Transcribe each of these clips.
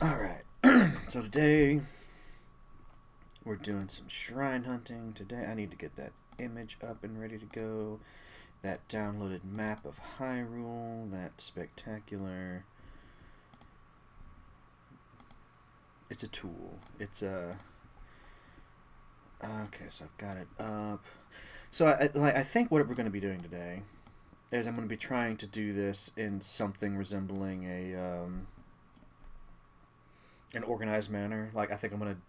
Alright, so today we're doing some shrine hunting. Today I need to get that image up and ready to go. That downloaded map of Hyrule, that spectacular. It's a tool. It's a. Okay, so I've got it up. So I think what we're going to be doing today is I'm going to be trying to do this in something resembling an organized manner. Like I think I'm going to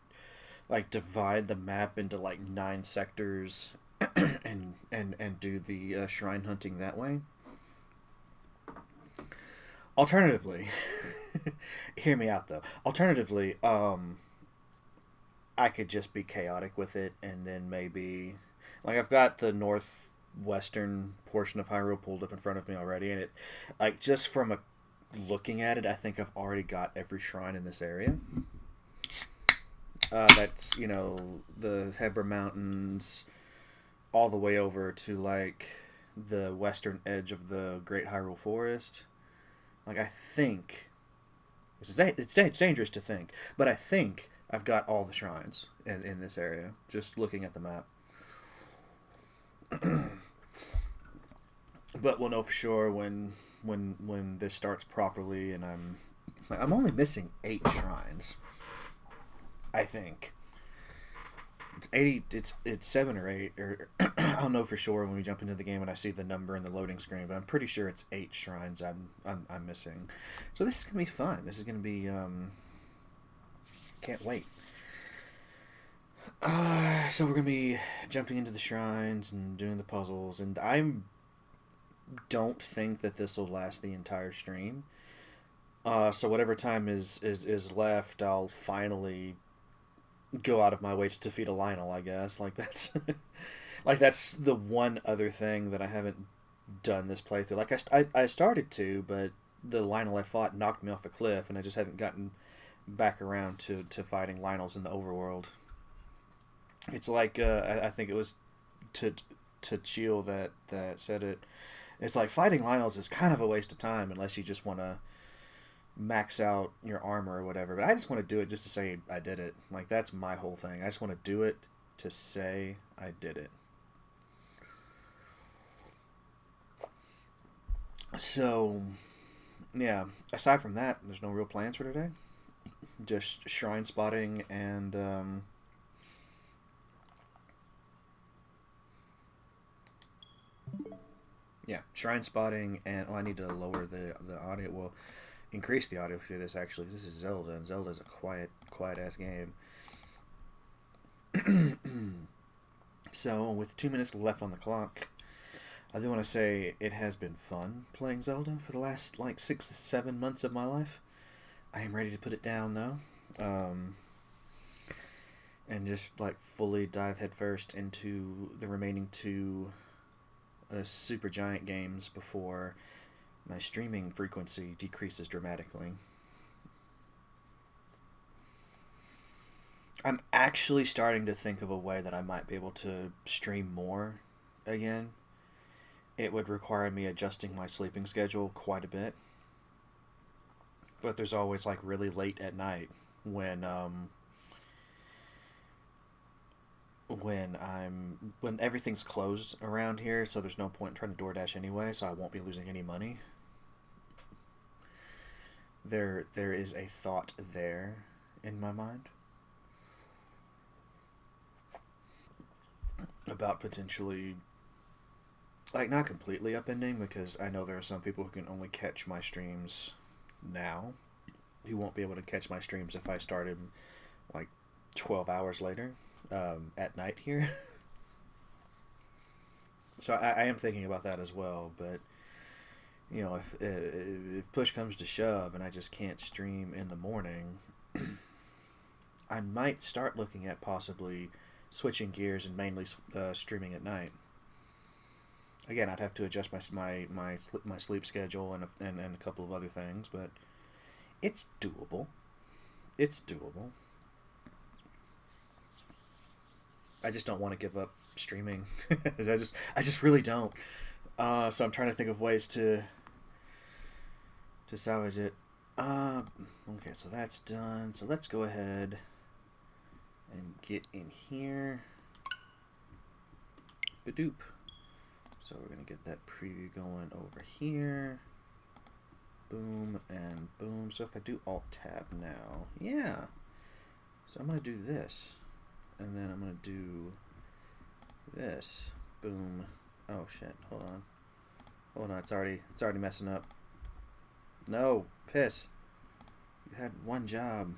like divide the map into like 9 sectors and do the shrine hunting that way. Alternatively, hear me out though. Alternatively, I could just be chaotic with it, and then maybe like I've got the northwestern portion of Hyrule pulled up in front of me already, and it like just from looking at it, I think I've already got every shrine in this area. That's the Hebra Mountains, all the way over to like the western edge of the Great Hyrule Forest. Like I think it's dangerous to think, but I think I've got all the shrines in this area. Just looking at the map, but we'll know for sure when this starts properly. And I'm only missing 8 shrines. I think it's 80. It's 7 or 8, or I'll know for sure when we jump into the game and I see the number in the loading screen. But I'm pretty sure it's 8 shrines I'm missing. So this is gonna be fun. This is gonna be can't wait. So we're gonna be jumping into the shrines and doing the puzzles, and I don't think that this will last the entire stream. So whatever time is left, I'll finally go out of my way to defeat a Lynel. I guess that's the one other thing that I haven't done this playthrough. Like I started to, but the Lynel I fought knocked me off a cliff, and I just haven't gotten back around to fighting Lynels in the overworld. It's like I think it was to Chill that said it. It's like fighting Lynels is kind of a waste of time unless you just want to max out your armor or whatever. But I just want to do it just to say I did it. Like that's my whole thing. I just want to do it to say I did it. So yeah. Aside from that, there's no real plans for today. Just shrine spotting and yeah, shrine spotting, and I need to lower the audio. Well, increase the audio for this. Actually, this is Zelda, and Zelda is a quiet ass game. So with 2 minutes left on the clock, I do want to say it has been fun playing Zelda for the last like 6 to 7 months of my life. I am ready to put it down though, and just like fully dive headfirst into the remaining 2 super giant games before my streaming frequency decreases dramatically. I'm actually starting to think of a way that I might be able to stream more again. It would require me adjusting my sleeping schedule quite a bit. But there's always like really late at night when everything's closed around here, so there's no point in trying to DoorDash anyway, so I won't be losing any money. There is a thought there in my mind about potentially like not completely upending, because I know there are some people who can only catch my streams now who won't be able to catch my streams if I started like 12 hours later at night here. So I am thinking about that as well, but if push comes to shove and I just can't stream in the morning, I might start looking at possibly switching gears and mainly streaming at night. Again, I'd have to adjust my sleep schedule and a couple of other things, but it's doable. It's doable. I just don't want to give up streaming. I just really don't. So I'm trying to think of ways to salvage it. Okay, so that's done. So let's go ahead and get in here. Badoop. So we're going to get that preview going over here. Boom and boom. So if I do Alt-Tab now, yeah. So I'm going to do this. And then I'm going to do this. Boom. Oh, shit. Hold on. Hold on. It's already messing up. No. Piss. You had one job.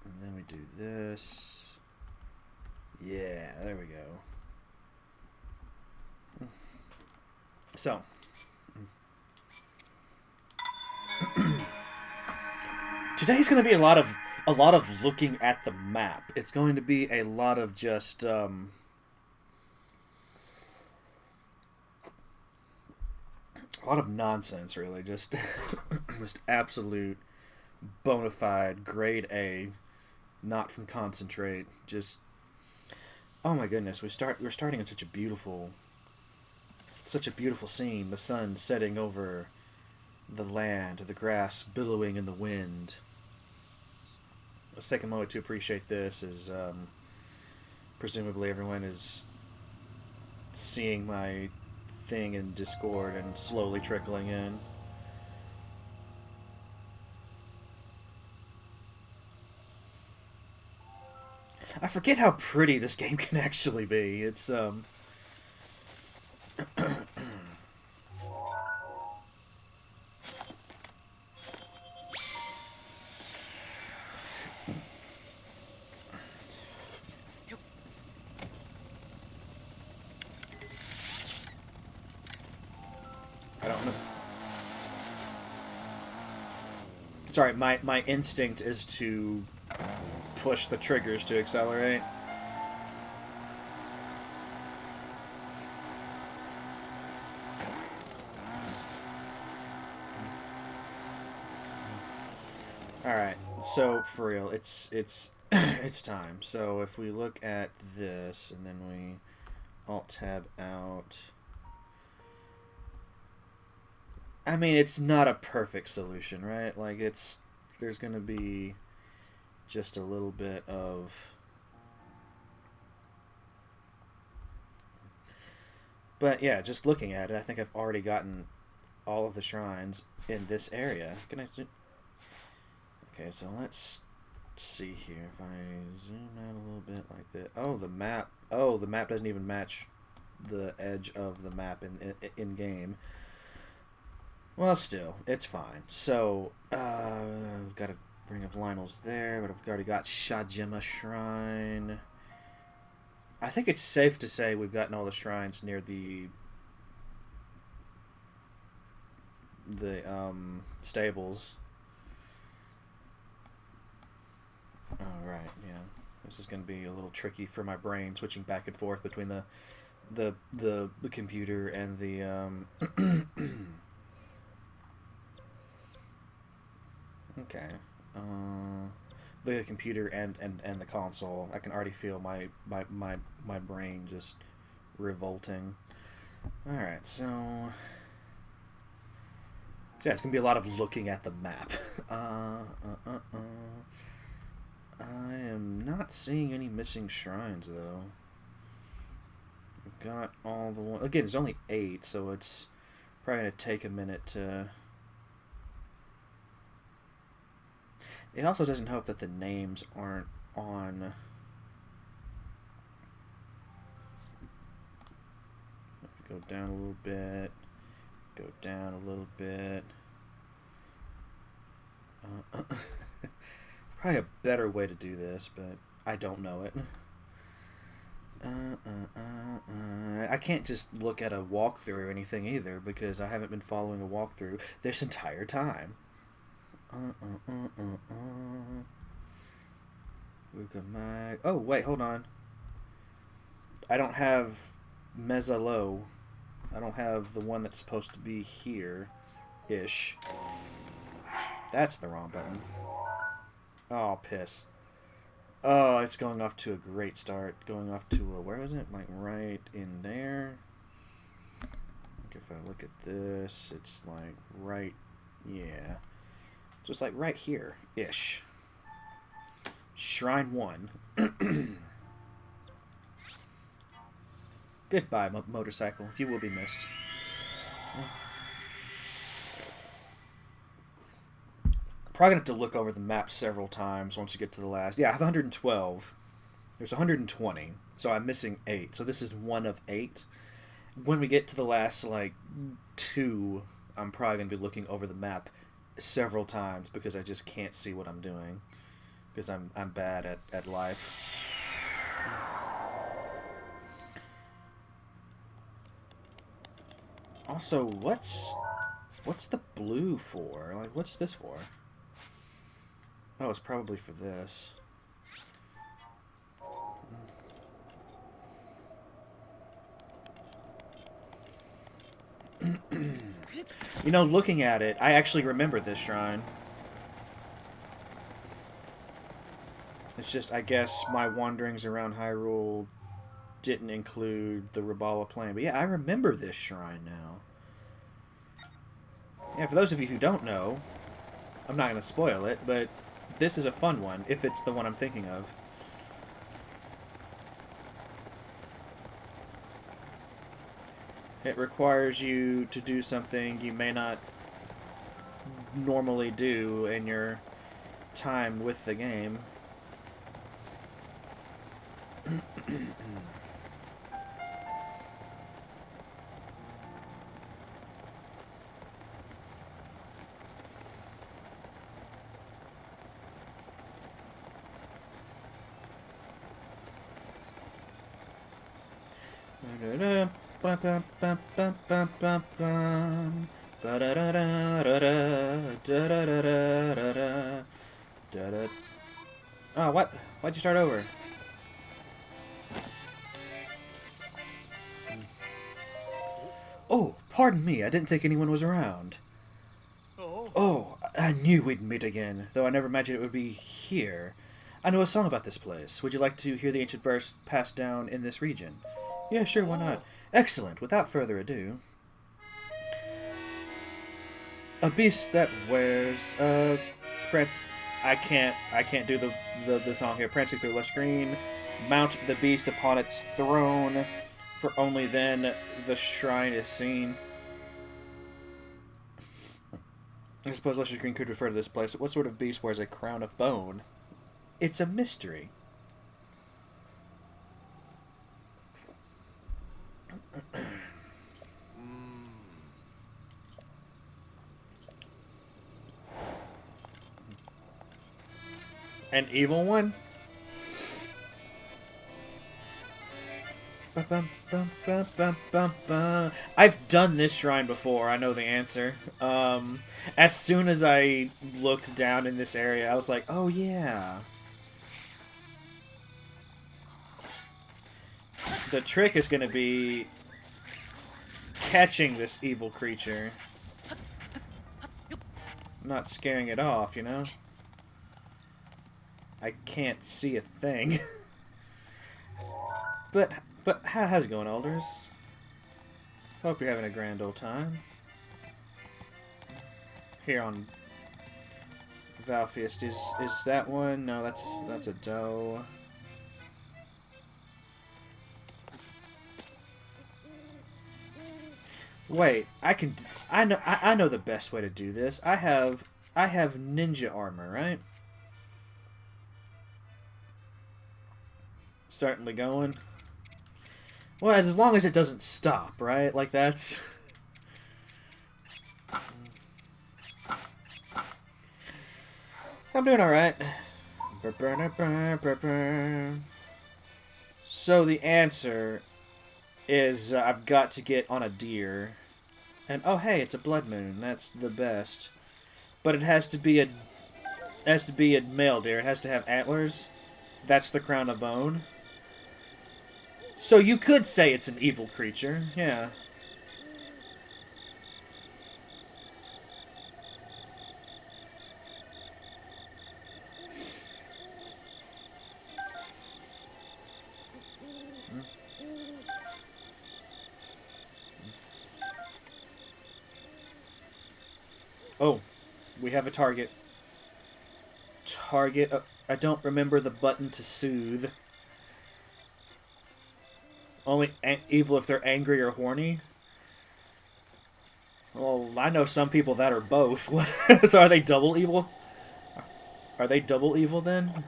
And then we do this. Yeah. There we go. So. Today's going to be a lot of looking at the map. It's going to be a lot of just a lot of nonsense, really. Just just absolute bona fide grade A, not from concentrate. Just oh my goodness, we're starting in such a beautiful scene. The sun setting over the land, the grass billowing in the wind. Let's take a moment to appreciate this, as presumably everyone is seeing my thing in Discord and slowly trickling in. I forget how pretty this game can actually be. It's I don't know. Sorry, my instinct is to push the triggers to accelerate. Alright, so for real, it's it's time. So if we look at this and then we Alt-Tab out, I mean, it's not a perfect solution, right? Like, there's going to be just a little bit of... But yeah, just looking at it, I think I've already gotten all of the shrines in this area. Can I... Okay, so let's see here. If I zoom out a little bit like that. Oh, the map. Oh, the map doesn't even match the edge of the map in game. Well, still, it's fine. So, I've got a Ring of Lynels there, but I've already got Shajima Shrine. I think it's safe to say we've gotten all the shrines near the stables. Alright, yeah. This is going to be a little tricky for my brain, switching back and forth between the computer and the Okay. The computer and the console. I can already feel my brain just revolting. Alright, so... Yeah, it's going to be a lot of looking at the map. I am not seeing any missing shrines, though. We've got all the ones... Again, there's only 8, so it's probably going to take a minute to... It also doesn't help that the names aren't on... If we go down a little bit... Go down a little bit... Probably a better way to do this, but I don't know it. I can't just look at a walkthrough or anything either, because I haven't been following a walkthrough this entire time. Oh, wait, hold on. I don't have Meza Low. I don't have the one that's supposed to be here-ish. That's the wrong button. Oh, piss. Oh, it's going off to a great start. Going off to a... Where was it? Like, right in there. look at this. It's like right, yeah. So it's like right here-ish. Shrine 1. Goodbye, motorcycle. You will be missed. Probably gonna have to look over the map several times once you get to the last. Yeah, I have 112. There's 120, so I'm missing 8. So this is 1 of 8. When we get to the last, like, 2, I'm probably gonna be looking over the map several times because I just can't see what I'm doing because I'm bad at life. Also, what's the blue for? Like, what's this for? Oh, it's probably for this. You know, looking at it, I actually remember this shrine. It's just, I guess, my wanderings around Hyrule didn't include the Rabala Plain. But yeah, I remember this shrine now. Yeah, for those of you who don't know, I'm not going to spoil it, but this is a fun one, if it's the one I'm thinking of. It requires you to do something you may not normally do in your time with the game. Oh, what? Why'd you start over? Oh, pardon me. I didn't think anyone was around. Oh, I knew we'd meet again, though I never imagined it would be here. I know a song about this place. Would you like to hear the ancient verse passed down in this region? Yeah, sure, why not? Excellent. Without further ado. A beast that wears prance. I can't do the song here. Prancing through lush green, mount the beast upon its throne, for only then the shrine is seen. I suppose lush green could refer to this place. What sort of beast wears a crown of bone? It's a mystery. An evil one? I've done this shrine before. I know the answer. As soon as I looked down in this area, I was like, oh yeah. The trick is going to be catching this evil creature. Not scaring it off, you know? I can't see a thing. But how's it going, Alders? Hope you're having a grand old time. Here on Valfiest, is that one? No, that's a doe. Wait, I know the best way to do this. I have ninja armor, right? Certainly going. Well, as long as it doesn't stop, right? Like that's... I'm doing alright. So the answer is I've got to get on a deer. And oh hey, it's a blood moon. That's the best. But it has to be a male deer. It has to have antlers. That's the crown of bone. So you could say it's an evil creature, yeah. Oh, we have a target. Target. I don't remember the button to soothe. Only evil if they're angry or horny. Well, I know some people that are both. So are they double evil? Are they double evil then?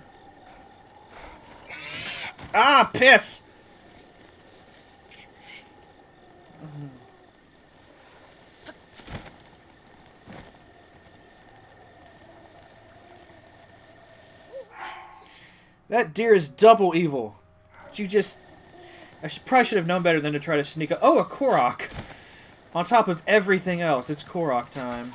Ah, piss! That deer is double evil. You just... probably should have known better than to try to sneak up. Oh, a Korok! On top of everything else, it's Korok time.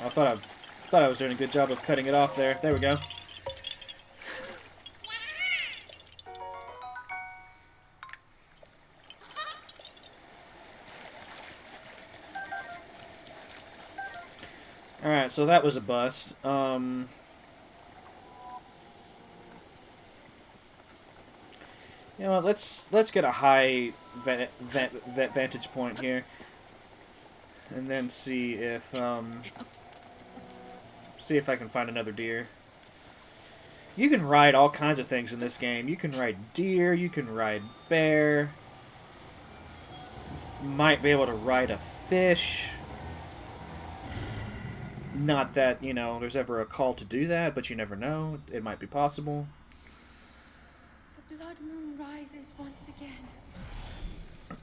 I thought I was doing a good job of cutting it off there. There we go. Alright, so that was a bust. You know what, let's get a high vantage point here. And then see if I can find another deer. You can ride all kinds of things in this game. You can ride deer, you can ride bear. Might be able to ride a fish. Not that, you know, there's ever a call to do that, but you never know. It might be possible. The blood moon rises once again. I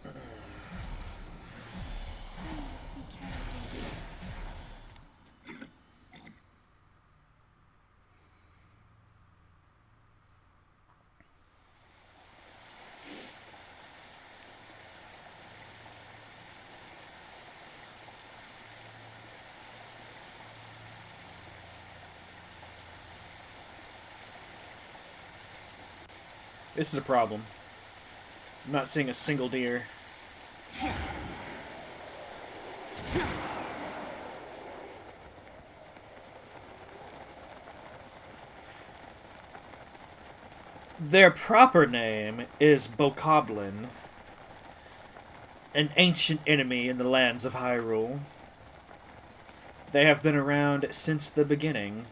must be careful. This is a problem. I'm not seeing a single deer. Their proper name is Bokoblin, an ancient enemy in the lands of Hyrule. They have been around since the beginning.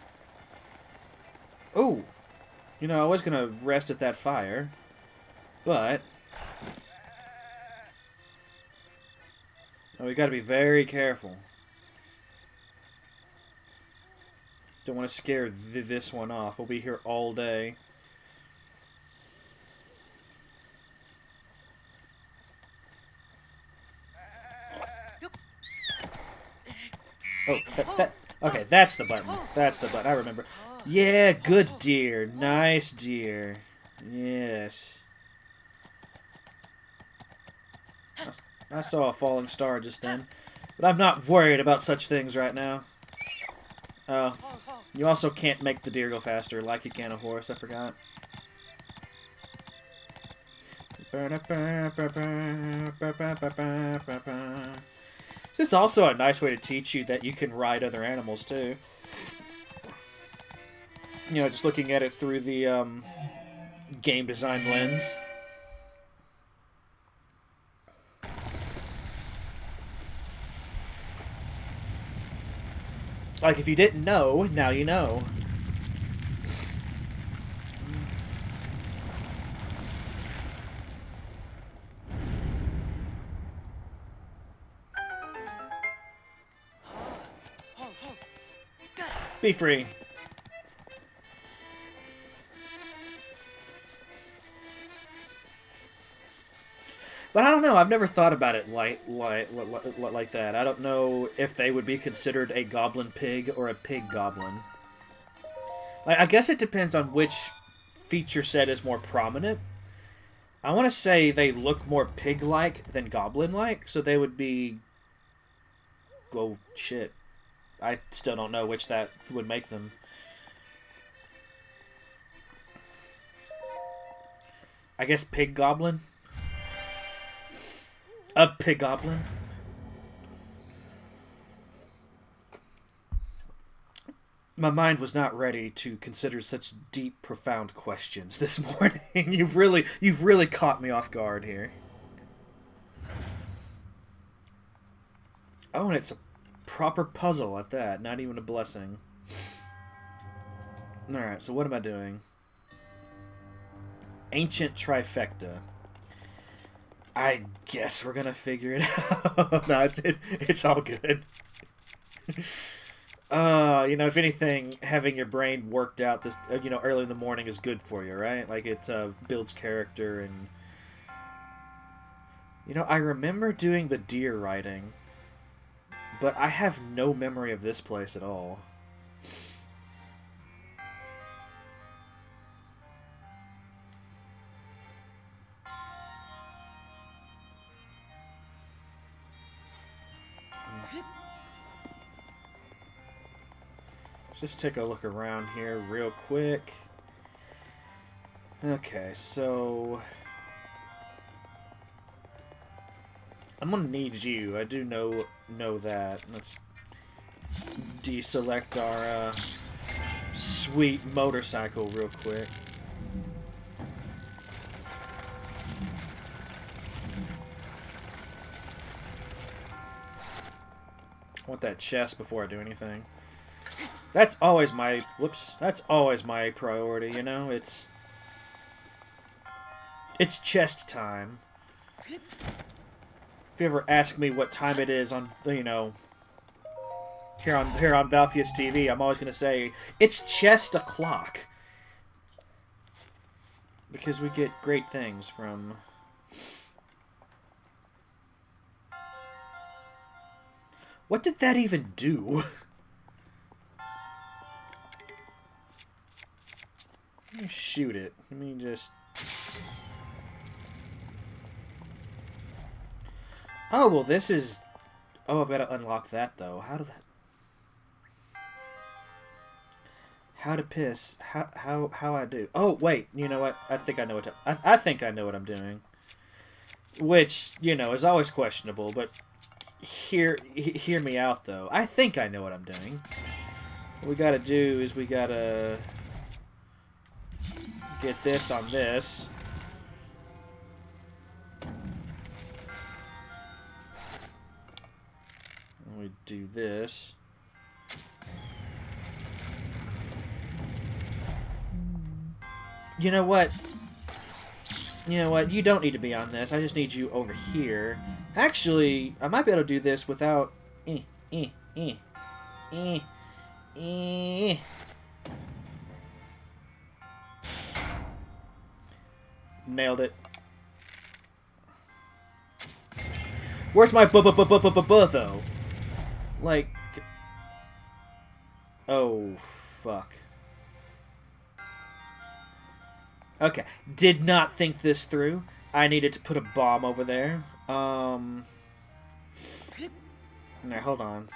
Oh! You know, I was gonna rest at that fire, but... Oh, we gotta be very careful. Don't want to scare this one off. We'll be here all day. Oh, okay, that's the button. That's the button. I remember. Yeah, good deer. Nice deer. Yes. I saw a falling star just then. But I'm not worried about such things right now. Oh. You also can't make the deer go faster like you can a horse. I forgot. This is also a nice way to teach you that you can ride other animals, too. You know, just looking at it through the game design lens. Like, if you didn't know, now you know. Be free. But I don't know. I've never thought about it like that. I don't know if they would be considered a goblin pig or a pig goblin. Like, I guess it depends on which feature set is more prominent. I want to say they look more pig-like than goblin-like, so they would be... Well, shit. I still don't know which that would make them. I guess pig goblin? A pig goblin? my mind was not ready to consider such deep, profound questions this morning. You've really caught me off guard here. Oh, and it's a proper puzzle at that. Not even a blessing. Alright, so what am I doing? Ancient trifecta. I guess we're gonna figure it out. No, it's all good. If anything, having your brain worked out this, early in the morning is good for you, right? Like, it builds character and... I remember doing the deer riding, but I have no memory of this place at all. Just take a look around here real quick. Okay, so... I'm gonna need you. I do know that. Let's deselect our sweet motorcycle real quick. I want that chest before I do anything. That's always my... Whoops. That's always my priority, It's chest time. If you ever ask me what time it is on, here on Valfius TV, I'm always going to say, it's chest o'clock. Because we get great things from... What did that even do? Let me shoot it. Let me just... Oh, well, this is... Oh, I've got to unlock that, though. How to piss? How I do? Oh, wait. You know what? I think I know what I think I know what I'm doing. Which, is always questionable, but hear me out, though. I think I know what I'm doing. What we gotta do is we gotta... get this on this. And we do this. You know what? You don't need to be on this. I just need you over here. Actually, I might be able to do this without... Nailed it. Where's my though? Like... Oh, fuck. Okay. Did not think this through. I needed to put a bomb over there. Now, hold on.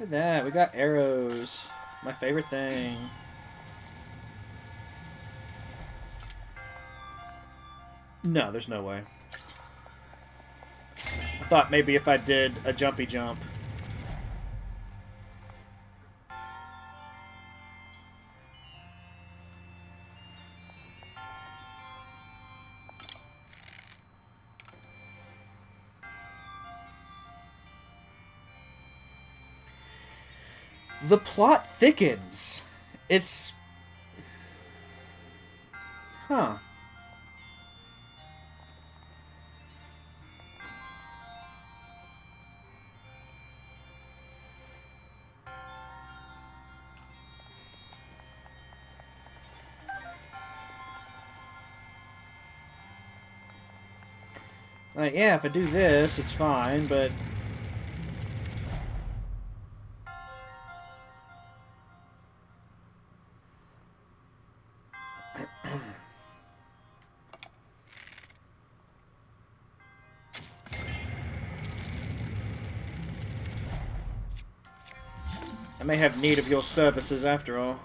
Look at that. We got arrows. My favorite thing. No, there's no way. I thought maybe if I did a jumpy jump. The plot thickens. It's... Huh. Like, yeah, if I do this, it's fine, but... I may have need of your services after all.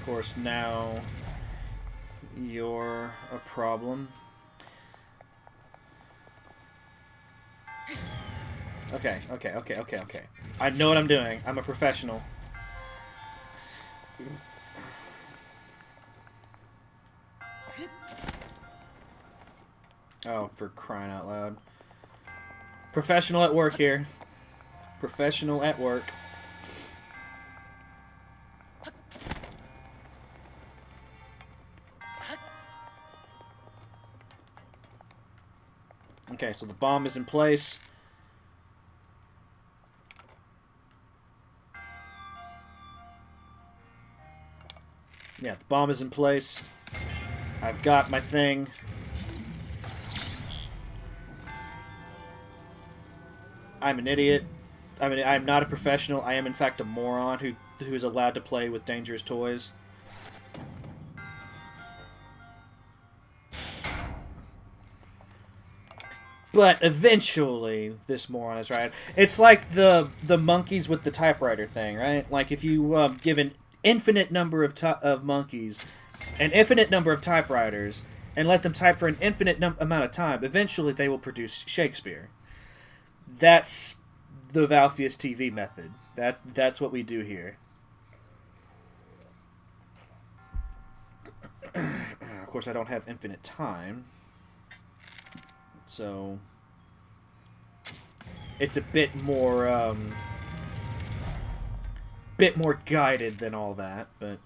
course, now you're a problem. Okay, okay, okay, okay, okay. I know what I'm doing. I'm a professional. Oh, for crying out loud. Professional at work here. Professional at work. Okay, so the bomb is in place. Yeah, the bomb is in place. I've got my thing. I'm an idiot. I mean, I'm not a professional. I am, in fact, a moron who is allowed to play with dangerous toys. But eventually, this moron is right. It's like the monkeys with the typewriter thing, right? Like if you give an infinite number of monkeys an infinite number of typewriters and let them type for an infinite amount of time, eventually they will produce Shakespeare. That's the Valpheus TV method. That's what we do here. Of course, I don't have infinite time, so it's a bit more guided than all that, but.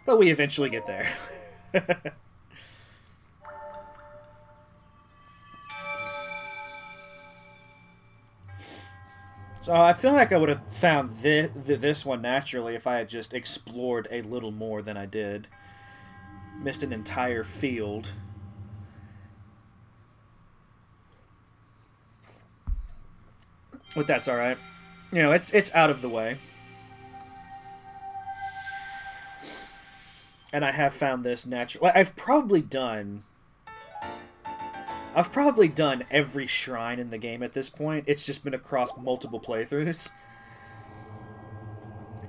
But we eventually get there. So I feel like I would have found this one naturally if I had just explored a little more than I did. Missed an entire field. But that's alright. You know, it's out of the way. And I have found this natural. I've probably done every shrine in the game at this point. It's just been across multiple playthroughs.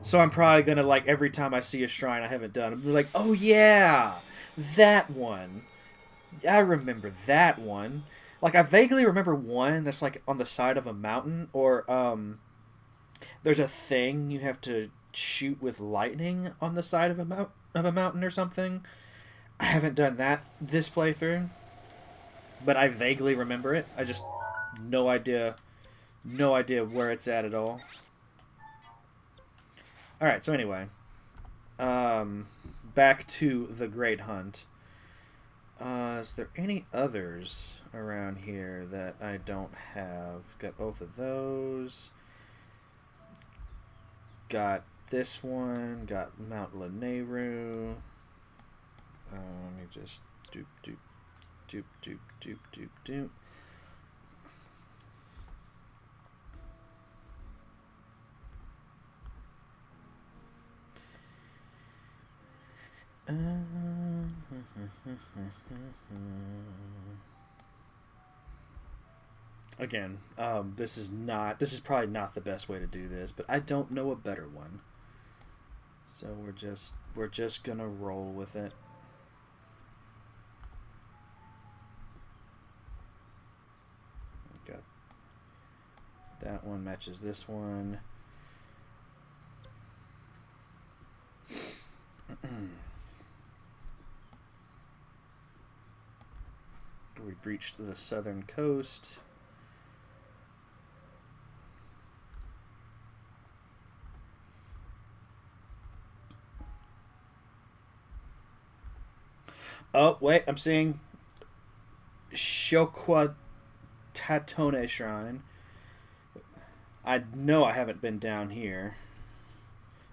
So I'm probably gonna, like, every time I see a shrine I haven't done, I'm like, oh yeah, that one. I remember that one. Like, I vaguely remember one that's, like, on the side of a mountain, or, there's a thing you have to shoot with lightning on the side of a mountain or something. I haven't done that this playthrough, but I vaguely remember it. I just no idea where it's at all. All right, so anyway, back to the Great Hunt. Is there any others around here that I don't have? Got both of those. Got this one. Got Mount Lynel. Let me just doop doop doop doop doop doop doop. Again, this is probably not the best way to do this, but I don't know a better one. So we're just gonna roll with it. Got that one matches this one. We've reached the southern coast. Oh, wait, I'm seeing Shokwa Tatone Shrine. I know I haven't been down here.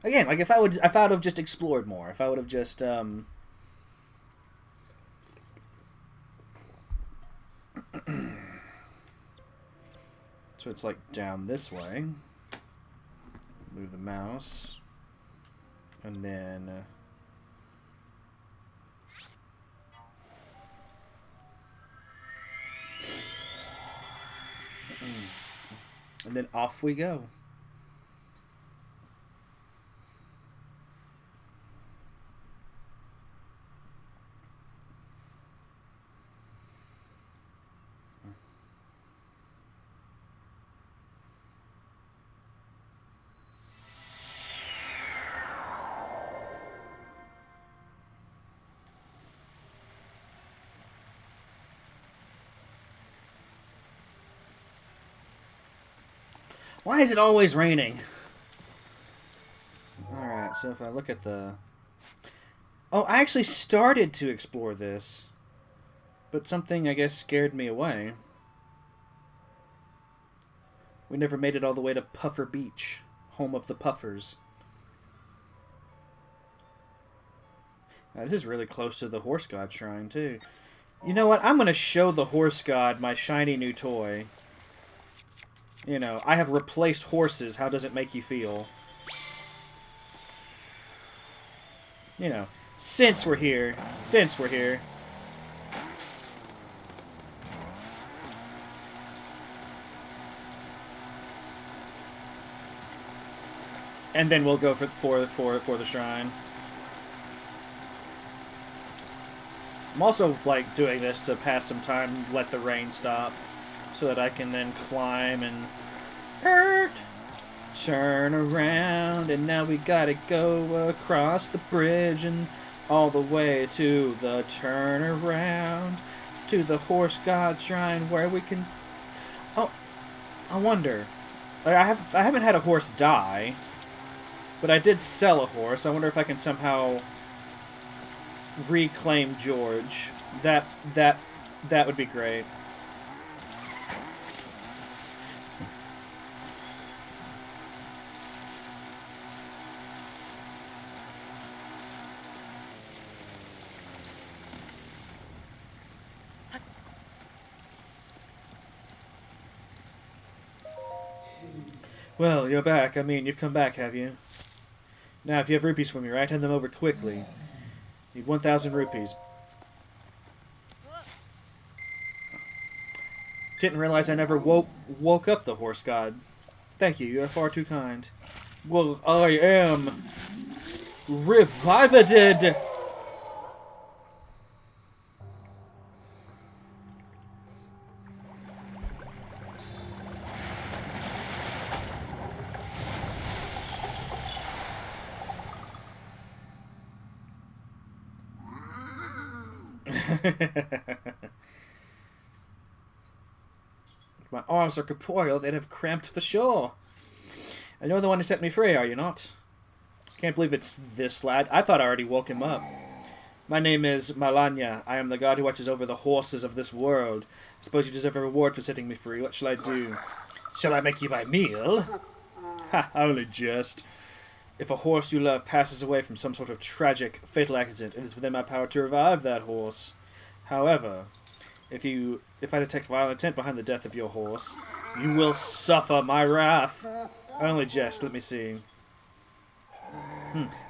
Again, like if I would have just explored more, if I would have just so it's like down this way. Move the mouse, and then then off we go. Why is it always raining? Alright, so if I look at the... Oh, I actually started to explore this. But something, I guess, scared me away. We never made it all the way to Puffer Beach, home of the Puffers. This is really close to the Horse God Shrine, too. You know what? I'm going to show the Horse God my shiny new toy. You know, I have replaced horses. How does it make you feel? You know, since we're here. And then we'll go for the shrine. I'm also, like, doing this to pass some time, let the rain stop, so that I can then climb and... Turn around, and now we gotta go across the bridge and all the way to the turnaround, to the Horse God Shrine where we can... Oh, I wonder. I haven't had a horse die, but I did sell a horse. I wonder if I can somehow reclaim George. That would be great. Well, you're back. I mean, you've come back, have you? Now, if you have rupees for me, right? Hand them over quickly. Need 1,000 rupees. Didn't realize I never woke up the Horse God. Thank you. You are far too kind. Well, I am revived. My arms are corporeal, they'd have cramped for sure. And you're the one who set me free, are you not? Can't believe it's this lad. I thought I already woke him up. My name is Malanya. I am the god who watches over the horses of this world. I suppose you deserve a reward for setting me free. What shall I do? Shall I make you my meal? Ha, I only jest. If a horse you love passes away from some sort of tragic, fatal accident, it is within my power to revive that horse. However, if I detect violent intent behind the death of your horse, you will suffer my wrath. I only jest. Let me see.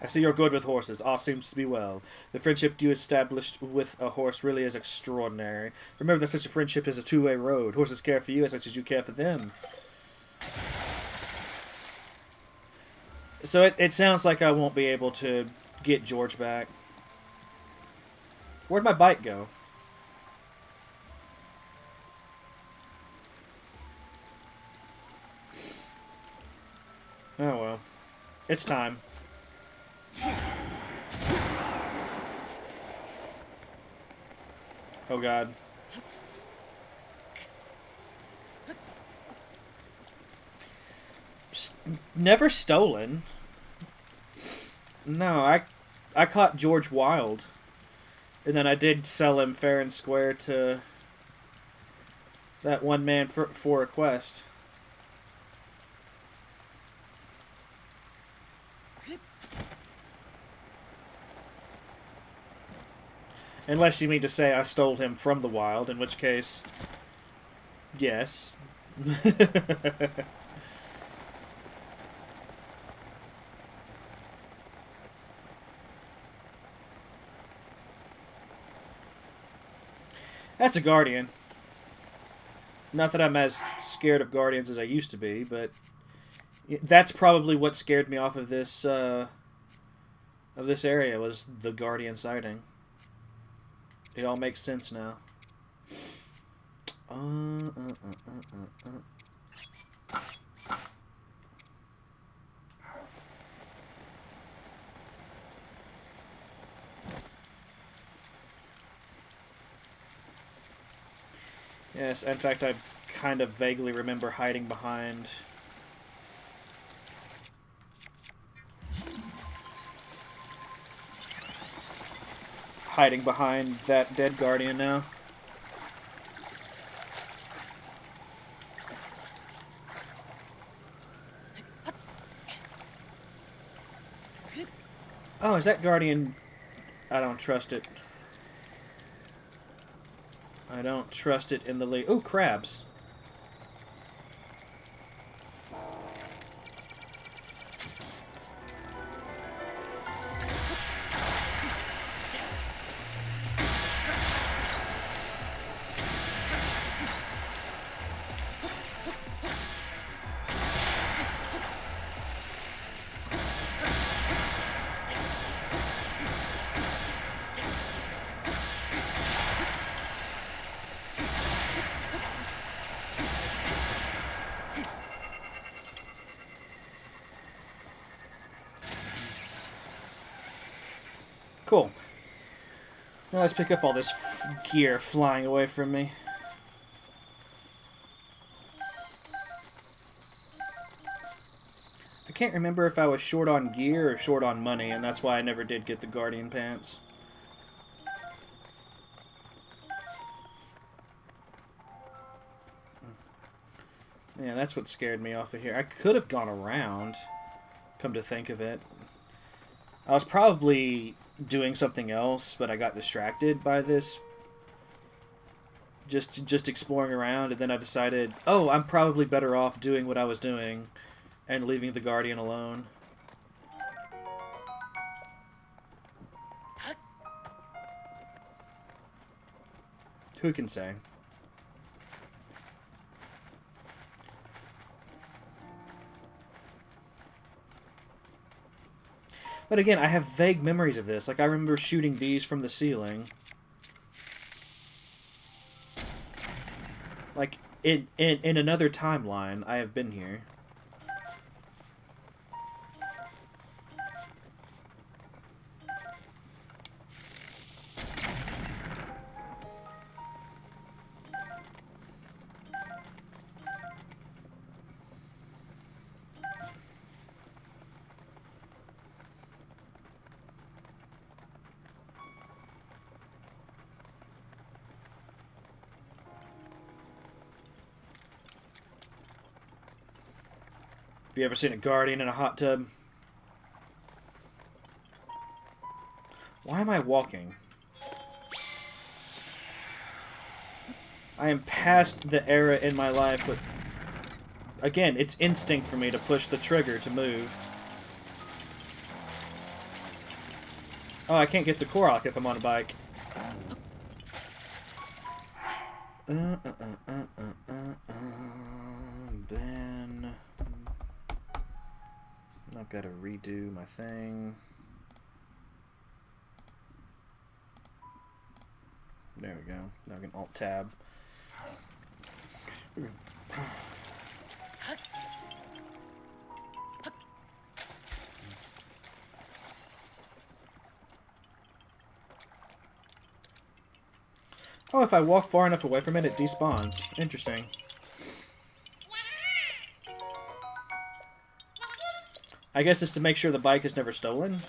I see you're good with horses. All seems to be well. The friendship you established with a horse really is extraordinary. Remember that such a friendship is a two-way road. Horses care for you as much as you care for them. So it sounds like I won't be able to get George back. Where'd my bike go? Oh well. It's time. Oh god. Never stolen. No, I caught George Wild. And then I did sell him fair and square to that one man for a quest. Unless you mean to say I stole him from the wild, in which case, yes. That's a guardian. Not that I'm as scared of guardians as I used to be, but that's probably what scared me off of this area was the guardian sighting. It all makes sense now. Yes, in fact, I kind of vaguely remember hiding behind... that dead guardian now. Oh, is that guardian... I don't trust it. I don't trust it in the league. Oh, crabs. Cool. Now let's pick up all this gear flying away from me. I can't remember if I was short on gear or short on money, and that's why I never did get the Guardian pants. Yeah, that's what scared me off of here. I could have gone around, come to think of it. I was probably doing something else, but I got distracted by this. Just exploring around, and then I decided, oh, I'm probably better off doing what I was doing and leaving the Guardian alone. Who can say? But again, I have vague memories of this. Like, I remember shooting these from the ceiling. Like, in another timeline, I have been here. Have you ever seen a Guardian in a hot tub? Why am I walking? I am past the era in my life, but... Again, it's instinct for me to push the trigger to move. Oh, I can't get the Korok if I'm on a bike. Then... I've got to redo my thing. There we go. Now I can Alt-Tab. Oh, if I walk far enough away from it, it despawns. Interesting. I guess it's to make sure the bike is never stolen.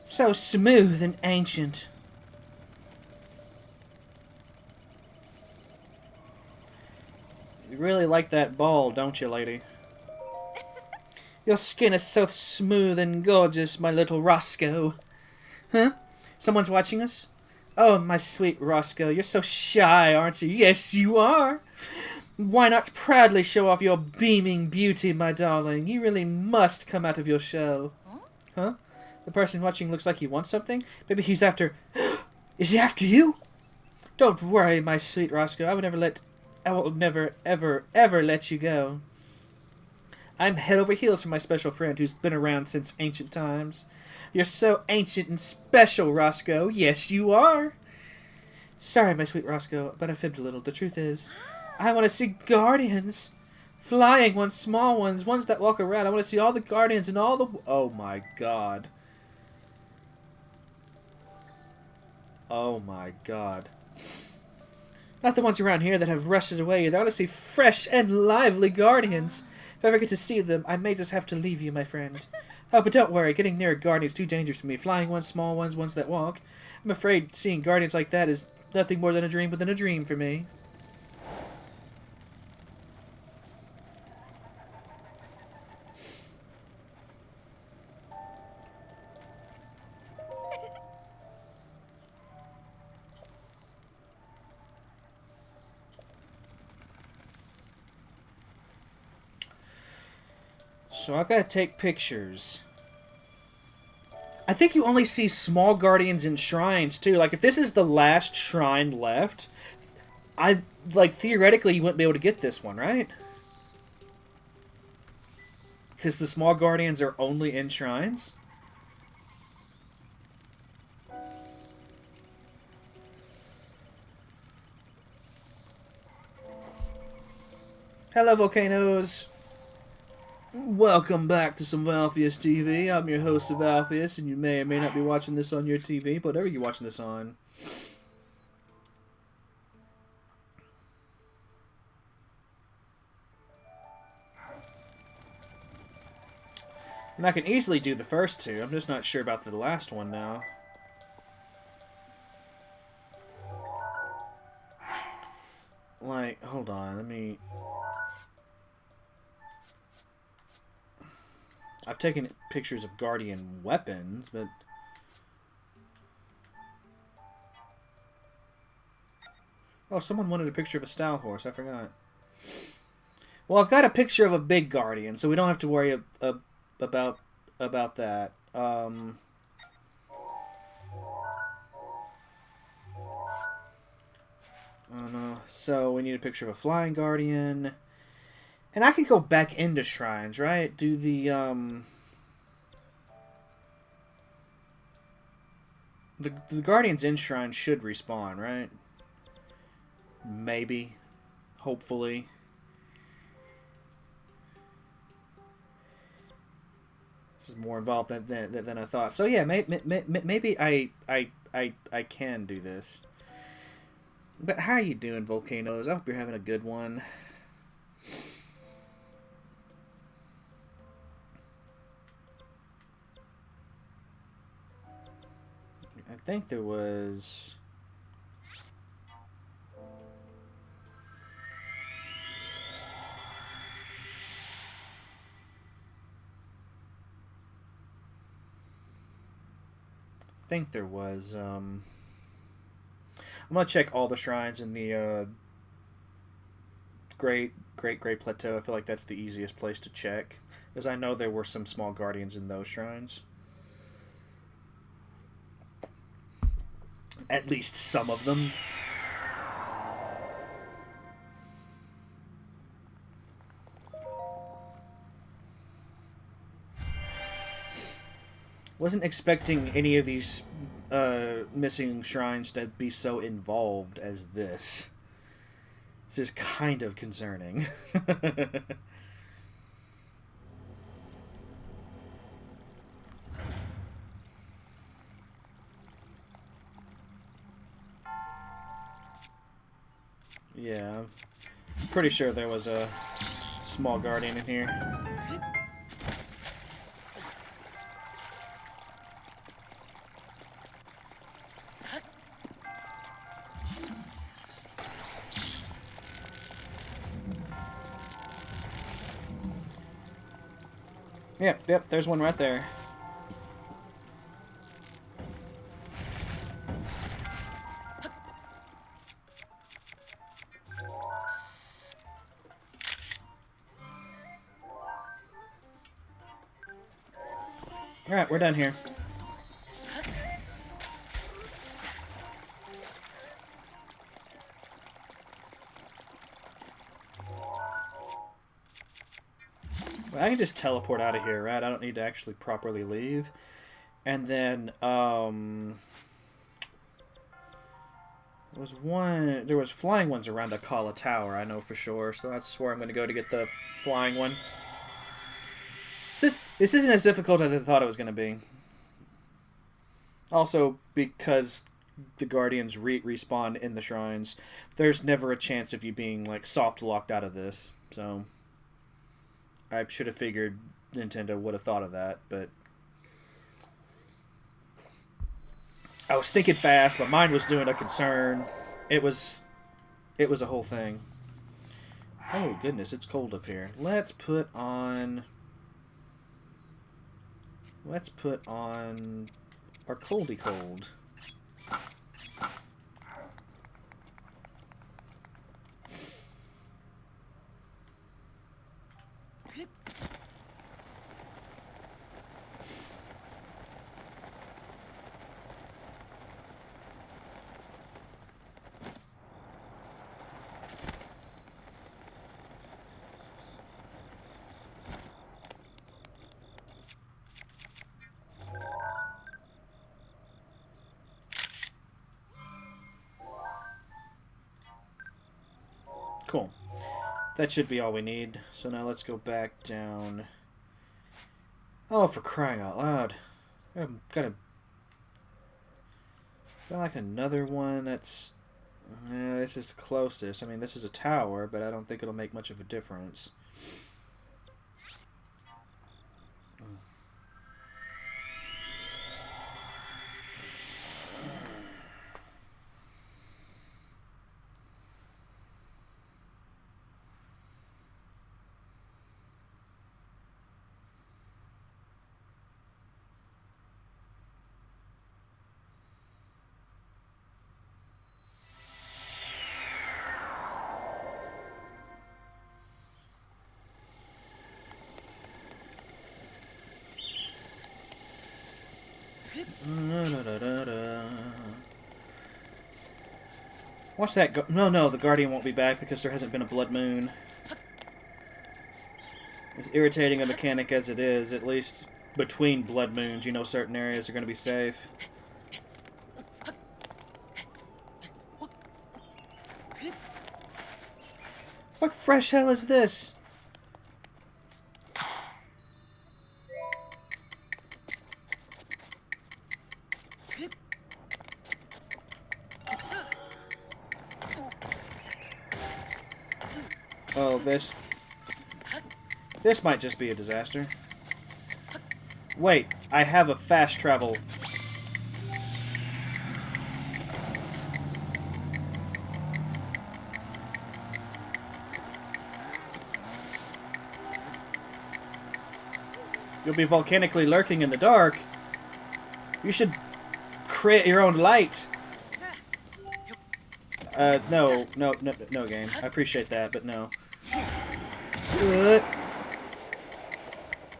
So smooth and ancient. You really like that ball, don't you, lady? Your skin is so smooth and gorgeous, my little Roscoe. Huh? Someone's watching us? Oh, my sweet Roscoe, you're so shy, aren't you? Yes, you are. Why not proudly show off your beaming beauty, my darling? You really must come out of your shell. Huh? The person watching looks like he wants something? Maybe he's after... Is he after you? Don't worry, my sweet Roscoe. I will never, ever, ever let you go. I'm head over heels for my special friend who's been around since ancient times. You're so ancient and special, Roscoe. Yes, you are. Sorry, my sweet Roscoe, but I fibbed a little. The truth is, I want to see guardians. Flying ones, small ones, ones that walk around. I want to see all the guardians and all the... Oh, my God. Oh, my God. Not the ones around here that have rusted away. I want to see fresh and lively guardians. If I ever get to see them, I may just have to leave you, my friend. Oh, but don't worry. Getting near a guardian is too dangerous for me. Flying ones, small ones, ones that walk. I'm afraid seeing guardians like that is nothing more than a dream within a dream for me. So I've got to take pictures. I think you only see small guardians in shrines, too. Like, if this is the last shrine left, theoretically, you wouldn't be able to get this one, right? Because the small guardians are only in shrines? Hello, volcanoes! Welcome back to some Valfius TV. I'm your host of Valfius, and you may or may not be watching this on your TV, but whatever you're watching this on. And I can easily do the first two. I'm just not sure about the last one now. Like, hold on, let me... I've taken pictures of guardian weapons, but... Oh, someone wanted a picture of a style horse. I forgot. Well, I've got a picture of a big guardian, so we don't have to worry about that. So we need a picture of a flying guardian. And I can go back into shrines, right? Do the guardians in shrines should respawn, right? Maybe. Hopefully. This is more involved than I thought. So yeah, maybe I can do this. But how are you doing, volcanoes? I hope you're having a good one. I think there was... I'm gonna check all the shrines in the Great Plateau. I feel like that's the easiest place to check, because I know there were some small guardians in those shrines. At least some of them. Wasn't expecting any of these missing shrines to be so involved as this. This is kind of concerning. Yeah, I'm pretty sure there was a small guardian in here. Yep, yep, there's one right there. Alright, we're done here. Well, I can just teleport out of here, right? I don't need to actually properly leave. And then, there was flying ones around Akala Tower, I know for sure, so that's where I'm going to go to get the flying one. This isn't as difficult as I thought it was going to be. Also, because the Guardians respawn in the shrines, there's never a chance of you being, like, soft locked out of this, so I should have figured Nintendo would have thought of that, but I was thinking fast. My mind was doing a concern. It was a whole thing. Oh goodness, it's cold up here. Let's put on our coldy cold. Cool. That should be all we need. So now let's go back down. Oh, for crying out loud. I'm gonna... Is that like another one that's... this is the closest. I mean, this is a tower, but I don't think it'll make much of a difference. Watch that go... No, the Guardian won't be back because there hasn't been a blood moon. As irritating a mechanic as it is, at least between blood moons, you know certain areas are going to be safe. What fresh hell is this? Oh, this might just be a disaster. Wait, I have a fast travel. You'll be volcanically lurking in the dark. You should create your own light. No, game. I appreciate that, but no.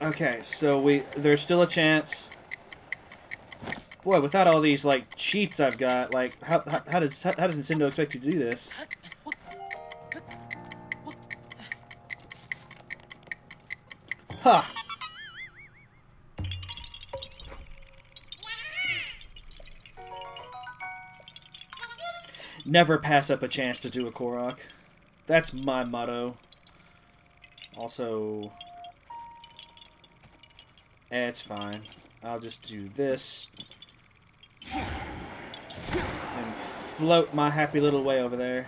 Okay, so there's still a chance. Boy, without all these like cheats I've got, like how does Nintendo expect you to do this? Ha! Never pass up a chance to do a Korok. That's my motto. Also, it's fine. I'll just do this and float my happy little way over there.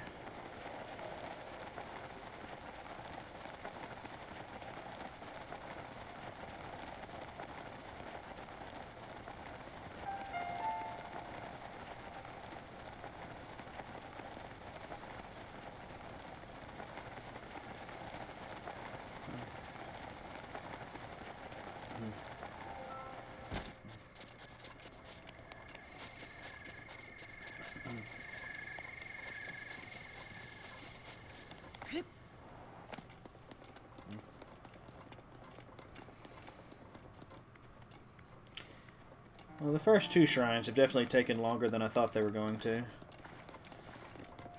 Well, the first 2 shrines have definitely taken longer than I thought they were going to.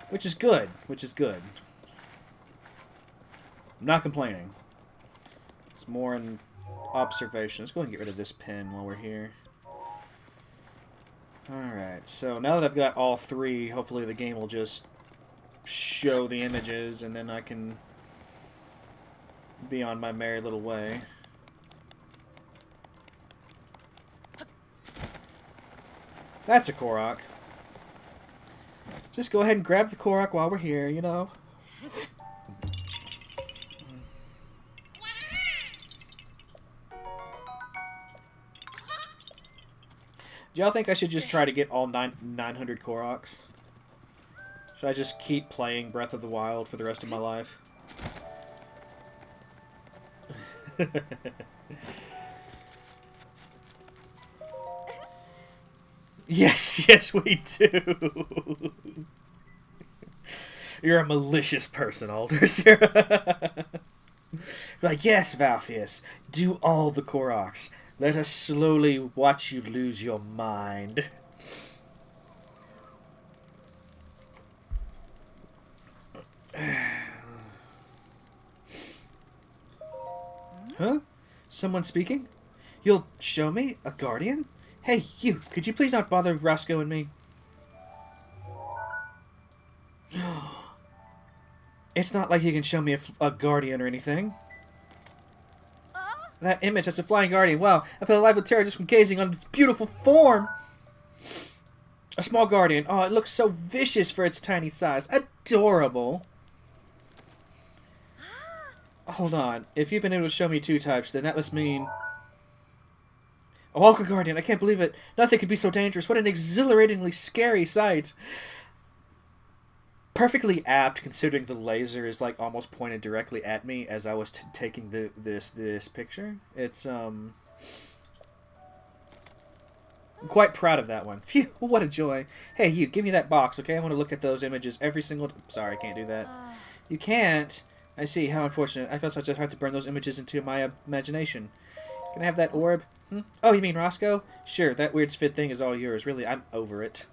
Which is good. Which is good. I'm not complaining. It's more in observation. Let's go ahead and get rid of this pen while we're here. Alright, so now that I've got all 3, hopefully the game will just show the images and then I can be on my merry little way. That's a Korok. Just go ahead and grab the Korok while we're here, you know. Do y'all think I should just try to get all 900 Koroks? Should I just keep playing Breath of the Wild for the rest of my life? Yes, yes we do. You're a malicious person, Aldous. Like, yes, Valfius, do all the Koroks. Let us slowly watch you lose your mind. Huh? Someone speaking? You'll show me? A guardian? Hey, you! Could you please not bother Roscoe and me? It's not like you can show me a guardian or anything. That image has a flying guardian. Wow, I feel alive with terror just from gazing on its beautiful form. A small guardian. Oh, it looks so vicious for its tiny size. Adorable. Hold on. If you've been able to show me 2 types, then that must mean... A Walker Guardian. I can't believe it. Nothing could be so dangerous. What an exhilaratingly scary sight. Perfectly apt, considering the laser is like almost pointed directly at me as I was taking this picture. It's I'm quite proud of that one. Phew, what a joy. Hey, you, give me that box, okay? I want to look at those images every single Sorry, I can't do that. You can't? I see, how unfortunate. I guess I just have to burn those images into my imagination. Can I have that orb? Oh, you mean Roscoe? Sure, that weird spit thing is all yours. Really, I'm over it.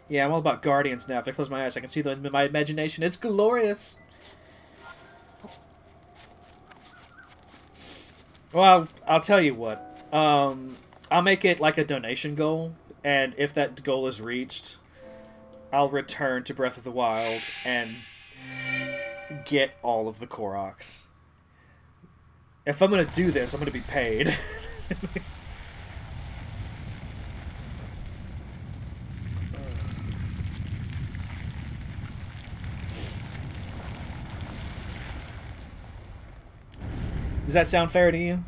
Yeah, I'm all about guardians now. If I close my eyes, I can see them in my imagination. It's glorious! Well, I'll tell you what. I'll make it like a donation goal, and if that goal is reached, I'll return to Breath of the Wild and get all of the Koroks. If I'm gonna do this, I'm gonna be paid. Does that sound fair to you?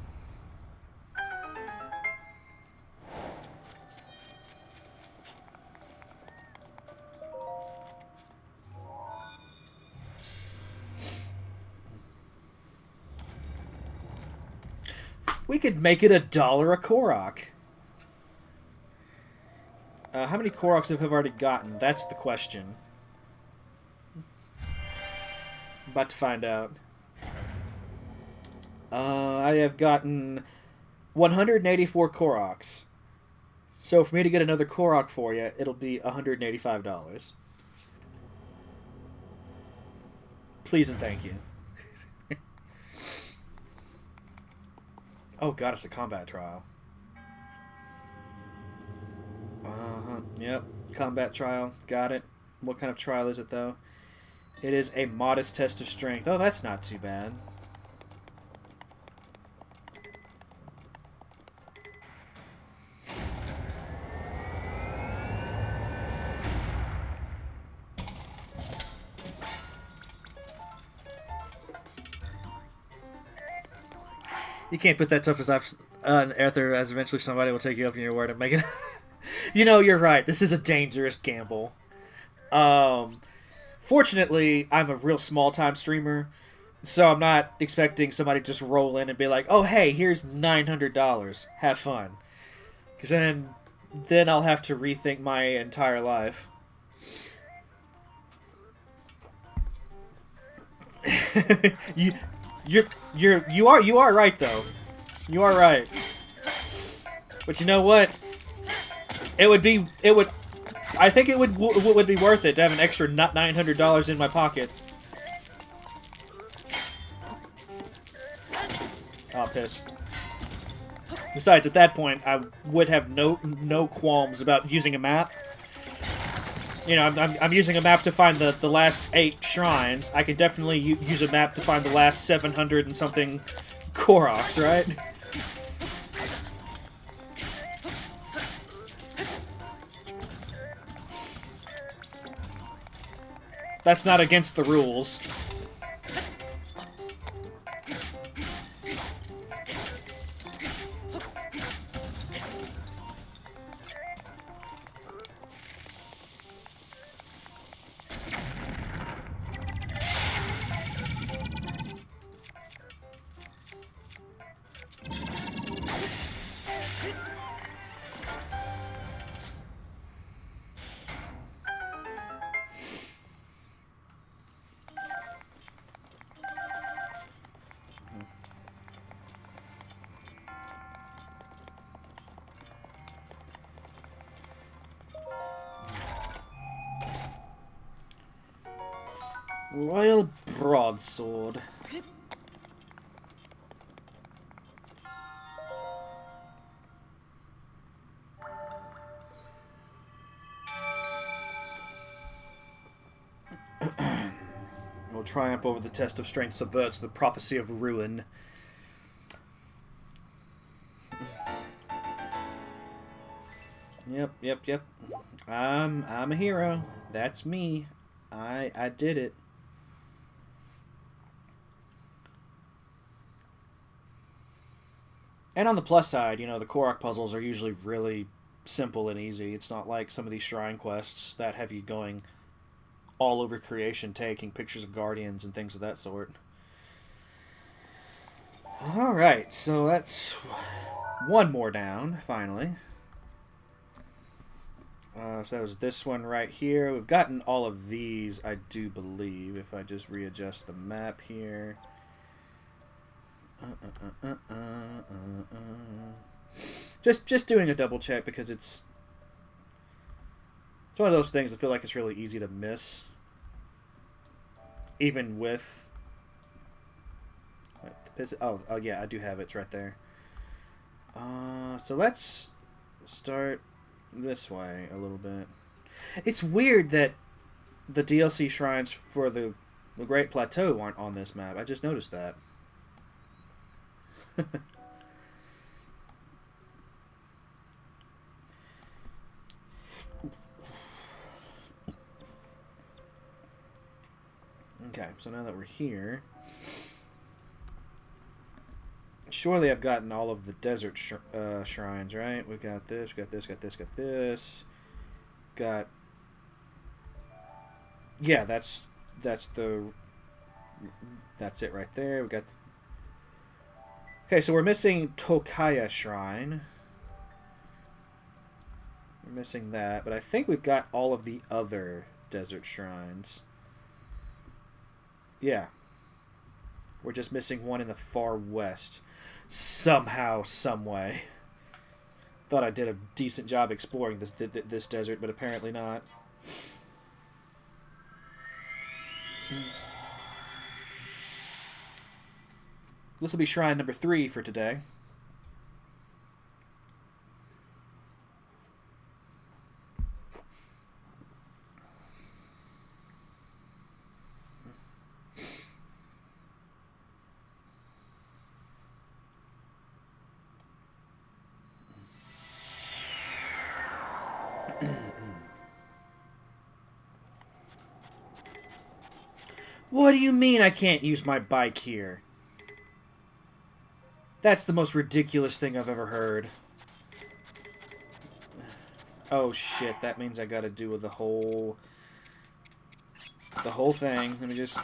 We could make it $1 a Korok. How many Koroks have I already gotten? That's the question. I'm about to find out. I have gotten 184 Koroks. So for me to get another Korok for you, it'll be $185. Please and thank you. Oh god, it's a combat trial. Yep, combat trial. Got it. What kind of trial is it, though? It is a modest test of strength. Oh, that's not too bad. You can't put that tough as on Ether, as eventually somebody will take you up on your word and make it... You know, you're right. This is a dangerous gamble. Fortunately, I'm a real small-time streamer, so I'm not expecting somebody to just roll in and be like, oh, hey, here's $900. Have fun. Because then I'll have to rethink my entire life. You are right though. You are right. But you know what? It would be... It would... I think it would be worth it to have an extra $900 in my pocket. Oh, piss. Besides, at that point, I would have no qualms about using a map. You know, I'm using a map to find the last 8 shrines. I could definitely use a map to find the last 700 and something Koroks, right? That's not against the rules. Royal Broadsword. Will triumph over the test of strength, subverts the prophecy of ruin. Yep. I'm a hero. That's me. I did it. And on the plus side, you know, the Korok puzzles are usually really simple and easy. It's not like some of these shrine quests that have you going all over creation, taking pictures of guardians and things of that sort. Alright, so that's one more down, finally. So that was this one right here. We've gotten all of these, I do believe, if I just readjust the map here. Just doing a double check because it's one of those things I feel like it's really easy to miss, even with. Oh yeah, I do have it. It's right there. So let's start this way a little bit. It's weird that the DLC shrines for the Great Plateau aren't on this map. I just noticed that. Okay, so now that we're here, surely I've gotten all of the desert shrines, right? We got this, got this, got this, got this. Got... Yeah, that's it right there. We got... Okay, so we're missing Tokaya Shrine. We're missing that, but I think we've got all of the other desert shrines. Yeah. We're just missing one in the far west. Somehow, someway. Thought I did a decent job exploring this desert, but apparently not. This will be shrine number 3 for today. What do you mean I can't use my bike here? That's the most ridiculous thing I've ever heard. Oh shit, that means I gotta do the whole thing. Let me just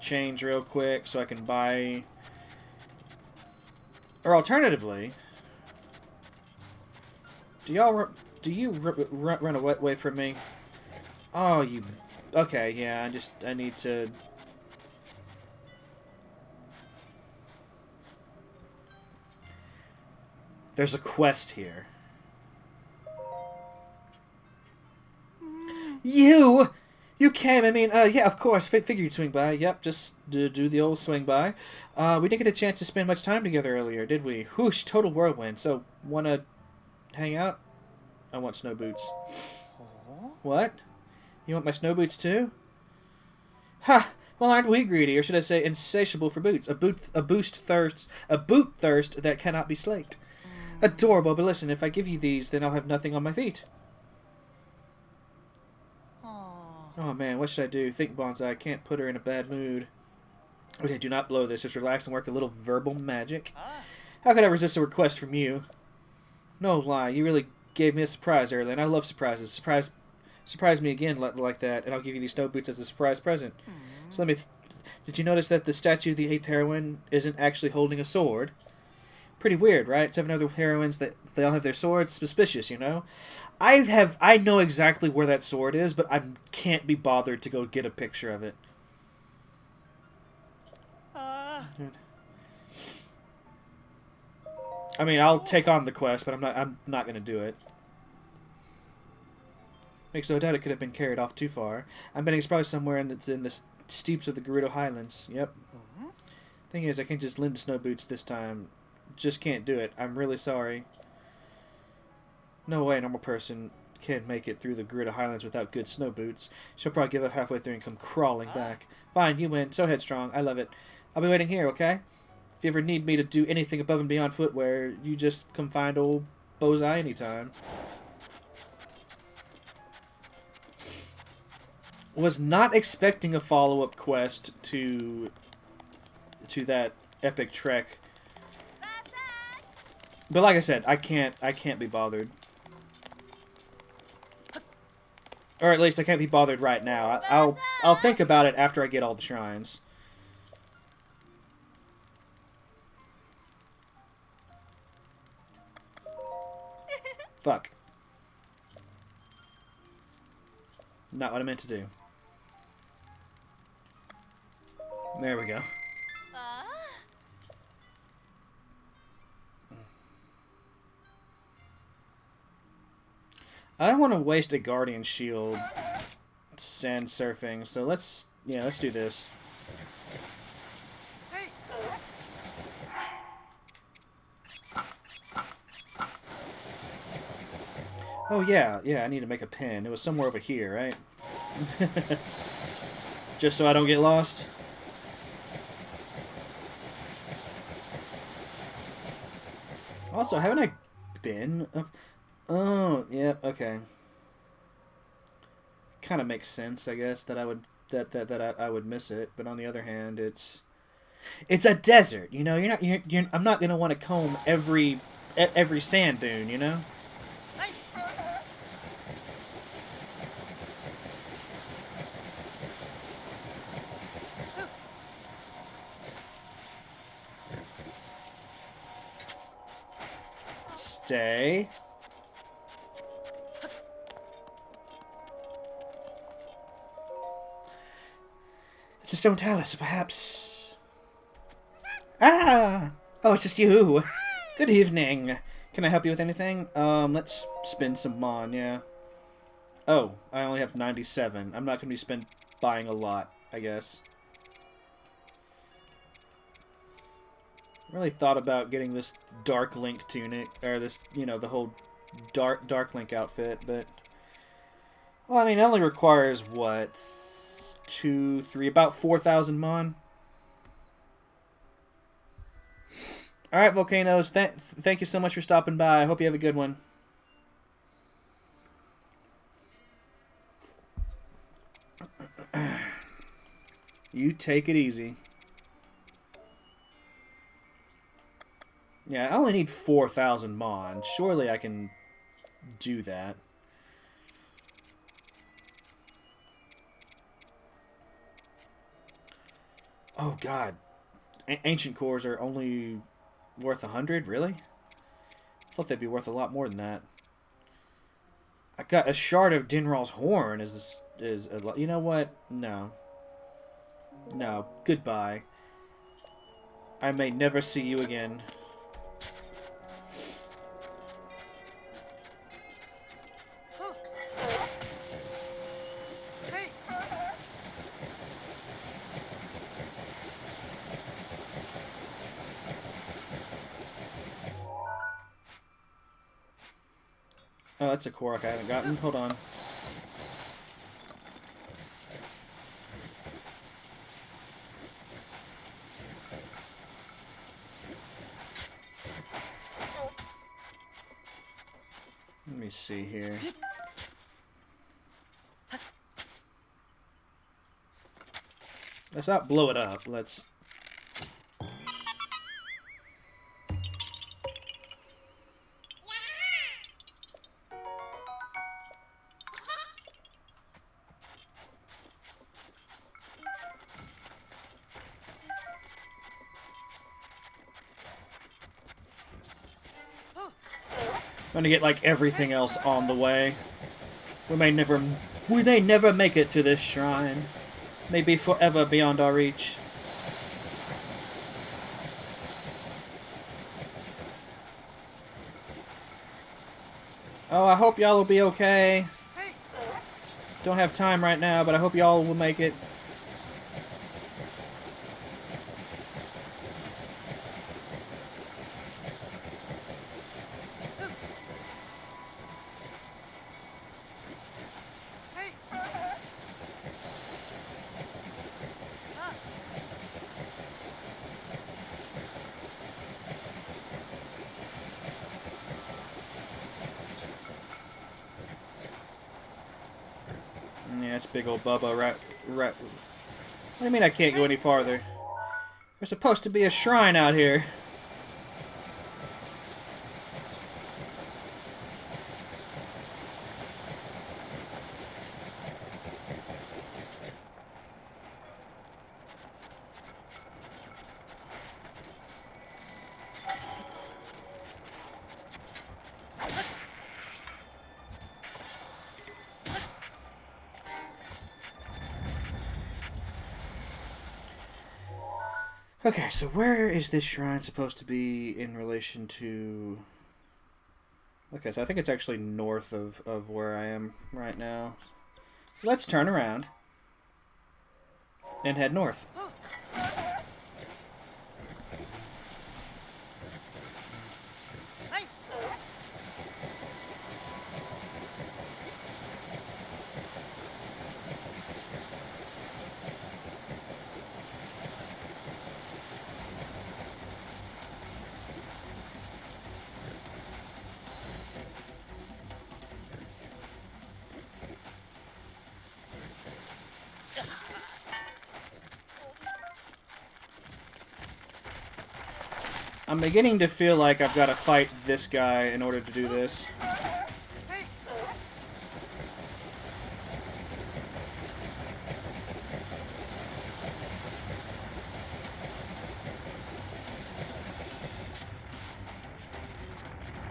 change real quick so I can buy... Or alternatively... Do you run away from me? Oh, you... Okay, yeah, I need to... There's a quest here. You! You came, I mean, yeah, of course, figured you'd swing by. Yep, just do the old swing by. We didn't get a chance to spend much time together earlier, did we? Whoosh, total whirlwind. So, wanna hang out? I want snow boots. What? You want my snow boots too? Ha! Well, aren't we greedy, or should I say insatiable for boots? A boot thirst that cannot be slaked. Adorable, but listen, if I give you these, then I'll have nothing on my feet. Oh man, what should I do? Think, Bonsai. I can't put her in a bad mood. Okay, do not blow this. Just relax and work a little verbal magic. How could I resist a request from you? No lie, you really gave me a surprise earlier, and I love surprises. Surprise me again like that, and I'll give you these snow boots as a surprise present. So did you notice that the statue of the 8th heroine isn't actually holding a sword? Pretty weird, right? 7 other heroines, that they all have their swords. Suspicious, you know? I know exactly where that sword is, but I can't be bothered to go get a picture of it. I mean, I'll take on the quest, but I'm not going to do it. Makes no doubt it could have been carried off too far. I'm betting it's probably somewhere in the steeps of the Gerudo Highlands. Yep. Thing is, I can't just lend snow boots this time. Just can't do it. I'm really sorry. No way a normal person can make it through the Gerudo Highlands without good snow boots. She'll probably give up halfway through and come crawling back. Fine, you win. So headstrong. I love it. I'll be waiting here, okay? If you ever need me to do anything above and beyond footwear, you just come find old Bozai anytime. Was not expecting a follow-up quest to that epic trek. But like I said, I can't be bothered. Or at least I can't be bothered right now. I'll think about it after I get all the shrines. Fuck. Not what I meant to do. There we go. I don't want to waste a guardian shield sand surfing, so let's do this. Oh yeah, I need to make a pin. It was somewhere over here, right? Just so I don't get lost. Also, haven't I been? Oh, yeah, okay. Kind of makes sense, I guess, that I would I would miss it. But on the other hand, it's a desert. You know, I'm not gonna want to comb every sand dune. You know. Stay. It's a stone talus, perhaps. Ah! Oh, it's just you. Good evening. Can I help you with anything? Let's spend some mon, yeah. Oh, I only have 97. I'm not going to be buying a lot, I guess. Really thought about getting this Dark Link tunic, or this, the whole Dark Link outfit, but... Well, I mean, it only requires, what... 2, 3, about 4,000 mon. Alright, Volcanoes, thank you so much for stopping by. I hope you have a good one. You take it easy. Yeah, I only need 4,000 mon. Surely I can do that. Oh, God. Ancient cores are only worth 100? Really? I thought they'd be worth a lot more than that. I got a shard of Dinral's horn. Is a lot. You know what? No. No. Goodbye. I may never see you again. Oh, that's a Korok I haven't gotten. Hold on. Let me see here. Let's not blow it up. Let's... I'm gonna get like everything else on the way. We may never make it to this shrine. May be forever beyond our reach. Oh, I hope y'all will be okay. Don't have time right now, but I hope y'all will make it. Yeah, it's big old Bubba. Right. What do you mean I can't go any farther? There's supposed to be a shrine out here. Okay, so where is this shrine supposed to be in relation to... Okay, so I think it's actually north of where I am right now. Let's turn around and head north. I'm beginning to feel like I've got to fight this guy in order to do this.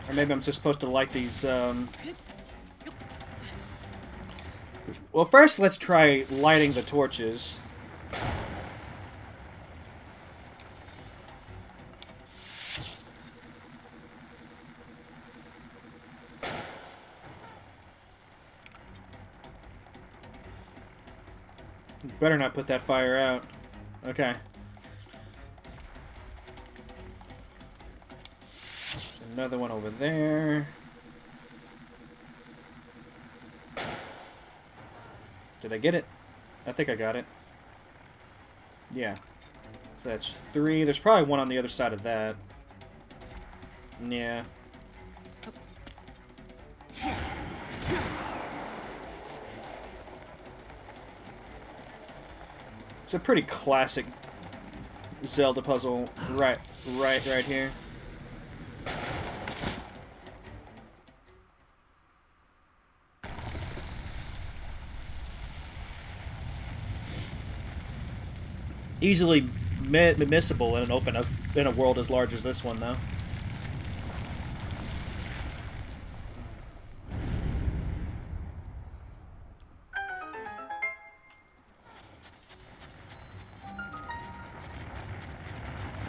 Or maybe I'm just supposed to light these, Well, first let's try lighting the torches. Better not put that fire out. Okay. Another one over there. Did I get it? I think I got it. Yeah. So that's 3. There's probably one on the other side of that. Yeah. It's a pretty classic Zelda puzzle right here. Easily missable in a world as large as this one, though.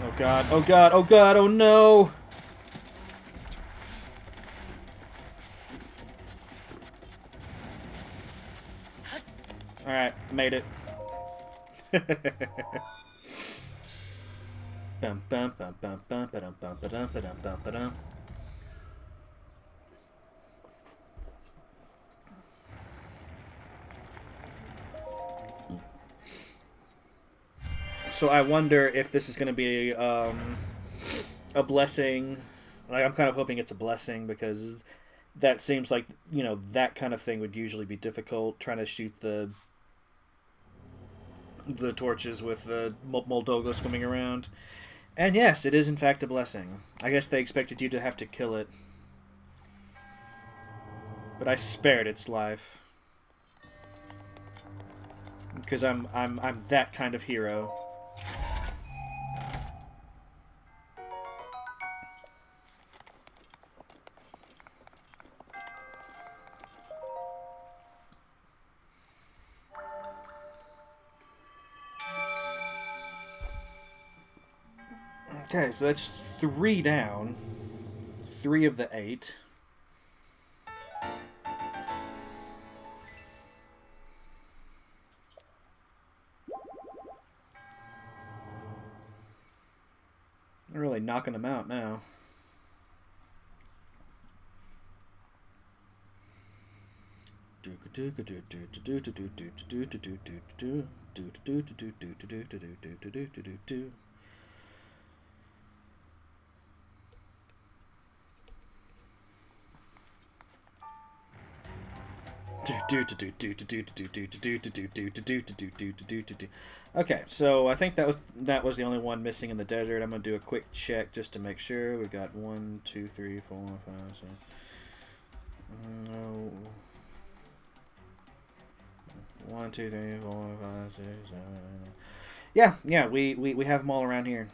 Oh god, oh god, oh god, oh no! Alright. Alright, made it. Bum, bum, bum, bum, bum, ba-dum, bum, ba-dum, ba-dum, bum, ba-dum. So I wonder if this is going to be a blessing. Like, I'm kind of hoping it's a blessing because that seems like, you know, that kind of thing would usually be difficult, trying to shoot the torches with the Moldogo swimming around. And yes, it is in fact a blessing. I guess they expected you to have to kill it. But I spared its life. Because I'm that kind of hero. Okay, so that's 3 down. 3 of the 8. I'm really knocking them out now. Okay, so I think that was the only one missing in the desert. I'm gonna do a quick check just to make sure. We got 1, 2, 3, 4, 5, 6. No. 1, 2, 3, 4, 5, 6, 7, 8. Yeah, we have them all around here.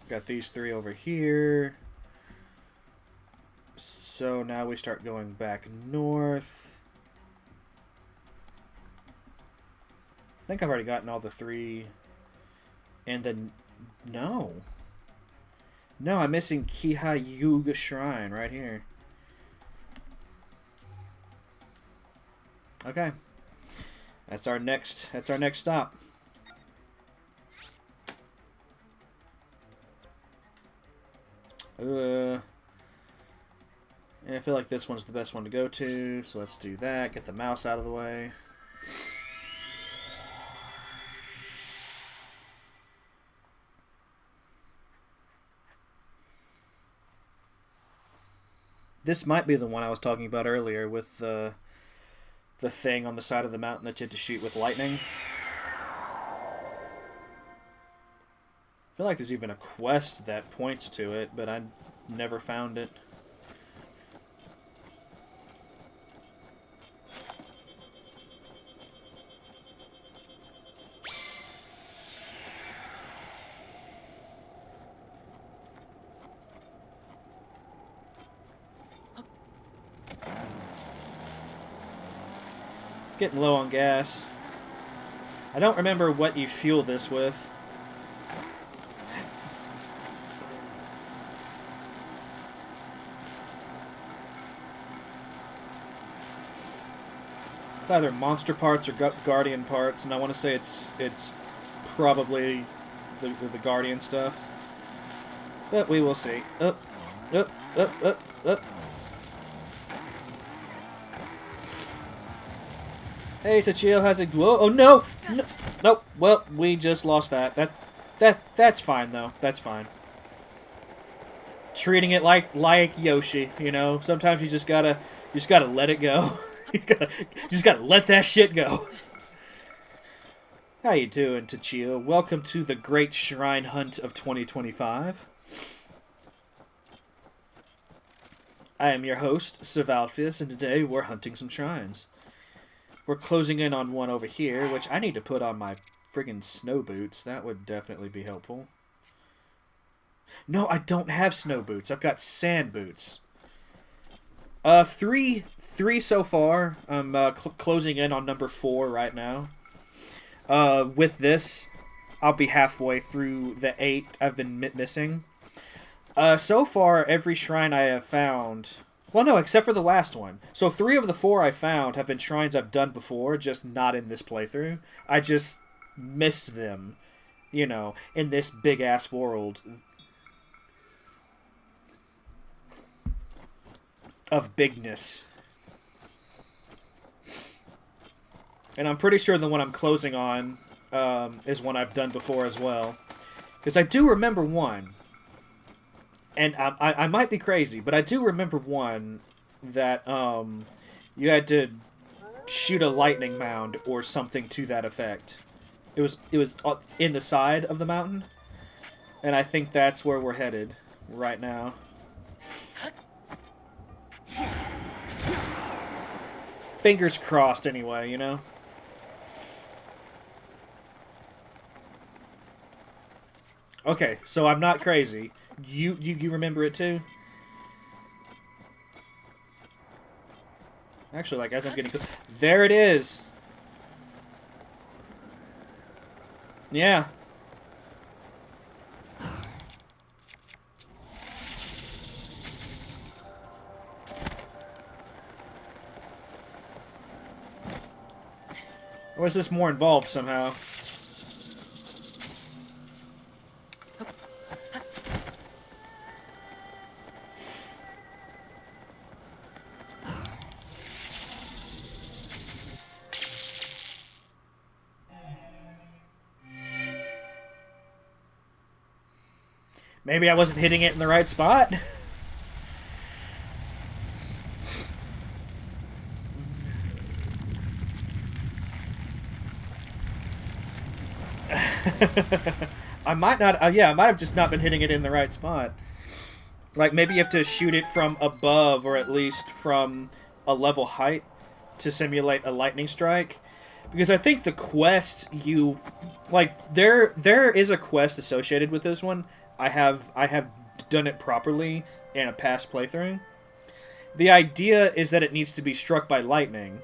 Got these 3 over here. So now we start going back north. I think I've already gotten all the 3. And then... No. No, I'm missing Kiha Yuga Shrine right here. Okay. That's our next stop. I feel like this one's the best one to go to, so let's do that. Get the mouse out of the way. This might be the one I was talking about earlier with the thing on the side of the mountain that you had to shoot with lightning. I feel like there's even a quest that points to it, but I never found it. Getting low on gas. I don't remember what you fuel this with. It's either monster parts or guardian parts, and I want to say it's probably the guardian stuff. But we will see. Up, up, up, up, up. Hey, Tachio has a... Whoa, oh, no! No! Nope. Well, we just lost that. That's fine, though. That's fine. Treating it like Yoshi, you know? Sometimes you just gotta let it go. you just gotta let that shit go. How you doing, Tachio? Welcome to the Great Shrine Hunt of 2025. I am your host, Savalfius, and today we're hunting some shrines. We're closing in on one over here, which I need to put on my friggin' snow boots. That would definitely be helpful. No, I don't have snow boots. I've got sand boots. Three so far. I'm closing in on number 4 right now. With this, I'll be halfway through the 8 I've been missing. So far, every shrine I have found Well, no, except for the last one. So 3 of the 4 I found have been shrines I've done before, just not in this playthrough. I just missed them, you know, in this big-ass world of bigness. And I'm pretty sure the one I'm closing on is one I've done before as well. Because I do remember one. And I might be crazy, but I do remember one that you had to shoot a lightning mound or something to that effect. It was in the side of the mountain, and I think that's where we're headed right now. Fingers crossed, anyway. You know. Okay, so I'm not crazy. You remember it too? Actually, like, as I'm getting... There it is! Yeah. Or is this more involved somehow? Maybe I wasn't hitting it in the right spot? I might not... yeah, I might have just not been hitting it in the right spot. Like, maybe you have to shoot it from above, or at least from a level height, to simulate a lightning strike. Because I think the quest you... Like, there is a quest associated with this one. I have done it properly in a past playthrough. The idea is that it needs to be struck by lightning.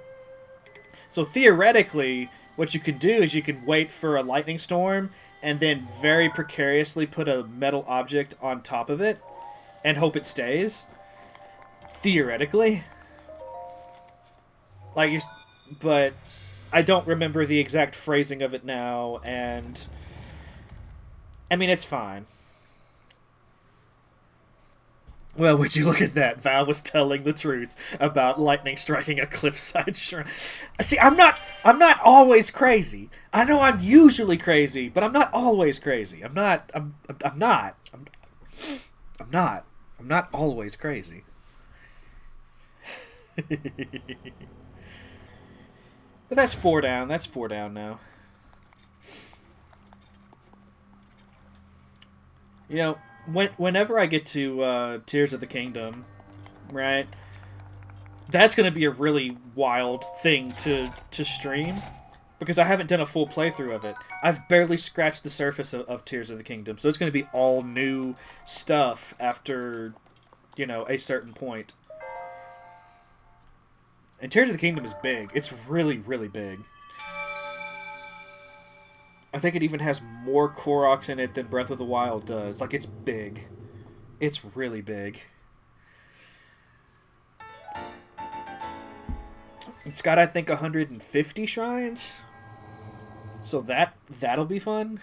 So theoretically, what you can do is you can wait for a lightning storm and then very precariously put a metal object on top of it and hope it stays. Theoretically. Like, but I don't remember the exact phrasing of it now, and I mean, it's fine. Well, would you look at that? Val was telling the truth about lightning striking a cliffside shrine. See, I'm not always crazy. I know I'm usually crazy, but I'm not always crazy. I'm not always crazy. But that's 4 down. That's 4 down now. You know, whenever I get to Tears of the Kingdom, right, that's going to be a really wild thing to stream, because I haven't done a full playthrough of it. I've barely scratched the surface of Tears of the Kingdom, so it's going to be all new stuff after, you know, a certain point. And Tears of the Kingdom is big. It's really, really big. I think it even has more Koroks in it than Breath of the Wild does. Like, it's big. It's really big. It's got, I think, 150 shrines. So that'll be fun.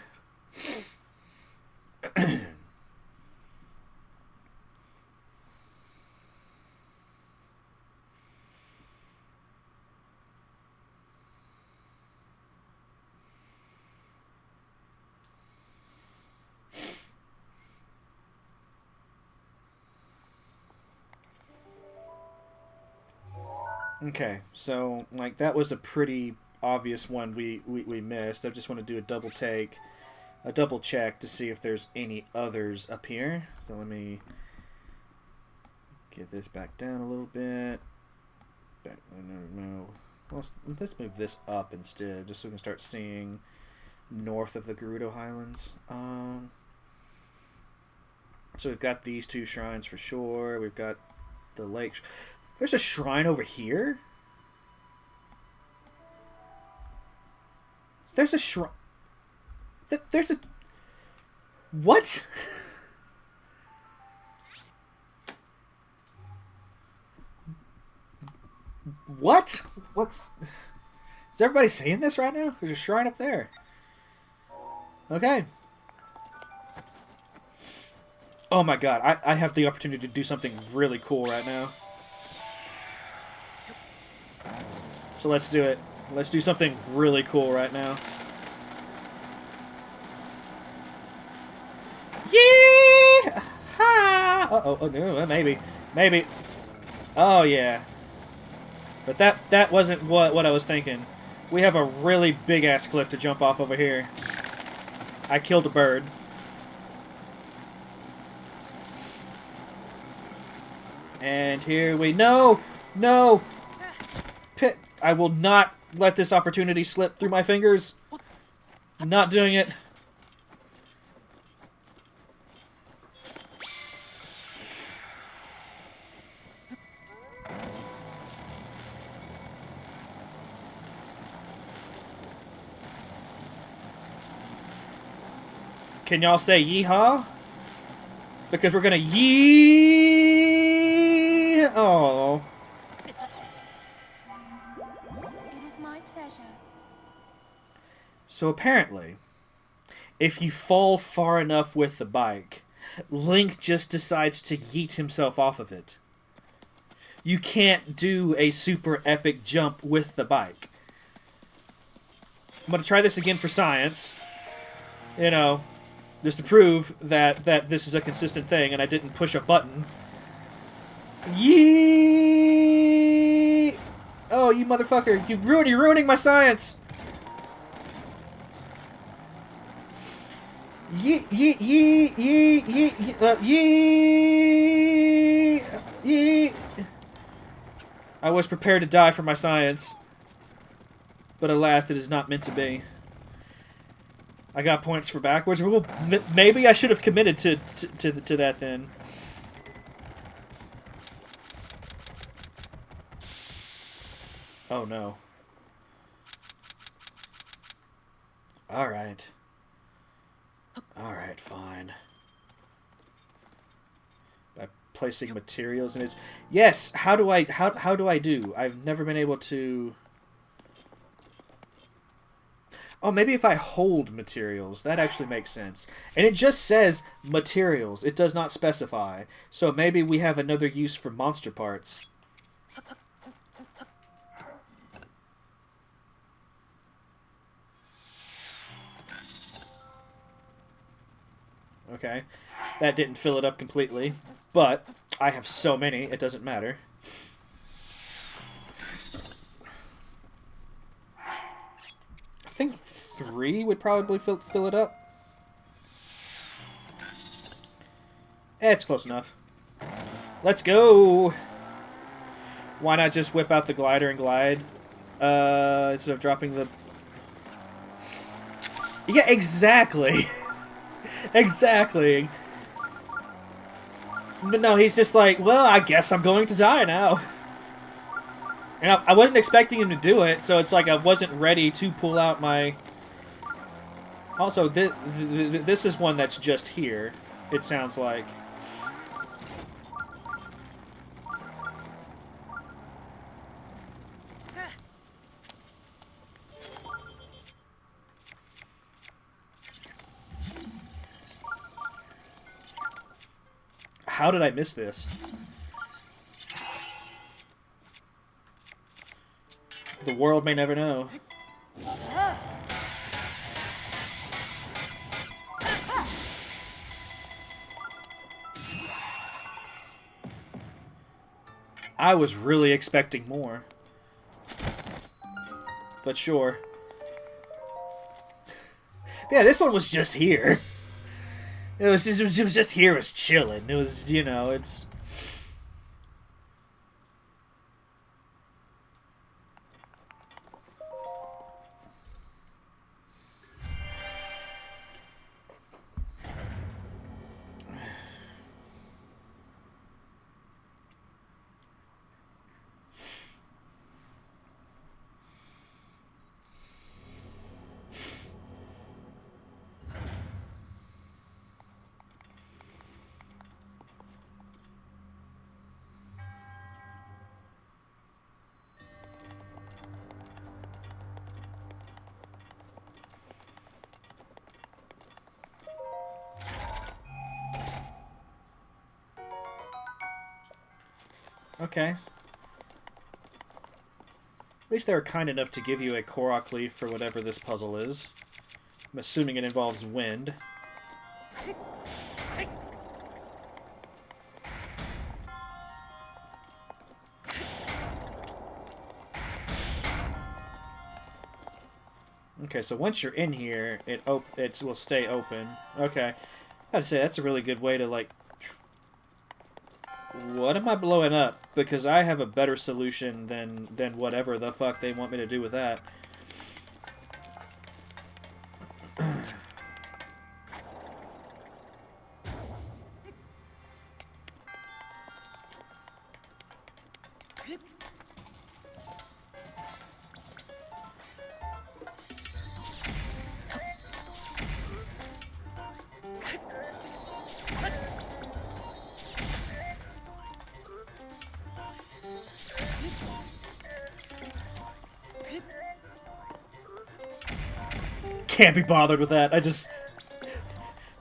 Okay, so, like, that was a pretty obvious one we missed. I just want to do a double check to see if there's any others up here. So let me get this back down a little bit. No. Let's move this up instead, just so we can start seeing north of the Gerudo Highlands. So we've got these 2 shrines for sure. We've got the lake. There's a shrine over here? There's a shrine... There's a... What? What? What? Is everybody seeing this right now? There's a shrine up there. Okay. Oh my god, I have the opportunity to do something really cool right now. So let's do it. Let's do something really cool right now. Yeah! Ha! Uh-oh, oh, no, maybe. Maybe. Oh, yeah. But that wasn't what I was thinking. We have a really big-ass cliff to jump off over here. I killed a bird. And here we... No! No! Pit! I will not let this opportunity slip through my fingers. Not doing it. Can y'all say yeehaw? Because we're gonna yee. Oh. It is my pleasure. So apparently, if you fall far enough with the bike, Link just decides to yeet himself off of it. You can't do a super epic jump with the bike. I'm gonna try this again for science. You know, just to prove that this is a consistent thing and I didn't push a button. Yee! Oh, you motherfucker! You're ruining my science. Yee yee yee yee yee yee. I was prepared to die for my science, but alas, it is not meant to be. I got points for backwards. Well, maybe I should have committed to that then. Oh no. Alright. Alright, fine. By placing materials in his... Yes! How do I do? I've never been able to... Oh, maybe if I hold materials. That actually makes sense. And it just says materials. It does not specify. So maybe we have another use for monster parts. Okay. That didn't fill it up completely. But I have so many, it doesn't matter. I think 3 would probably fill it up. It's close enough. Let's go! Why not just whip out the glider and glide? Instead of dropping the... Yeah, exactly! Exactly! But no, he's just like, well, I guess I'm going to die now. And I wasn't expecting him to do it, so it's like I wasn't ready to pull out my... Also, this is one that's just here, it sounds like. How did I miss this? The world may never know. I was really expecting more. But sure. Yeah, this one was just here. It was just here, it was chilling. It was, you know, it's... Okay. At least they were kind enough to give you a Korok leaf for whatever this puzzle is. I'm assuming it involves wind. Okay, so once you're in here, it will stay open. Okay. I'd say that's a really good way to, like... What am I blowing up? Because I have a better solution than whatever the fuck they want me to do with that. Can't be bothered with that. I just...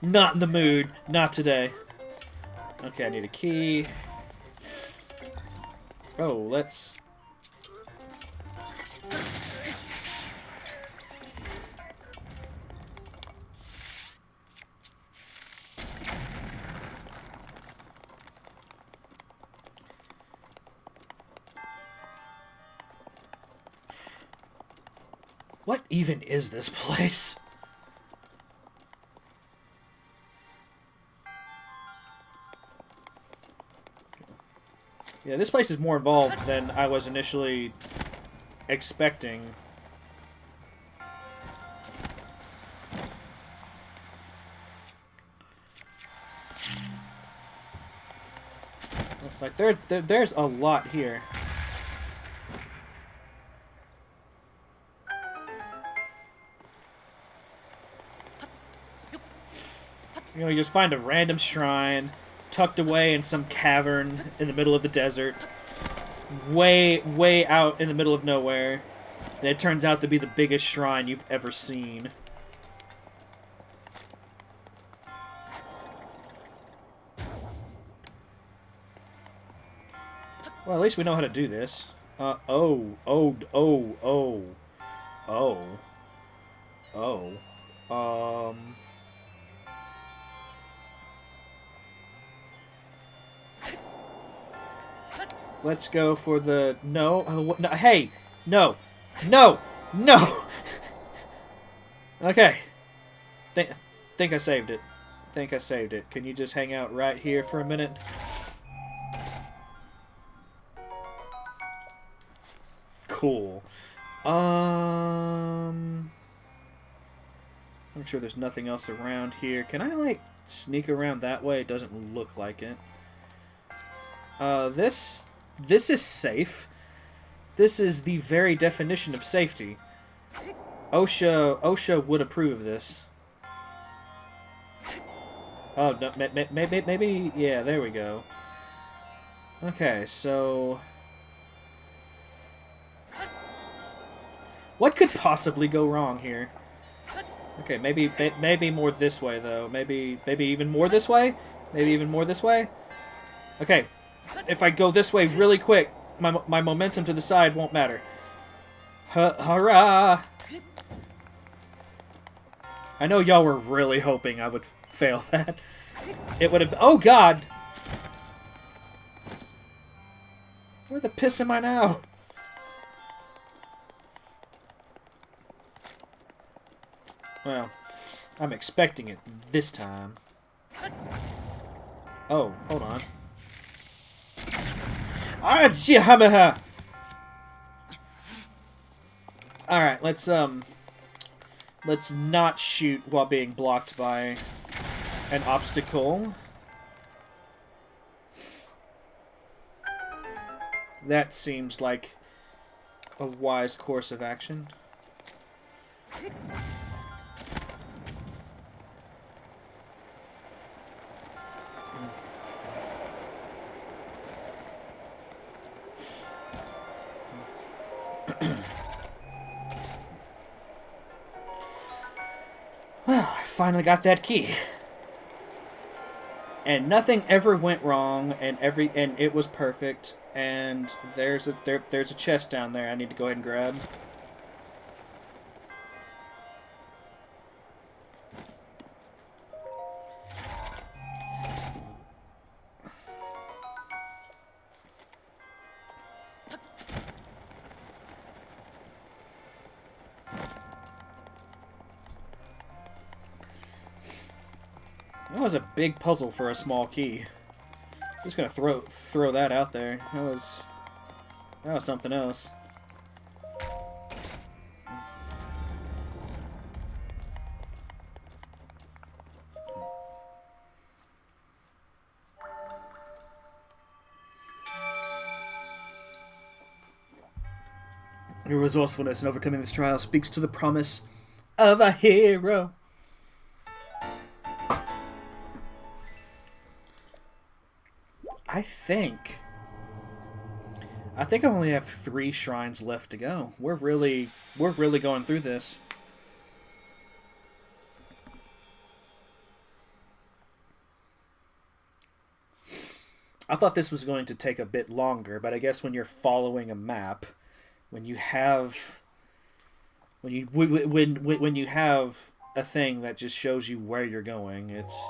Not in the mood. Not today. Okay, I need a key. Oh, let's... What even is this place? Yeah, this place is more involved than I was initially expecting. Like, there's a lot here. You know, you just find a random shrine tucked away in some cavern in the middle of the desert, way out in the middle of nowhere, and it turns out to be the biggest shrine you've ever seen. Well, at least we know how to do this. Oh. Let's go for the... No. No. Hey! No! No! No! Okay. Think I saved it. Think I saved it. Can you just hang out right here for a minute? Cool. Make sure there's nothing else around here. Can I, like, sneak around that way? It doesn't look like it. This is safe. This is the very definition of safety. OSHA would approve of this. Oh, no, maybe, yeah, there we go. Okay, so... What could possibly go wrong here? Okay, maybe more this way, though. Maybe even more this way? Maybe even more this way? Okay, if I go this way really quick, my momentum to the side won't matter. Hurrah! I know y'all were really hoping I would fail that. It would have... Oh, God! Where the piss am I now? Well, I'm expecting it this time. Oh, hold on. Alright, let's not shoot while being blocked by an obstacle. That seems like a wise course of action. Well, I finally got that key. and nothing ever went wrong, and it was perfect. And there's a chest down there. I need to go ahead and grab. That was a big puzzle for a small key. Just gonna throw that out there. That was something else. Your resourcefulness in overcoming this trial speaks to the promise of a hero. I think I only have 3 shrines left to go. We're really going through this. I thought this was going to take a bit longer, but I guess when you're following a map, when you have a thing that just shows you where you're going, it's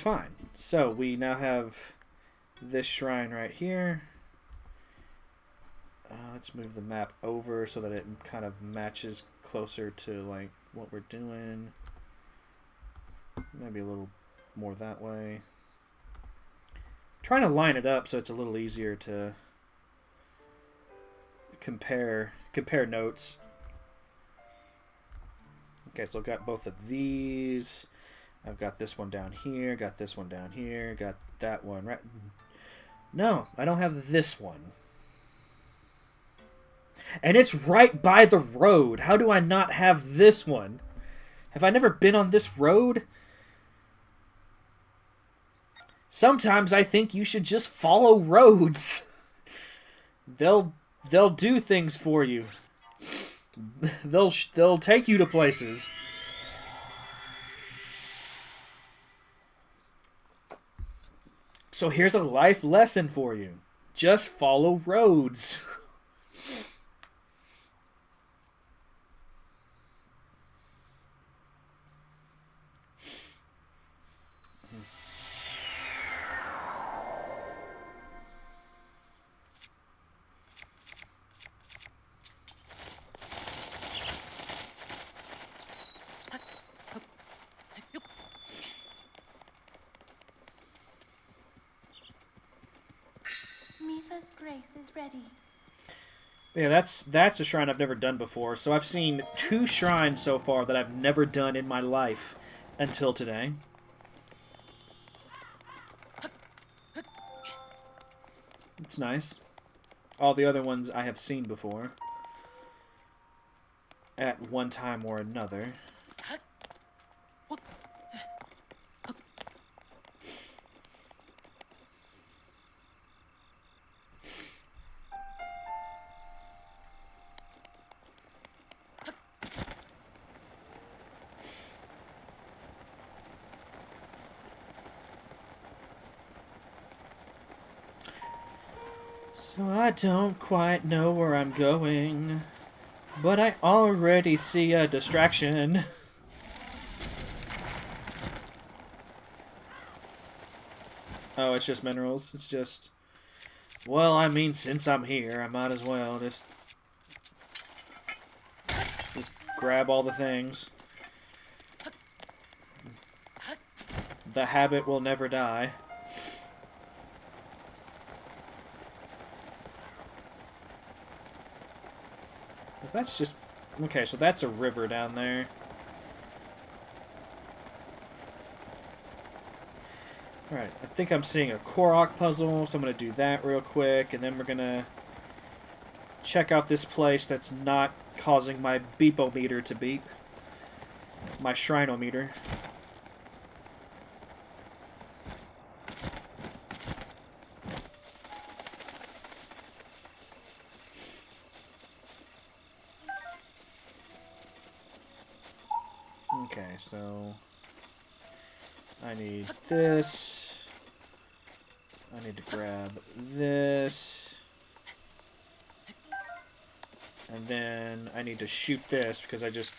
fine. So we now have this shrine right here. Let's move the map over so that it kind of matches closer to like what we're doing. Maybe a little more that way. Trying to line it up so it's a little easier to compare notes. Okay, so I've got both of these. I've got this one down here, got this one down here, got that one right. No, I don't have this one. And it's right by the road. How do I not have this one? Have I never been on this road? Sometimes I think you should just follow roads. They'll do things for you. They'll take you to places. So here's a life lesson for you. Just follow roads. Mifa's grace is ready. Yeah, that's a shrine I've never done before. So I've seen 2 shrines so far that I've never done in my life until today. It's nice. All the other ones I have seen before. At one time or another. So I don't quite know where I'm going, but I already see a distraction. Oh, it's just minerals. It's just... Well, I mean, since I'm here, I might as well just grab all the things. The habit will never die. That's just... Okay, so that's a river down there. Alright, I think I'm seeing a Korok puzzle, so I'm going to do that real quick, and then we're going to check out this place that's not causing my beepometer to beep. My shrinometer. Okay, so I need this. I need to grab this. And then I need to shoot this because I just...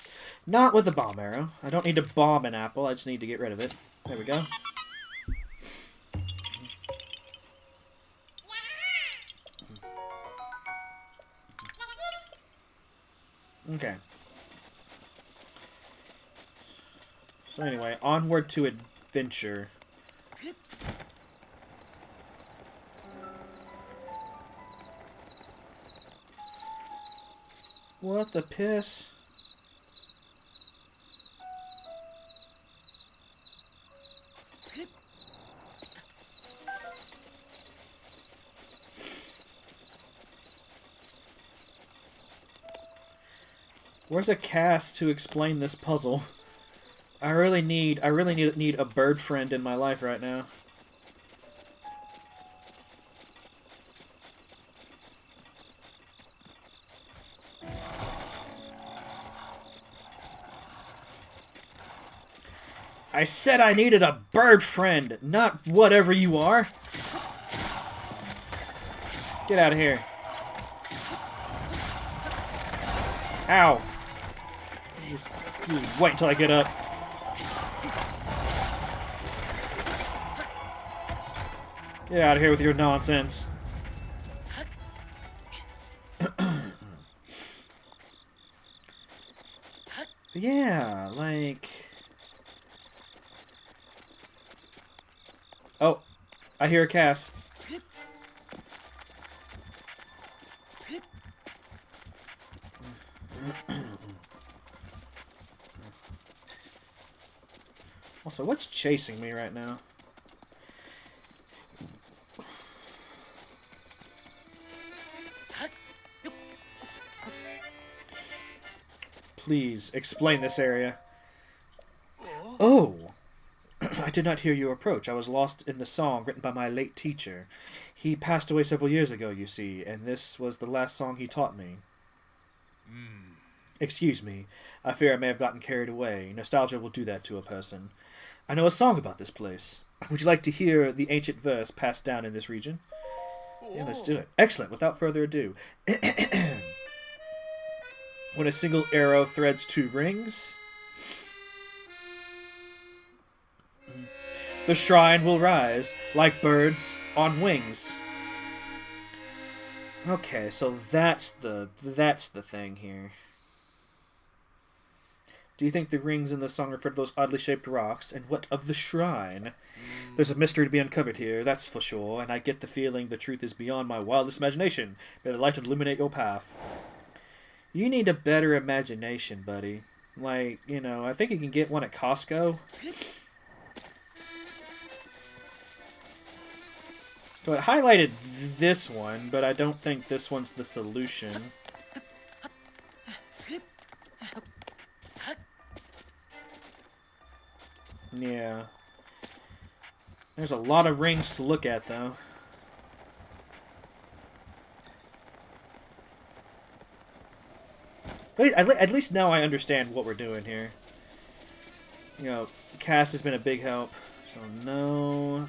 Not with a bomb arrow. I don't need to bomb an apple. I just need to get rid of it. There we go. Okay. So anyway, onward to adventure. What the piss? Where's a cast to explain this puzzle? I really need a bird friend in my life right now. I said I needed a bird friend, not whatever you are. Get out of here. Ow. Just wait until I get up. Get out of here with your nonsense. Yeah, like... Oh, I hear a cast. Also, what's chasing me right now? Please, explain this area. Oh! I did not hear you approach. I was lost in the song written by my late teacher. He passed away several years ago, you see, and this was the last song he taught me. Excuse me. I fear I may have gotten carried away. Nostalgia will do that to a person. I know a song about this place. Would you like to hear the ancient verse passed down in this region? Yeah, let's do it. Excellent. Without further ado. When a single arrow threads 2 rings, the shrine will rise like birds on wings. Okay, so that's the thing here. Do you think the rings in the song refer to those oddly shaped rocks? And what of the shrine? There's a mystery to be uncovered here, that's for sure, and I get the feeling the truth is beyond my wildest imagination. May the light illuminate your path. You need a better imagination, buddy. Like, you know, I think you can get one at Costco. So I highlighted this one, but I don't think this one's the solution. Yeah. There's a lot of rings to look at, though. At least now I understand what we're doing here. You know, Cass has been a big help. So, no.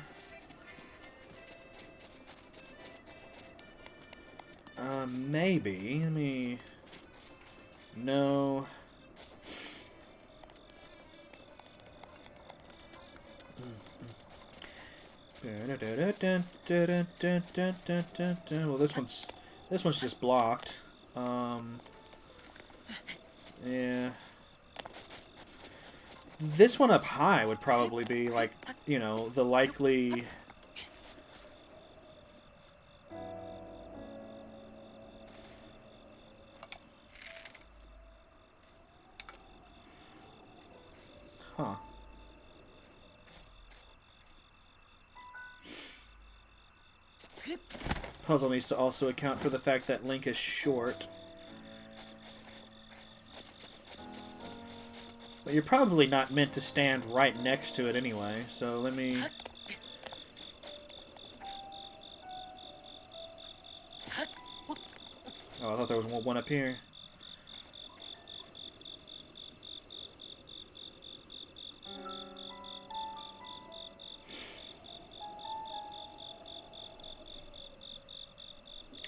Maybe. Let me... No. Well, this one's just blocked. Yeah. This one up high would probably be like, you know, the likely. Huh. Puzzle needs to also account for the fact that Link is short. But you're probably not meant to stand right next to it anyway, so let me... Oh, I thought there was one up here.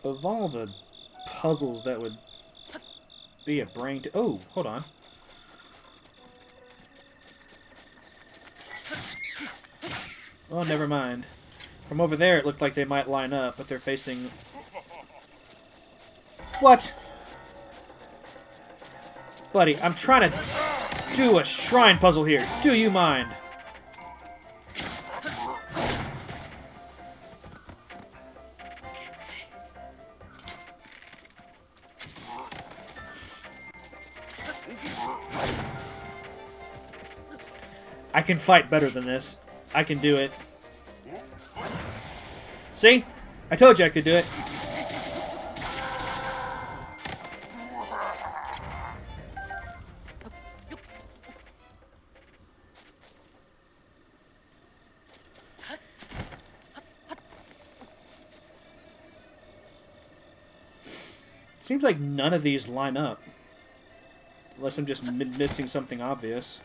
of all the puzzles that would be a brain to... Oh, hold on. Oh, never mind. From over there, it looked like they might line up, but they're facing... What? Buddy, I'm trying to do a shrine puzzle here. Do you mind? I can fight better than this. I can do it. See? I told you I could do it. Seems like none of these line up. Unless I'm just missing something obvious.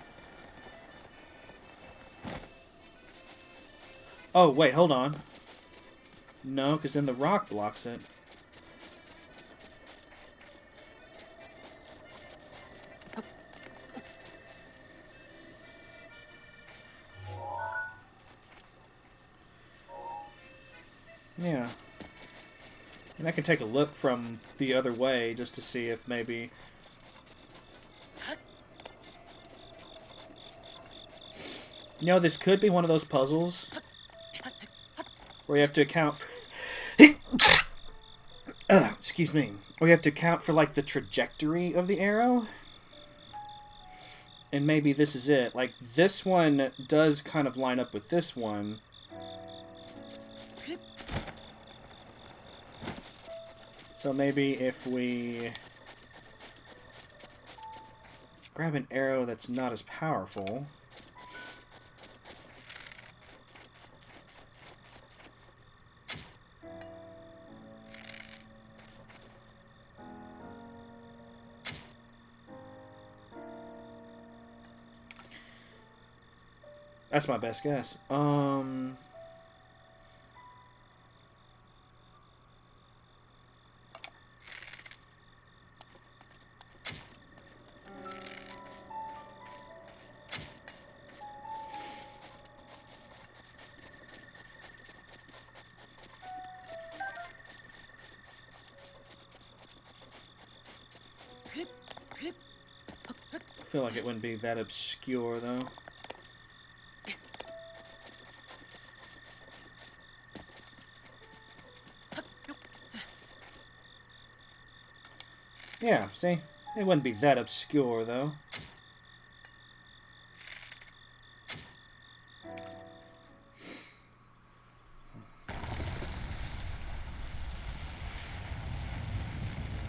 Oh, wait, hold on. No, because then the rock blocks it. Yeah. And I can take a look from the other way just to see if maybe... You know, this could be one of those puzzles where you have to account for... excuse me. Where you have to account for, like, the trajectory of the arrow. And maybe this is it. Like, this one does kind of line up with this one. So maybe if we grab an arrow that's not as powerful... That's my best guess. I feel like it wouldn't be that obscure, though. Yeah, see? It wouldn't be that obscure, though.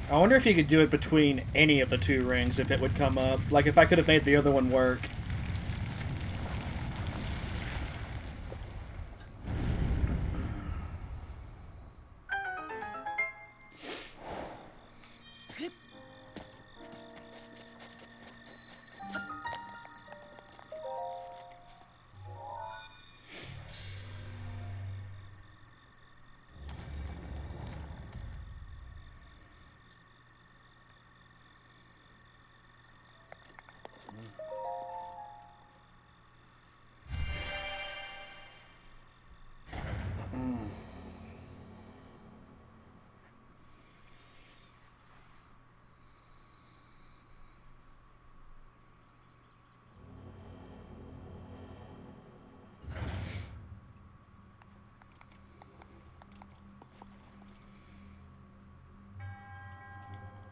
I wonder if you could do it between any of the two rings, if it would come up. Like, if I could have made the other one work.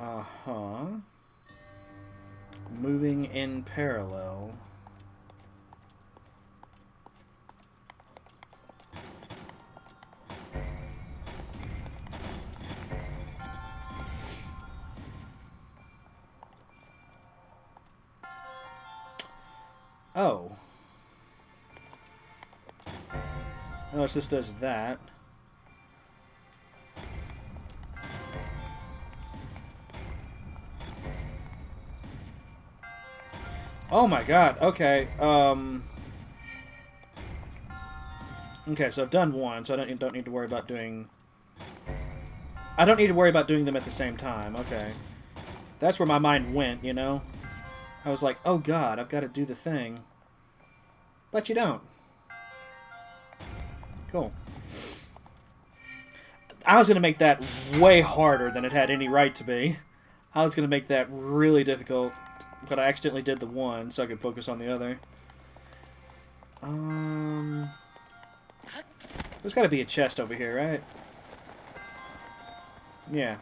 Uh-huh. Moving in parallel. Oh. Unless this does that. Oh my god, okay, okay, so I've done one, so I don't need to worry about doing... I don't need to worry about doing them at the same time. Okay. That's where my mind went, you know? I was like, oh god, I've got to do the thing. But you don't. Cool. I was going to make that way harder than it had any right to be. I was going to make that really difficult, but I accidentally did the one so I could focus on the other. There's got to be a chest over here, right? Yeah.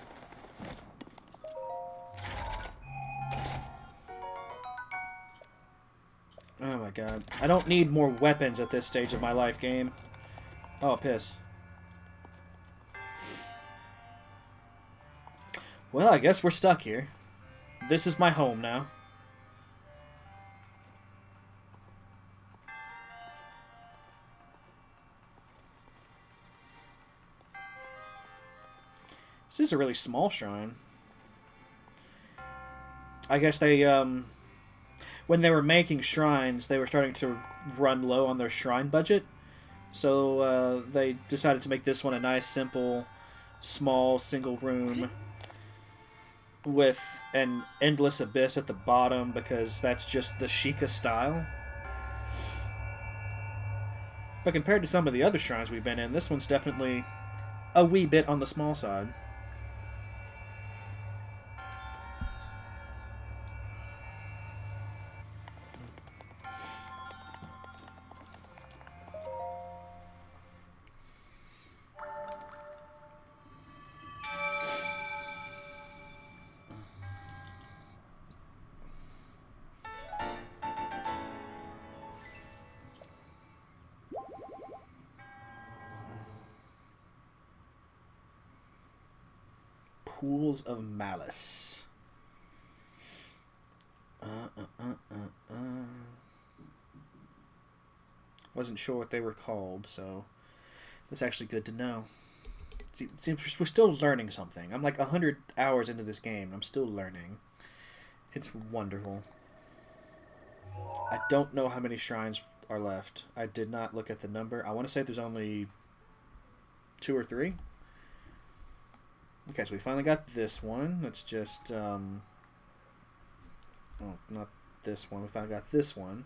Oh my god. I don't need more weapons at this stage of my life, game. Oh, piss. Well, I guess we're stuck here. This is my home now. This is a really small shrine. I guess they, when they were making shrines, they were starting to run low on their shrine budget. So, they decided to make this one a nice, simple, small, single room with an endless abyss at the bottom because that's just the Sheikah style. But compared to some of the other shrines we've been in, this one's definitely a wee bit on the small side. Pools of Malice. Wasn't sure what they were called, so that's actually good to know. See, we're still learning something. I'm like 100 hours into this game, and I'm still learning. It's wonderful. I don't know how many shrines are left. I did not look at the number. I want to say there's only 2 or 3. Okay, so we finally got this one. Let's just, oh, not this one. We finally got this one.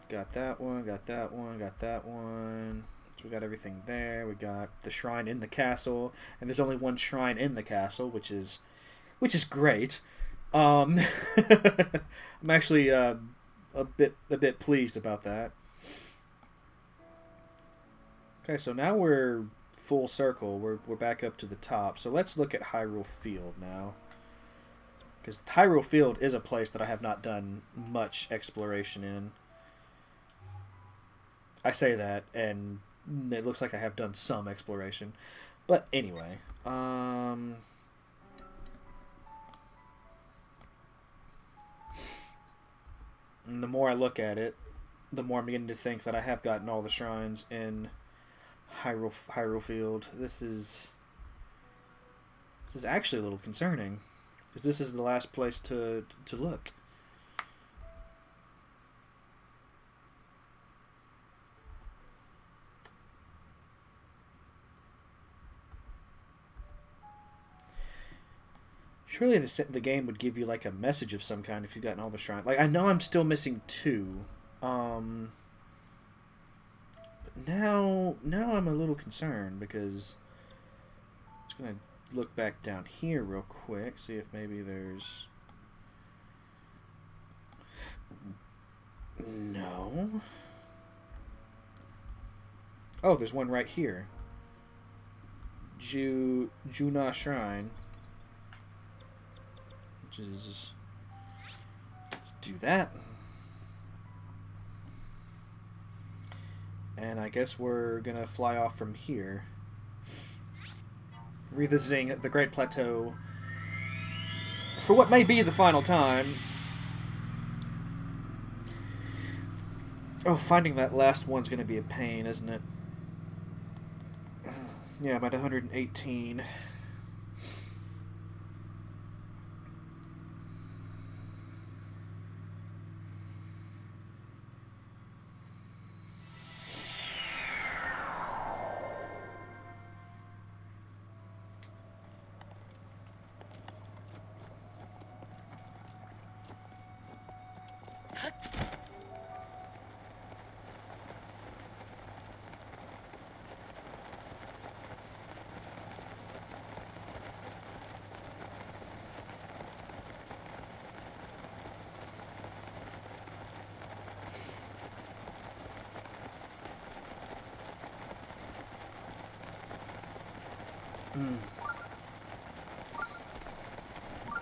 Got that one, got that one, got that one. So we got everything there. We got the shrine in the castle. And there's only one shrine in the castle, which is great. I'm actually a bit pleased about that. Okay, so now we're full circle. We're back up to the top. So let's look at Hyrule Field now. Because Hyrule Field is a place that I have not done much exploration in. I say that, and it looks like I have done some exploration. But anyway, and the more I look at it, the more I'm beginning to think that I have gotten all the shrines in Hyrule Field. This is actually a little concerning, because this is the last place to look. Surely the game would give you like a message of some kind if you've gotten all the shrines. Like, I know I'm still missing 2. But now I'm a little concerned because I'm just gonna look back down here real quick, see if maybe there's no. Oh, there's one right here. Juna Shrine. Which is, let's do that. And I guess we're gonna fly off from here, revisiting the Great Plateau for what may be the final time. Oh, finding that last one's gonna be a pain, isn't it? Yeah, I'm at 118.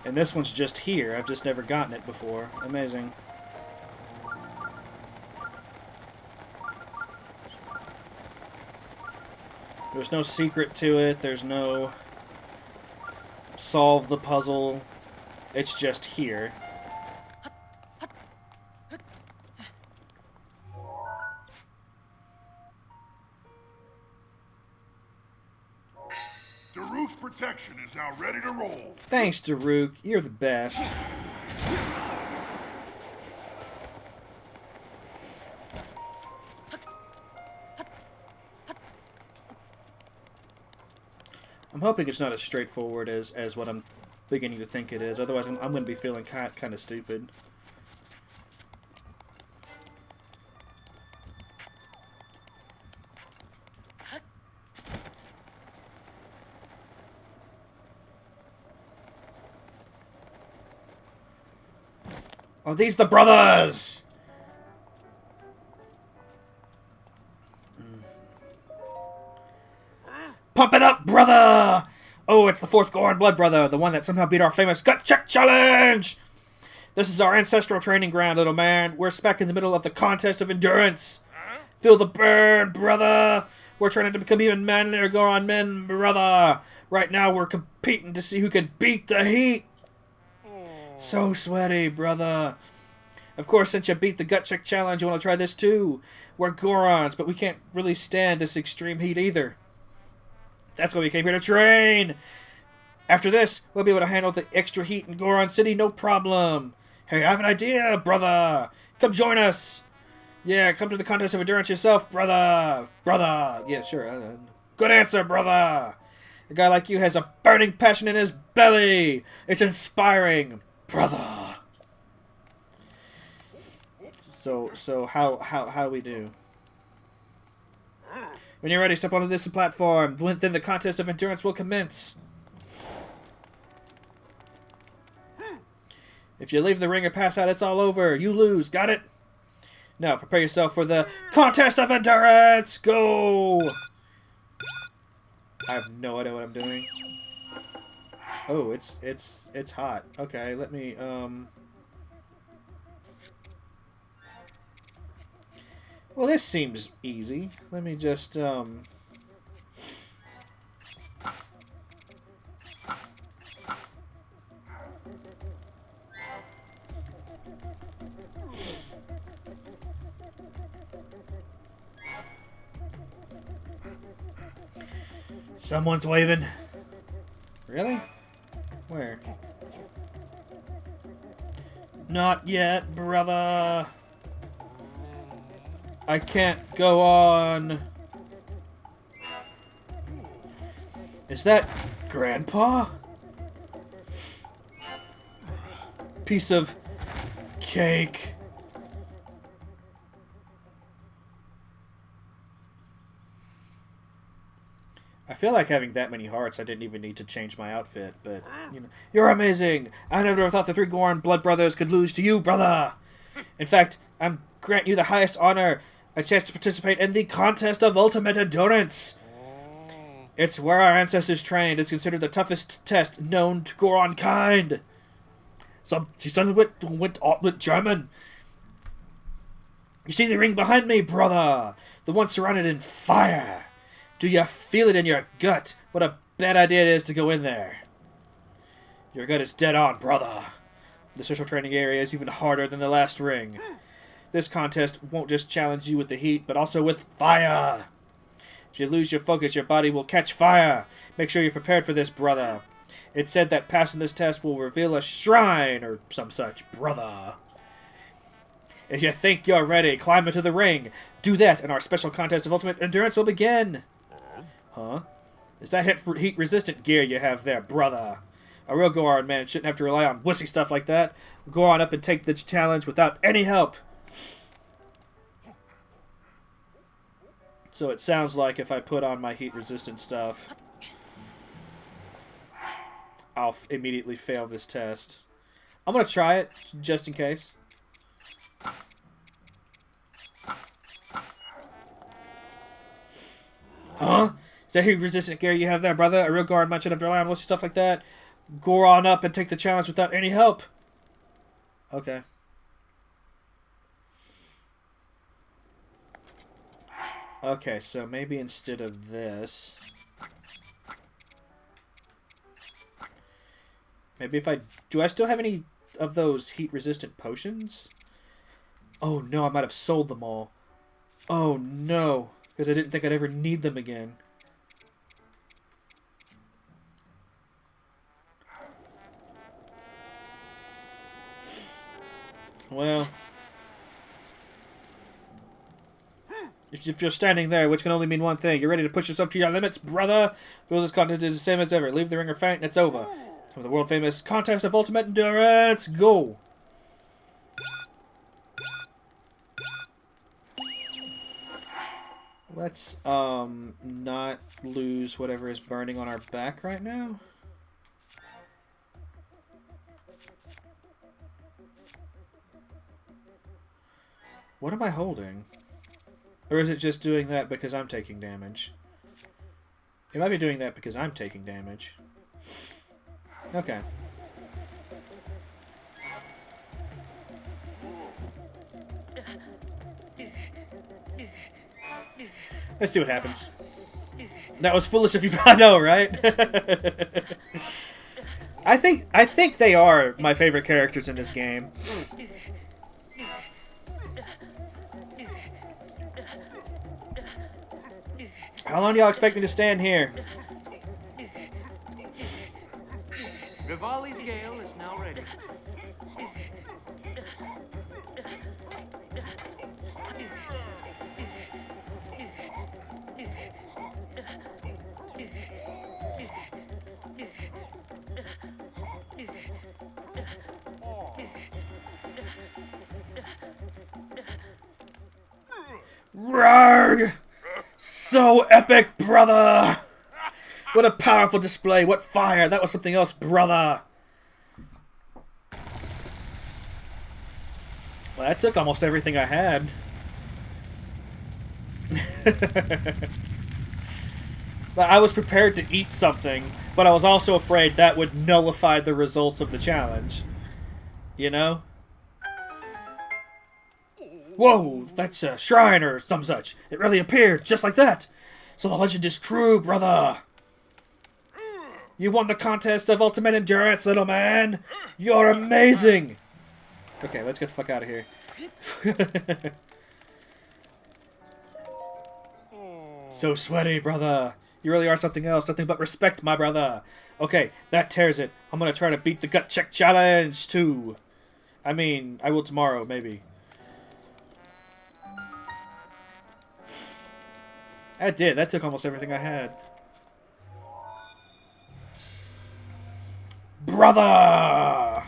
And this one's just here. I've just never gotten it before. Amazing. There's no secret to it. There's no solve the puzzle. It's just here. Daruk's protection is now ready to roll. Thanks, Daruk. You're the best. I'm hoping it's not as straightforward as what I'm beginning to think it is. Otherwise, I'm going to be feeling kind of stupid. Are these the brothers? Pump it up, brother! Oh, it's the fourth Goron Blood Brother, the one that somehow beat our famous Gut Check Challenge! This is our ancestral training ground, little man. We're smack in the middle of the contest of endurance. Feel the burn, brother! We're trying to become even manlier Goron men, brother! Right now, we're competing to see who can beat the heat! So sweaty, brother. Of course, since you beat the Gut Check Challenge, you want to try this too. We're Gorons, but we can't really stand this extreme heat either. That's why we came here to train. After this, we'll be able to handle the extra heat in Goron City, no problem. Hey, I have an idea, brother. Come join us. Yeah, come to the contest of endurance yourself, brother. Brother. Yeah, sure. Good answer, brother. A guy like you has a burning passion in his belly. It's inspiring, brother. So how do we do? When you're ready, step onto this platform. Then the contest of endurance will commence. If you leave the ring or pass out, it's all over. You lose. Got it? Now, prepare yourself for the contest of endurance. Go! I have no idea what I'm doing. Oh, it's hot. Okay, let me Well, this seems easy. Let me just Someone's waving. Really? Where? Not yet, brother. I can't go on. Is that Grandpa? Piece of cake. I feel like having that many hearts, I didn't even need to change my outfit, but, you know. You're amazing! I never thought the three Goron Blood Brothers could lose to you, brother! In fact, I'm grant you the highest honor, a chance to participate in the contest of ultimate endurance! It's where our ancestors trained. It's considered the toughest test known to Goron kind. She sounded with German. You see the ring behind me, brother? The one surrounded in fire. Do you feel it in your gut? What a bad idea it is to go in there. Your gut is dead on, brother. The social training area is even harder than the last ring. This contest won't just challenge you with the heat, but also with fire. If you lose your focus, your body will catch fire. Make sure you're prepared for this, brother. It's said that passing this test will reveal a shrine or some such, brother. If you think you're ready, climb into the ring. Do that, and our special contest of ultimate endurance will begin. Huh? Is that heat-resistant gear you have there, brother? A real Goron man shouldn't have to rely on wussy stuff like that. Go on up and take the challenge without any help. So it sounds like if I put on my heat-resistant stuff, I'll immediately fail this test. I'm going to try it, just in case. Huh? Is that heat resistant gear you have there, brother? A real guard might should have rely on mostly stuff like that. Go on up and take the challenge without any help. Okay. Okay, so maybe instead of this... Maybe if I... Do I still have any of those heat-resistant potions? Oh no, I might have sold them all. Oh no, because I didn't think I'd ever need them again. Well... If you're standing there, which can only mean one thing, you're ready to push yourself to your limits, brother. Feels this contest is the same as ever. Leave the ring or faint, and it's over. Time for the world famous contest of ultimate endurance. Go. Let's not lose whatever is burning on our back right now. What am I holding? Or is it just doing that because I'm taking damage? It might be doing that because I'm taking damage. Okay. Let's see what happens. That was foolish of you. I know, right? I think they are my favorite characters in this game. How long do y'all expect me to stand here? Rivali's gale is now ready. Roar! So epic, brother! What a powerful display. What fire. That was something else, brother. Well, that took almost everything I had. I was prepared to eat something, but I was also afraid that would nullify the results of the challenge. You know? Whoa, that's a shrine or some such. It really appeared just like that. So the legend is true, brother. You won the contest of ultimate endurance, little man. You're amazing. Okay, let's get the fuck out of here. So sweaty, brother. You really are something else. Nothing but respect, my brother. Okay, that tears it. I'm gonna try to beat the gut check challenge, too. I mean, I will tomorrow, maybe. That did. That took almost everything I had. Brother!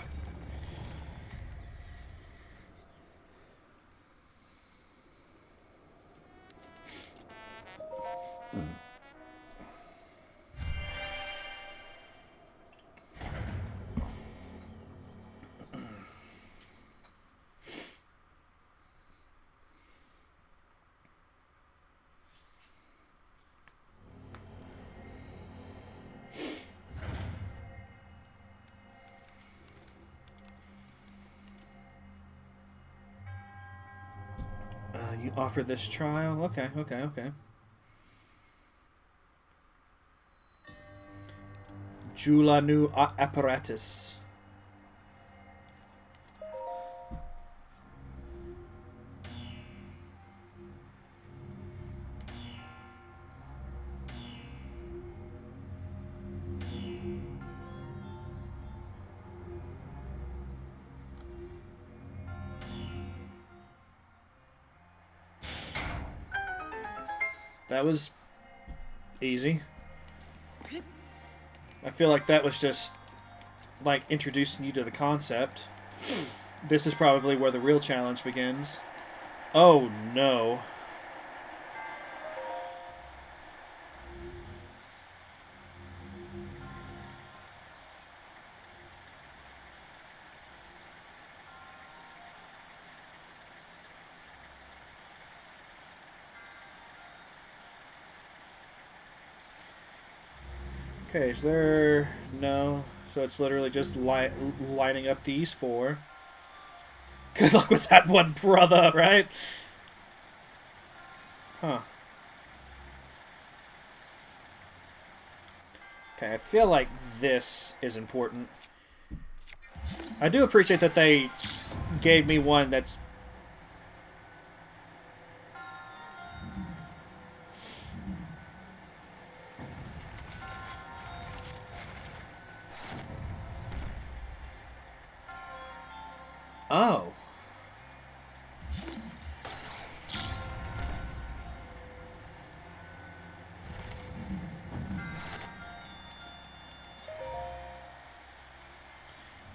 You offer this trial? Okay, okay, okay. Julanu apparatus. That was easy. I feel like that was just like introducing you to the concept. This is probably where the real challenge begins. Oh no. Okay, is there... No. So it's literally just lining up these four. Good luck with that one, brother, right? Huh. Okay, I feel like this is important. I do appreciate that they gave me one that's... Oh.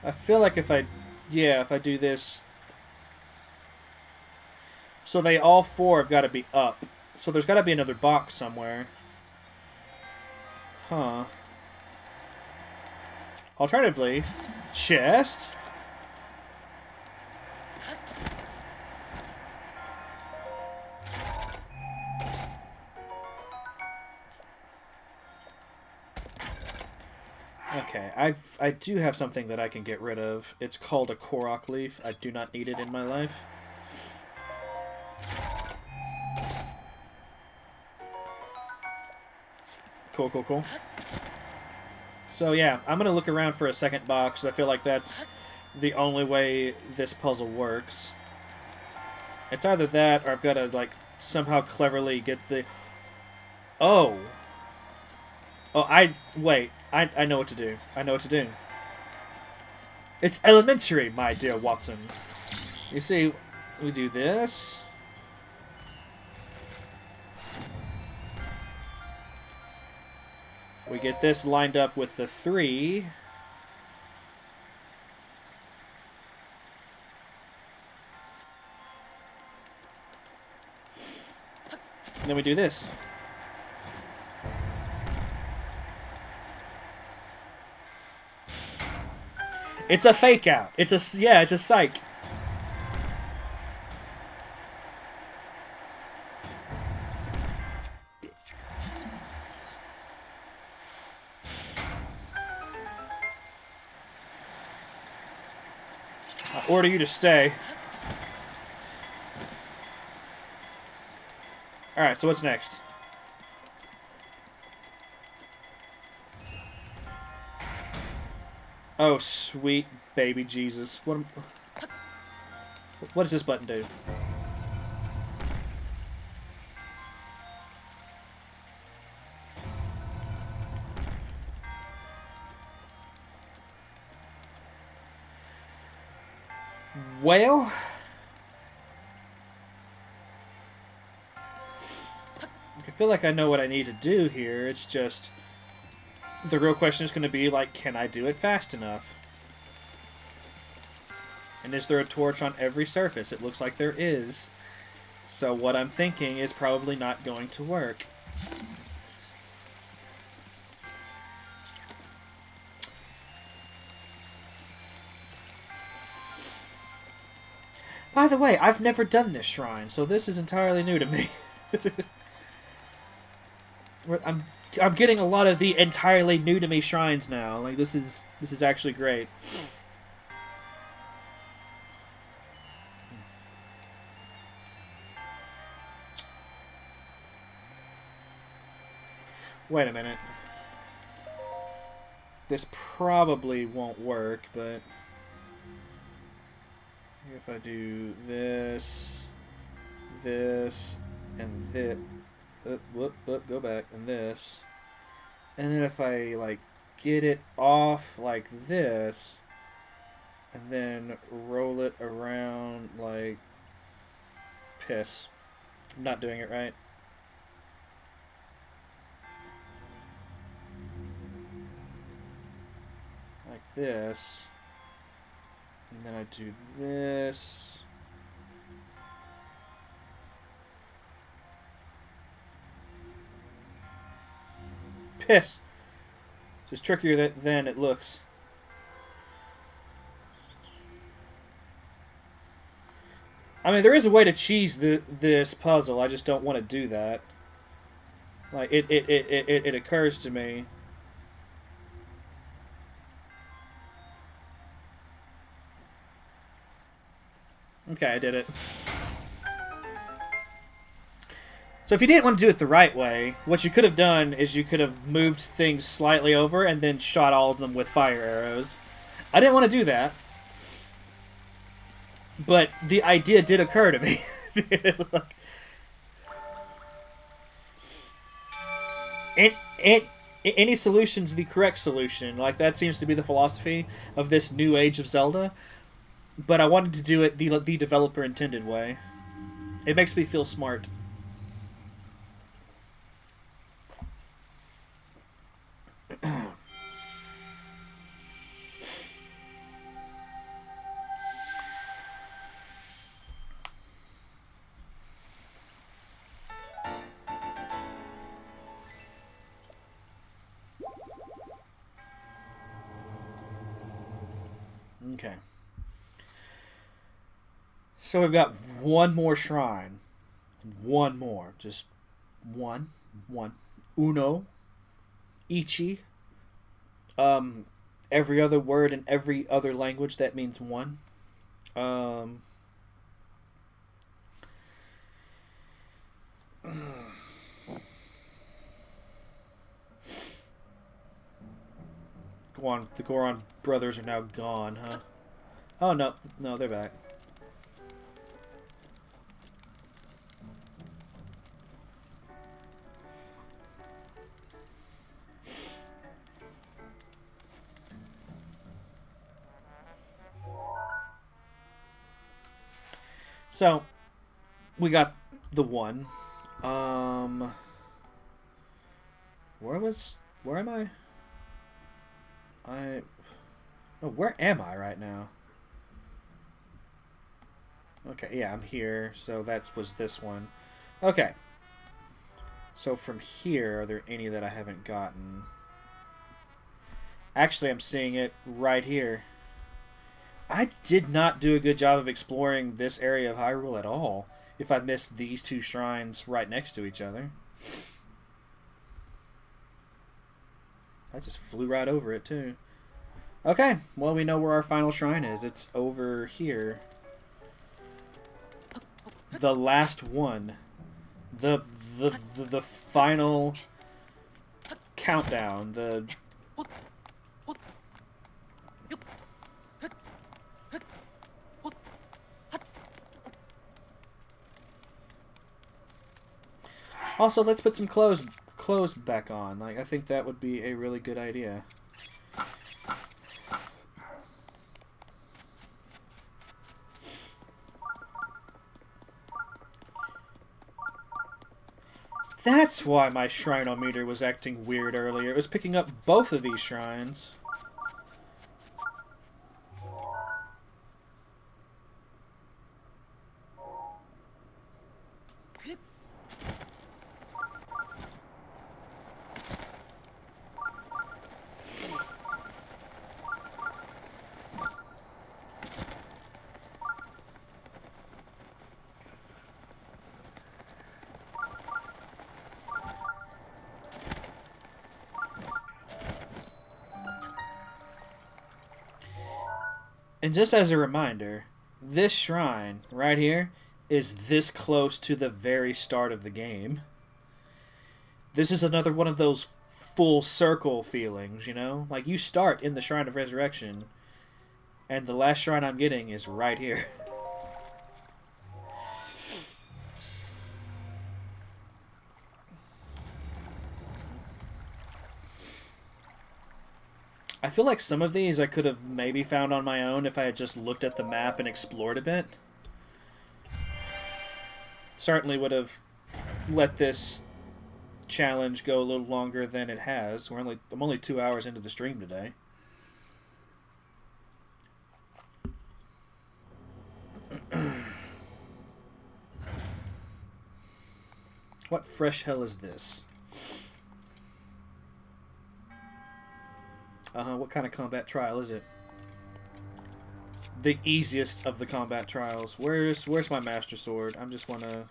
I feel like if I... Yeah, if I do this... So they all four have got to be up. So there's got to be another box somewhere. Huh. Alternatively, chest. Okay, I do have something that I can get rid of. It's called a Korok leaf. I do not need it in my life. Cool, cool, cool. So yeah, I'm gonna look around for a second box. I feel like that's the only way this puzzle works. It's either that or I've got to like somehow cleverly get the... Oh! Oh, wait. I know what to do. I know what to do. It's elementary, my dear Watson. You see, we do this. We get this lined up with the 3. And then we do this. It's a fake out. It's a... Yeah, it's a psych. I order you to stay. Alright, so what's next? Oh, sweet baby Jesus. What does this button do? Well... I feel like I know what I need to do here. It's just... The real question is going to be, like, can I do it fast enough? And is there a torch on every surface? It looks like there is. So what I'm thinking is probably not going to work. By the way, I've never done this shrine, so this is entirely new to me. I'm getting a lot of the entirely new to me shrines now. Like this is actually great. Wait a minute. This probably won't work, but if I do this, this, and this, whoop, go back, and this. And then if I, like, get it off like this, and then roll it around like... Piss. I'm not doing it right. Like this. And then I do this. Piss. This is trickier than it looks. I mean, there is a way to cheese this puzzle. I just don't want to do that. Like, it occurs to me. Okay, I did it. So if you didn't want to do it the right way, what you could have done is you could have moved things slightly over and then shot all of them with fire arrows. I didn't want to do that, but the idea did occur to me. Like, any solution's the correct solution. Like, that seems to be the philosophy of this new age of Zelda. But I wanted to do it the developer intended way. It makes me feel smart. Okay. So we've got one more shrine. One more. Just one. One. Uno. Ichi. Every other word in every other language that means one. Um, the Goron brothers are now gone, huh? Oh, no. No, they're back. So, we got the one. Where am I? Oh, where am I right now? Okay, yeah, I'm here. So was this one. Okay. So from here, are there any that I haven't gotten? Actually, I'm seeing it right here. I did not do a good job of exploring this area of Hyrule at all if I missed these two shrines right next to each other. I just flew right over it, too. Okay, well, we know where our final shrine is. It's over here. The last one. The final countdown. Also, let's put some clothes back on. Like, I think that would be a really good idea. That's why my shrine-o-meter was acting weird earlier. It was picking up both of these shrines. And just as a reminder, this shrine right here is this close to the very start of the game. This is another one of those full circle feelings, you know? Like, you start in the Shrine of Resurrection, and the last shrine I'm getting is right here. I feel like some of these I could have maybe found on my own if I had just looked at the map and explored a bit. Certainly would have let this challenge go a little longer than it has. I'm only 2 hours into the stream today. What fresh hell is this? What kind of combat trial is it? The easiest of the combat trials. Where's my master sword? I just wanna...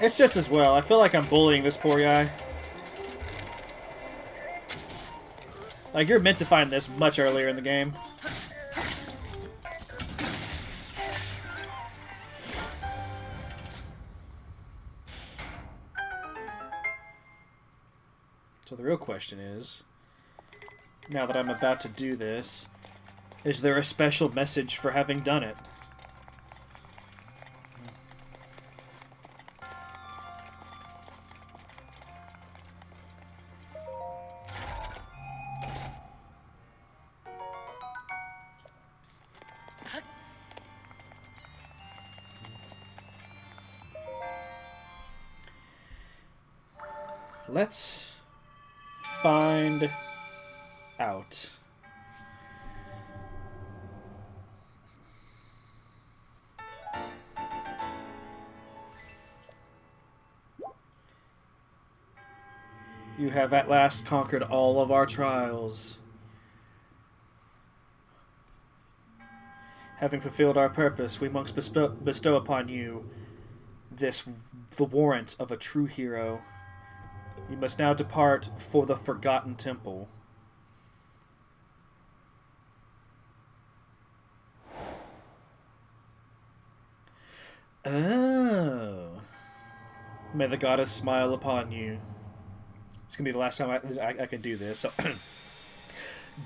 It's just as well. I feel like I'm bullying this poor guy. Like, you're meant to find this much earlier in the game. So the real question is, now that I'm about to do this, is there a special message for having done it? Let's find out. You have at last conquered all of our trials. Having fulfilled our purpose, we monks bestow upon you the warrant of a true hero. You must now depart for the Forgotten Temple. Oh. May the goddess smile upon you. It's going to be the last time I can do this. So,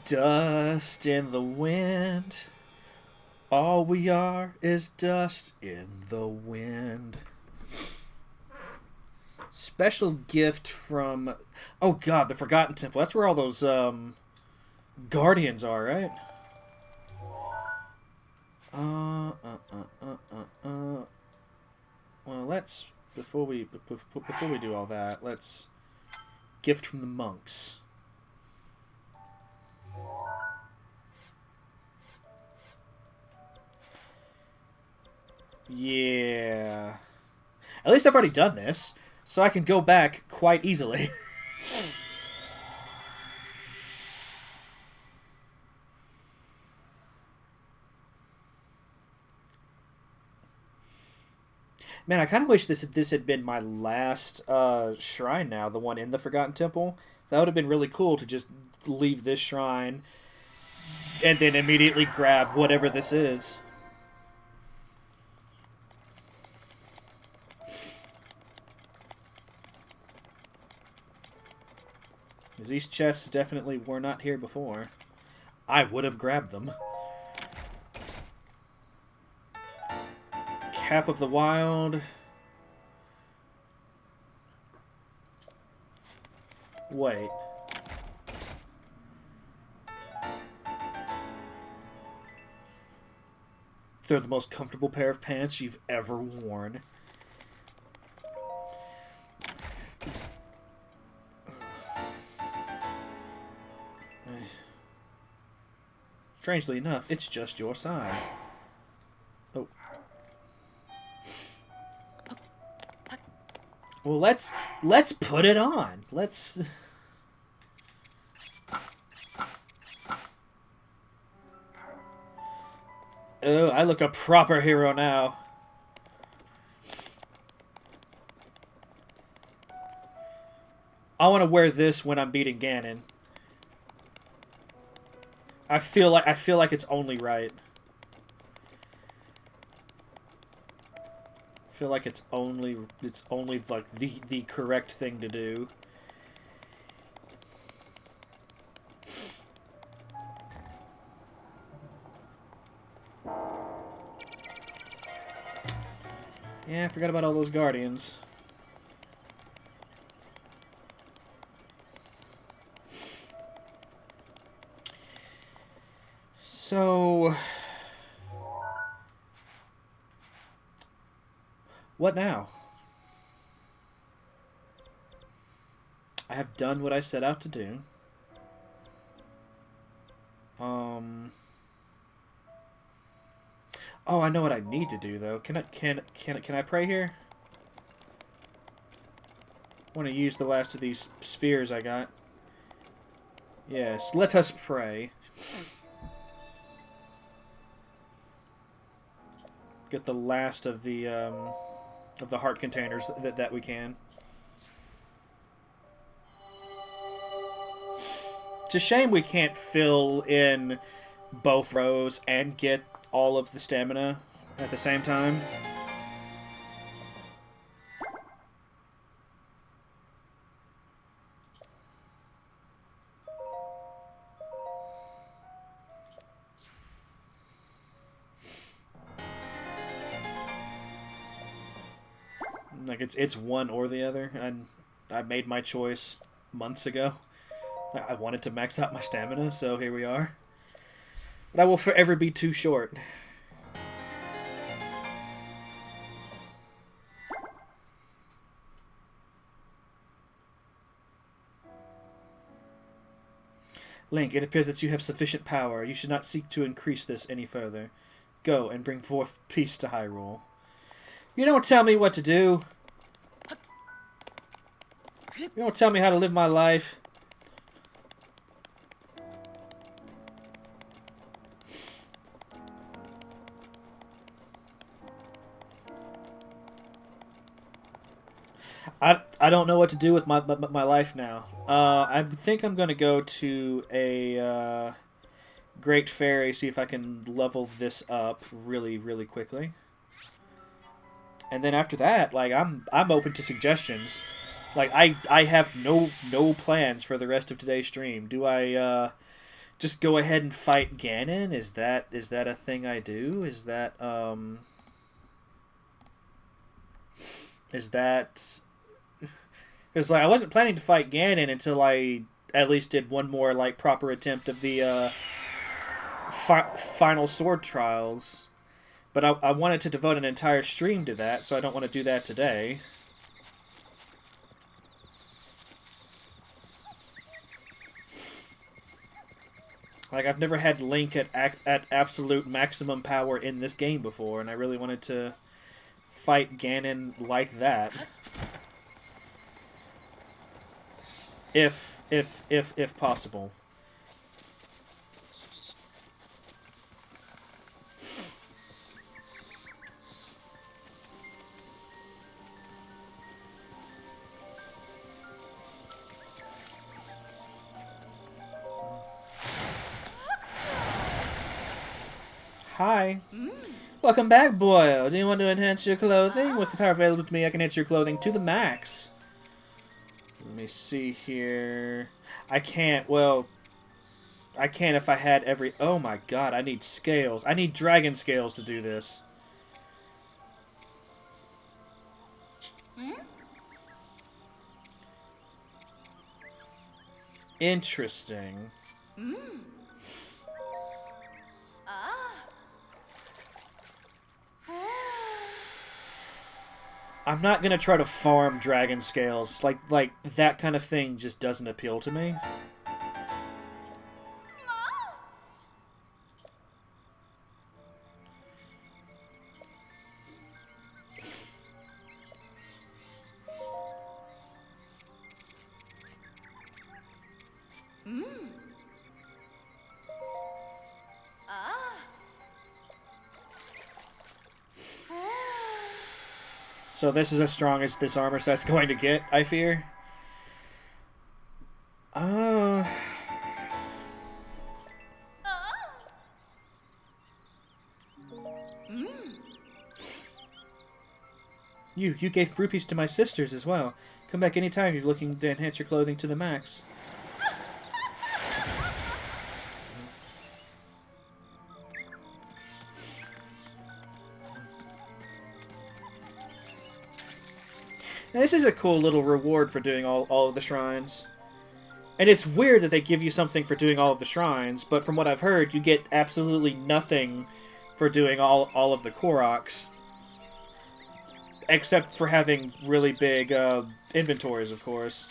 dust in the wind. All we are is dust in the wind. Special gift from... Oh god, the Forgotten Temple. That's where all those guardians are, right? Well, let's... Before we do all that, let's... Gift from the monks. Yeah. At least I've already done this, so I can go back quite easily. Man, I kind of wish this had been my last shrine now, the one in the Forgotten Temple. That would have been really cool to just leave this shrine and then immediately grab whatever this is. These chests definitely were not here before. I would have grabbed them. Cap of the Wild. Wait. They're the most comfortable pair of pants you've ever worn. Strangely enough, it's just your size. Oh. Well, let's put it on. Let's... Oh, I look a proper hero now. I want to wear this when I'm beating Ganon. I feel like it's only right. I feel like it's only like the correct thing to do. Yeah, I forgot about all those guardians. So, what now? I have done what I set out to do. Oh, I know what I need to do though. Can I pray here? I want to use the last of these spheres I got. Yes, let us pray. Get the last of the heart containers that we can. It's a shame we can't fill in both rows and get all of the stamina at the same time. Like it's one or the other, and I made my choice months ago. I wanted to max out my stamina, so here we are. But I will forever be too short. Link, it appears that you have sufficient power. You should not seek to increase this any further. Go and bring forth peace to Hyrule. You don't tell me what to do. You don't tell me how to live my life. I don't know what to do with my life now. I think I'm going to go to a Great Fairy, see if I can level this up really, really quickly. And then after that, like I'm open to suggestions. Like I have no plans for the rest of today's stream. Do I just go ahead and fight Ganon? Is that a thing I do? Is that Because like I wasn't planning to fight Ganon until I at least did one more like proper attempt of the final sword trials. But I wanted to devote an entire stream to that, so I don't want to do that today. Like I've never had Link at absolute maximum power in this game before, and I really wanted to fight Ganon like that. If possible. Hi. Welcome back, boy. Do you want to enhance your clothing? With the power available to me, I can enhance your clothing to the max. Let me see here. I can't. Well, I can if I had every... Oh my god, I need scales. I need dragon scales to do this. Interesting. I'm not gonna try to farm dragon scales. Like that kind of thing just doesn't appeal to me. So this is as strong as this armor set's going to get, I fear. You gave rupees to my sisters as well. Come back anytime you're looking to enhance your clothing to the max. Now, this is a cool little reward for doing all of the shrines. And it's weird that they give you something for doing all of the shrines, but from what I've heard, you get absolutely nothing for doing all of the Koroks. Except for having really big inventories, of course.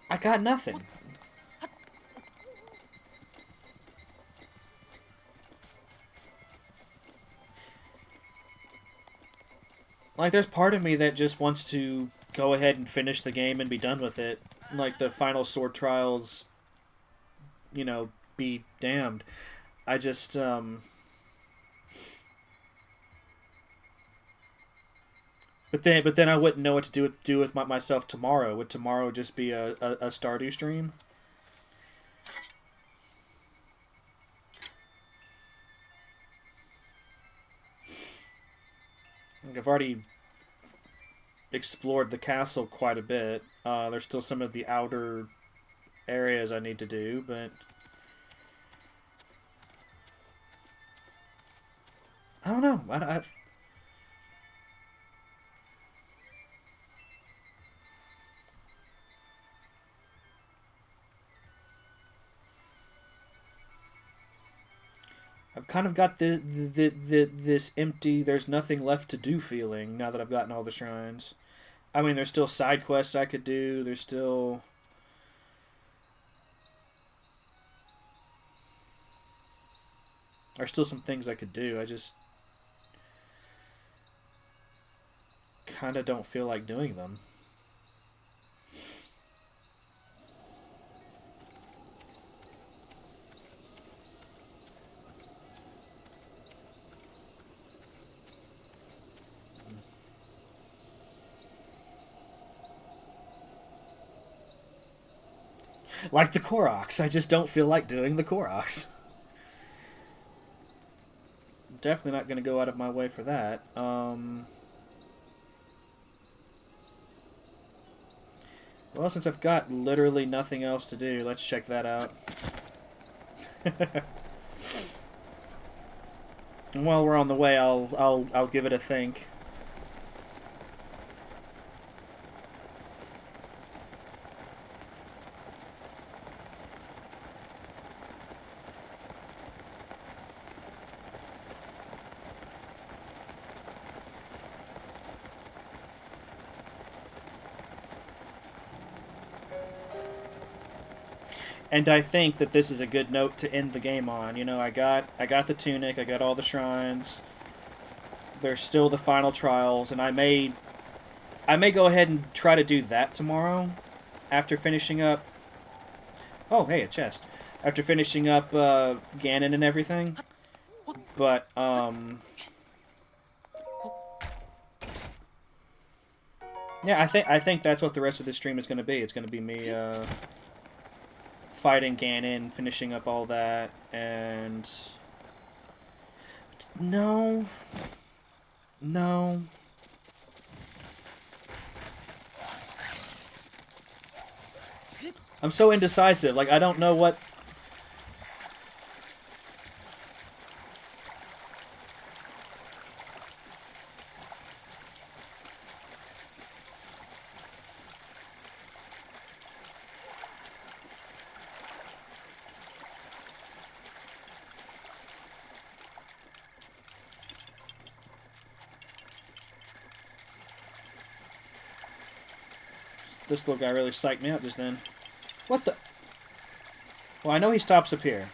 I got nothing. Like, there's part of me that just wants to go ahead and finish the game and be done with it. Like, the final sword trials, you know, be damned. I just, But then I wouldn't know what to do with myself tomorrow. Would tomorrow just be a Stardew stream? Like, I've already explored the castle quite a bit. There's still some of the outer areas I need to do, but I don't know. I've kind of got this empty, there's nothing left to do feeling now that I've gotten all the shrines. I mean, there's still side quests I could do. There's still some things I could do. I just kind of don't feel like doing them. Like the Koroks, I just don't feel like doing the Koroks. Definitely not going to go out of my way for that. Well, since I've got literally nothing else to do, let's check that out. And while we're on the way, I'll give it a think. And I think that this is a good note to end the game on. You know, I got the tunic, I got all the shrines. There's still the final trials, and I may go ahead and try to do that tomorrow after finishing up. Oh, hey, a chest. After finishing up Ganon and everything. But yeah, I think that's what the rest of this stream is going to be. It's going to be me fighting Ganon, finishing up all that, and no. I'm so indecisive. Like, I don't know what... This little guy really psyched me out just then. What the... Well, I know he stops up here.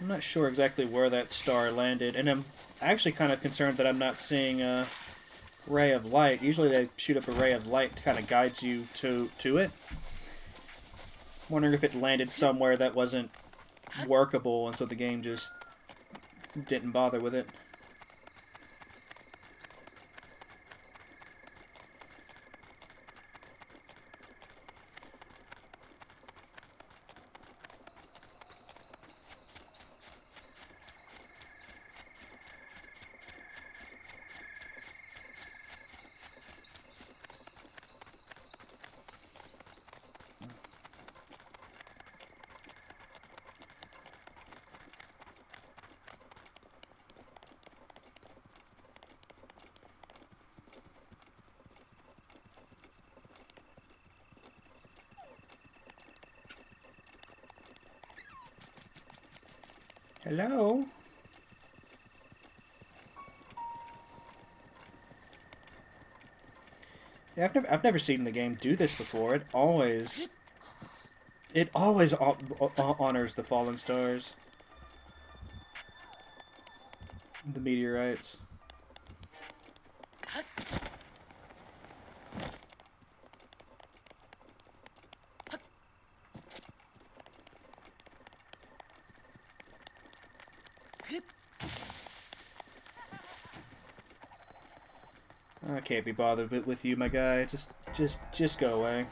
I'm not sure exactly where that star landed, and I'm actually kind of concerned that I'm not seeing a ray of light. Usually they shoot up a ray of light to kind of guide you to it. I'm wondering if it landed somewhere that wasn't workable, and so the game just didn't bother with it. Hello? Yeah, I've never seen the game do this before. It always honors the falling stars, the meteorites. I can't be bothered with you, my guy. Just go away.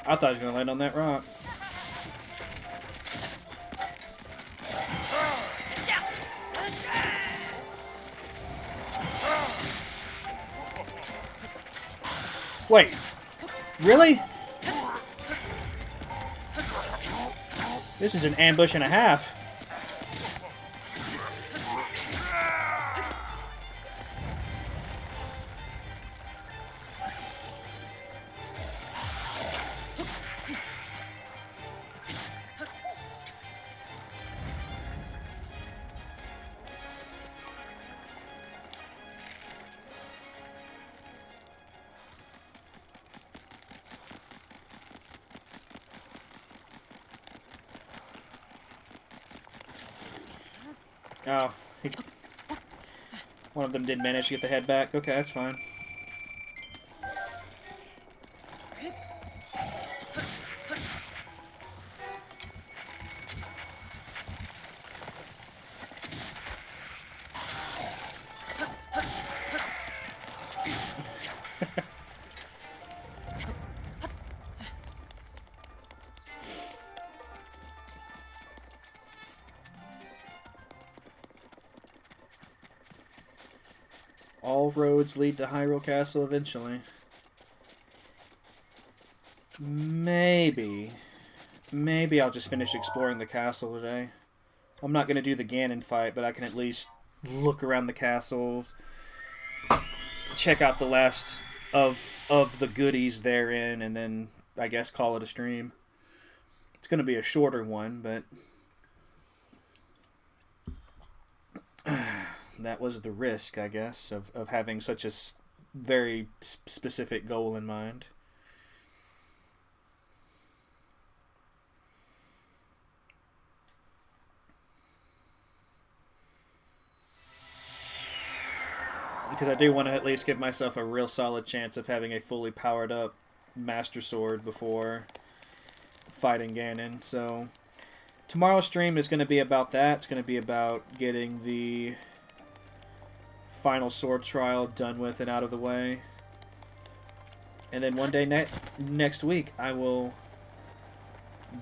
I thought he was gonna land on that rock. Wait, really? This is an ambush and a half. Oh, one of them did manage to get the head back. Okay, that's fine. All roads lead to Hyrule Castle eventually. Maybe I'll just finish exploring the castle today. I'm not going to do the Ganon fight, but I can at least look around the castle, check out the last of the goodies therein, and then I guess call it a stream. It's going to be a shorter one, but that was the risk, I guess, of having such a very specific goal in mind. Because I do want to at least give myself a real solid chance of having a fully powered up Master Sword before fighting Ganon. So tomorrow's stream is going to be about that. It's going to be about getting the final sword trial done with and out of the way. And then one day next week, I will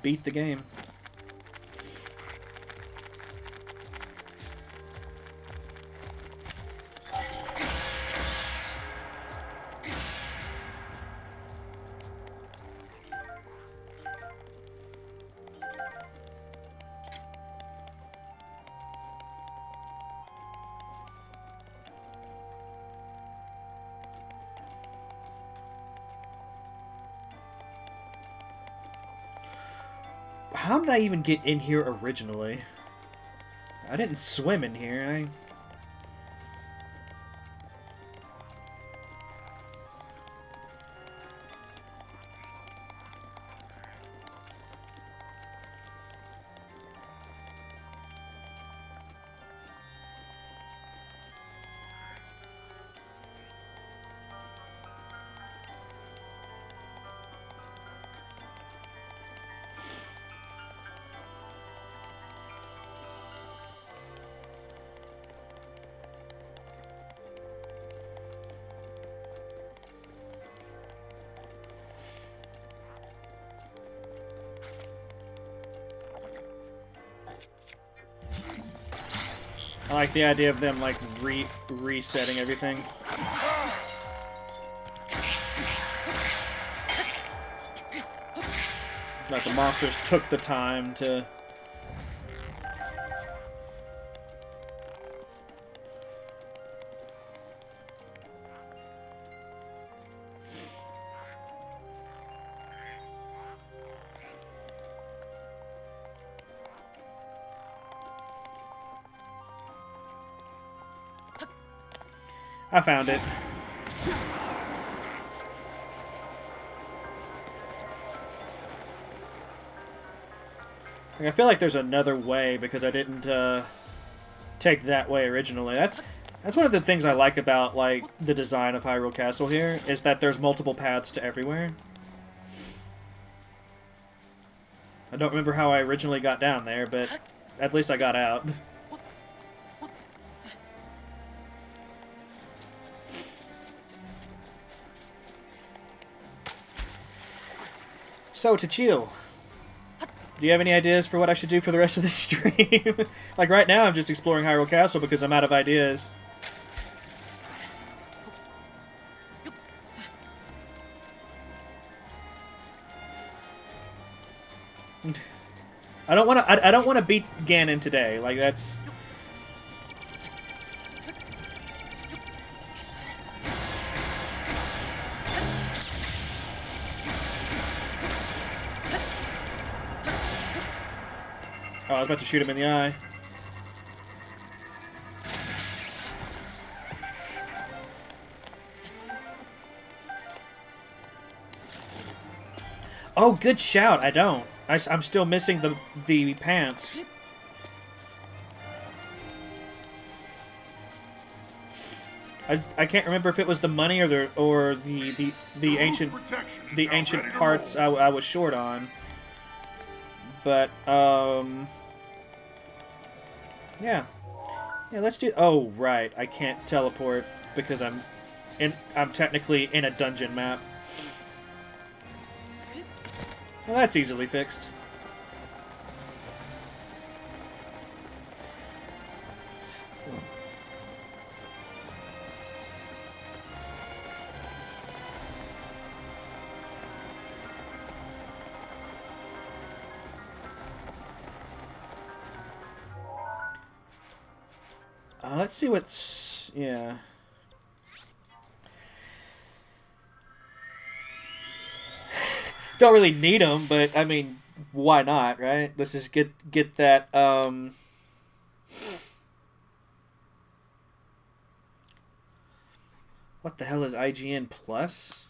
beat the game. How did I even get in here originally? I didn't swim in here. I like the idea of them, like, resetting everything. Like, the monsters took the time to... I found it. Like, I feel like there's another way because I didn't take that way originally. That's one of the things I like about like the design of Hyrule Castle here is that there's multiple paths to everywhere. I don't remember how I originally got down there, but at least I got out. So, to chill. Do you have any ideas for what I should do for the rest of this stream? Like, right now I'm just exploring Hyrule Castle because I'm out of ideas. I don't want to beat Ganon today. Like, that's... Oh, I was about to shoot him in the eye. Oh, good shout. I don't. I'm still missing the pants. I can't remember if it was the money or the ancient parts I was short on. But yeah, let's do. Oh right, I can't teleport because I'm technically in a dungeon map. Well, that's easily fixed. Let's see what's... yeah. Don't really need them, but, I mean, why not, right? Let's just get that, What the hell is IGN Plus?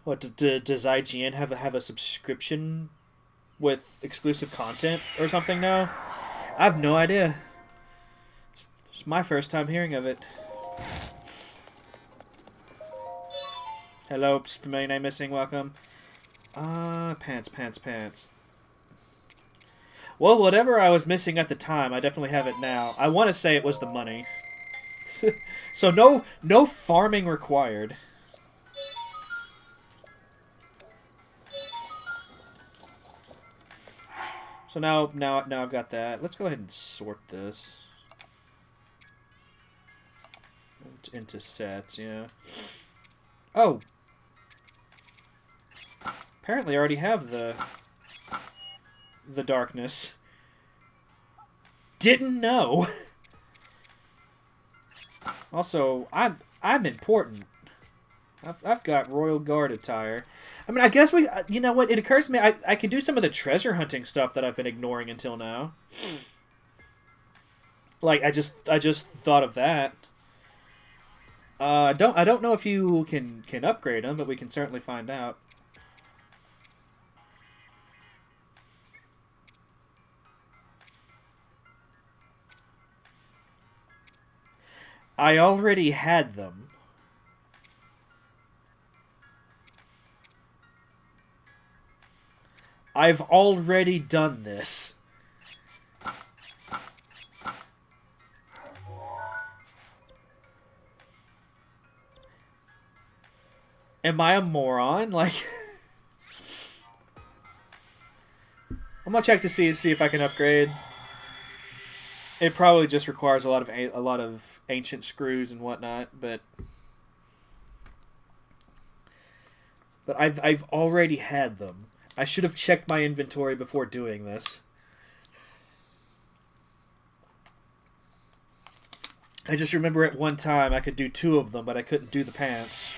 What, does IGN have a subscription with exclusive content or something now? I have no idea. It's my first time hearing of it. Hello, familiar name missing, welcome. Pants. Well, whatever I was missing at the time, I definitely have it now. I want to say it was the money. So no farming required. So now I've got that. Let's go ahead and sort this into sets, yeah. Oh. Apparently I already have the darkness. Didn't know. Also, I'm important. I've got Royal Guard attire. I mean, I guess you know what? It occurs to me I can do some of the treasure hunting stuff that I've been ignoring until now. Like I just thought of that. I don't know if you can upgrade them, but we can certainly find out. I already had them. I've already done this. Am I a moron? Like, I'm gonna check to see if I can upgrade. It probably just requires a lot of ancient screws and whatnot, but I've already had them. I should have checked my inventory before doing this. I just remember at one time I could do 2 of them, but I couldn't do the pants.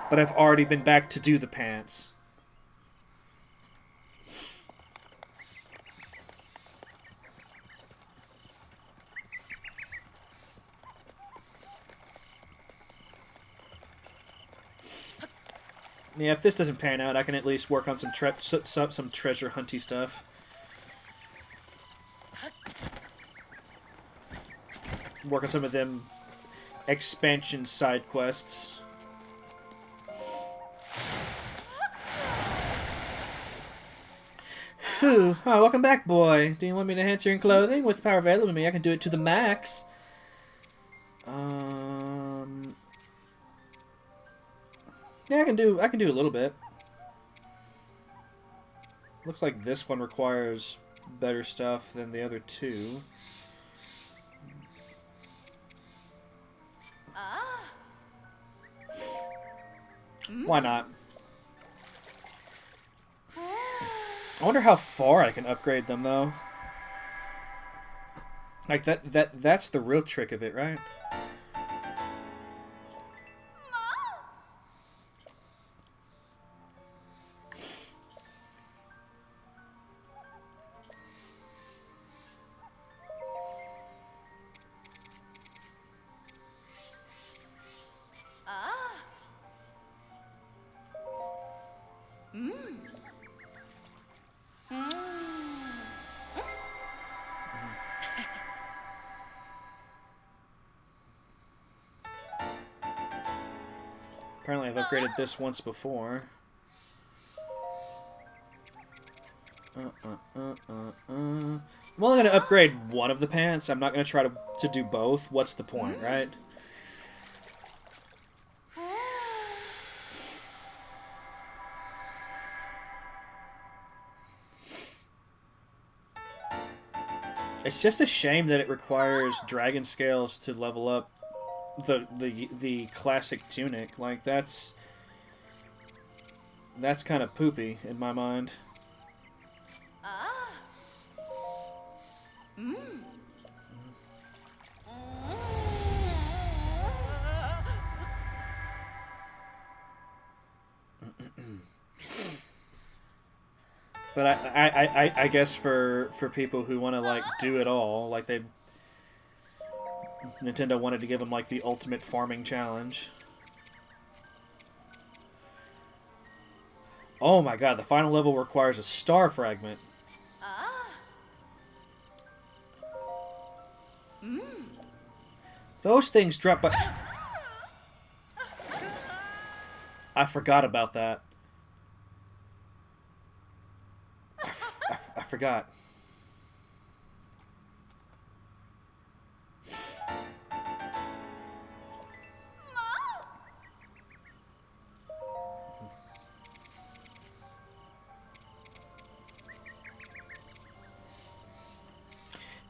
But I've already been back to do the pants. Yeah, if this doesn't pan out, I can at least work on some treasure hunty stuff. Work on some of them expansion side quests. Phew. Oh, welcome back, boy. Do you want me to enhance your clothing? With the power available to me, I can do it to the max. Yeah, I can do a little bit. Looks like this one requires better stuff than the other 2. Why not? I wonder how far I can upgrade them, though. Like, that's the real trick of it, right? Apparently I've upgraded this once before. I'm only going to upgrade one of the pants. I'm not going to try to do both. What's the point, right? It's just a shame that it requires dragon scales to level up the classic tunic. Like, that's kind of poopy in my mind. But I guess for people who want to like do it all, like Nintendo wanted to give them like the ultimate farming challenge. Oh my god, the final level requires a star fragment. Those things drop by... I forgot about that. I forgot.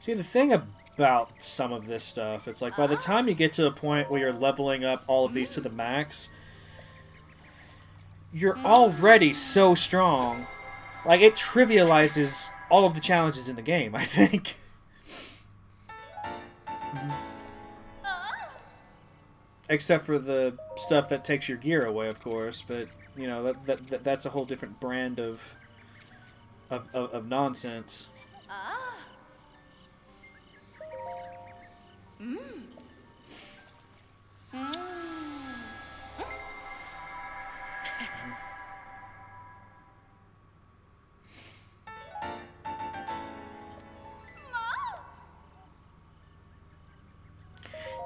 See, the thing about some of this stuff, it's like by the time you get to a point where you're leveling up all of these to the max, you're already so strong. Like, it trivializes all of the challenges in the game, I think. Except for the stuff that takes your gear away, of course, but, you know, that's a whole different brand of nonsense.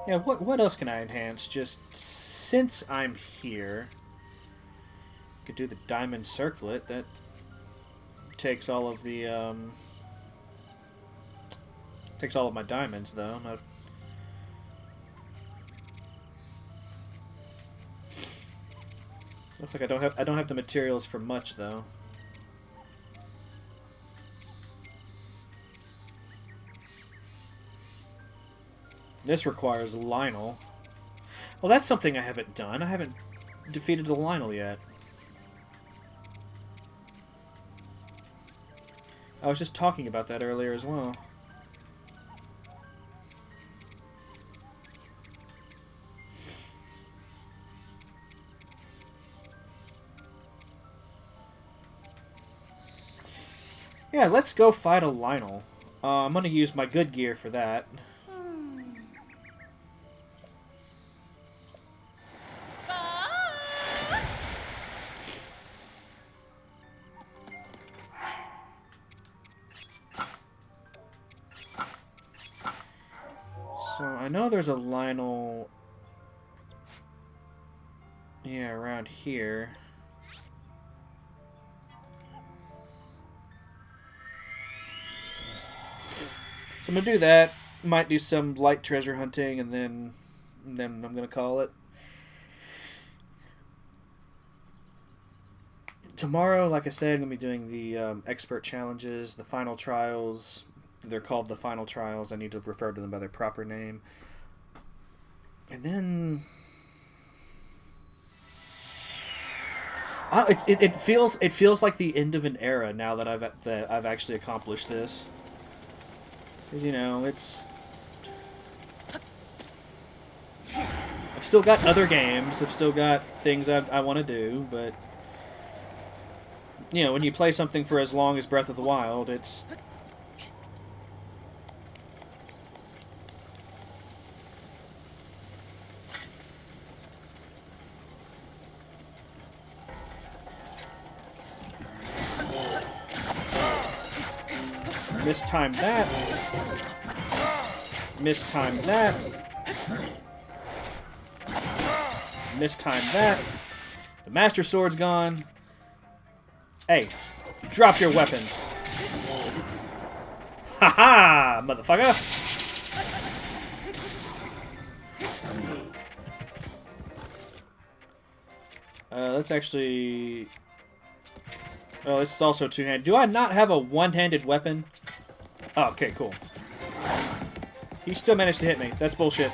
Yeah, what else can I enhance? Just since I'm here, could do the diamond circlet. That takes all of the takes all of my diamonds, though. Not... Looks like I don't have the materials for much, though. This requires Lynel. Well, that's something I haven't done. I haven't defeated the Lynel yet. I was just talking about that earlier as well. Yeah, let's go fight a Lynel. I'm gonna use my good gear for that. So I know there's a Lynel, yeah, around here. So I'm gonna do that. Might do some light treasure hunting, and then I'm gonna call it. Tomorrow, like I said, I'm gonna be doing the expert challenges, the final trials. They're called the final trials. I need to refer to them by their proper name. And then it feels like the end of an era now that I've actually accomplished this. You know, it's... I've still got other games. I've still got things I want to do, but... You know, when you play something for as long as Breath of the Wild, it's... Mistimed that. Mistimed that. Mistimed that. The Master Sword's gone. Hey, drop your weapons. Ha-ha, motherfucker! Let's actually... Oh, this is also two-handed. Do I not have a one-handed weapon? Oh, okay, cool. He still managed to hit me. That's bullshit.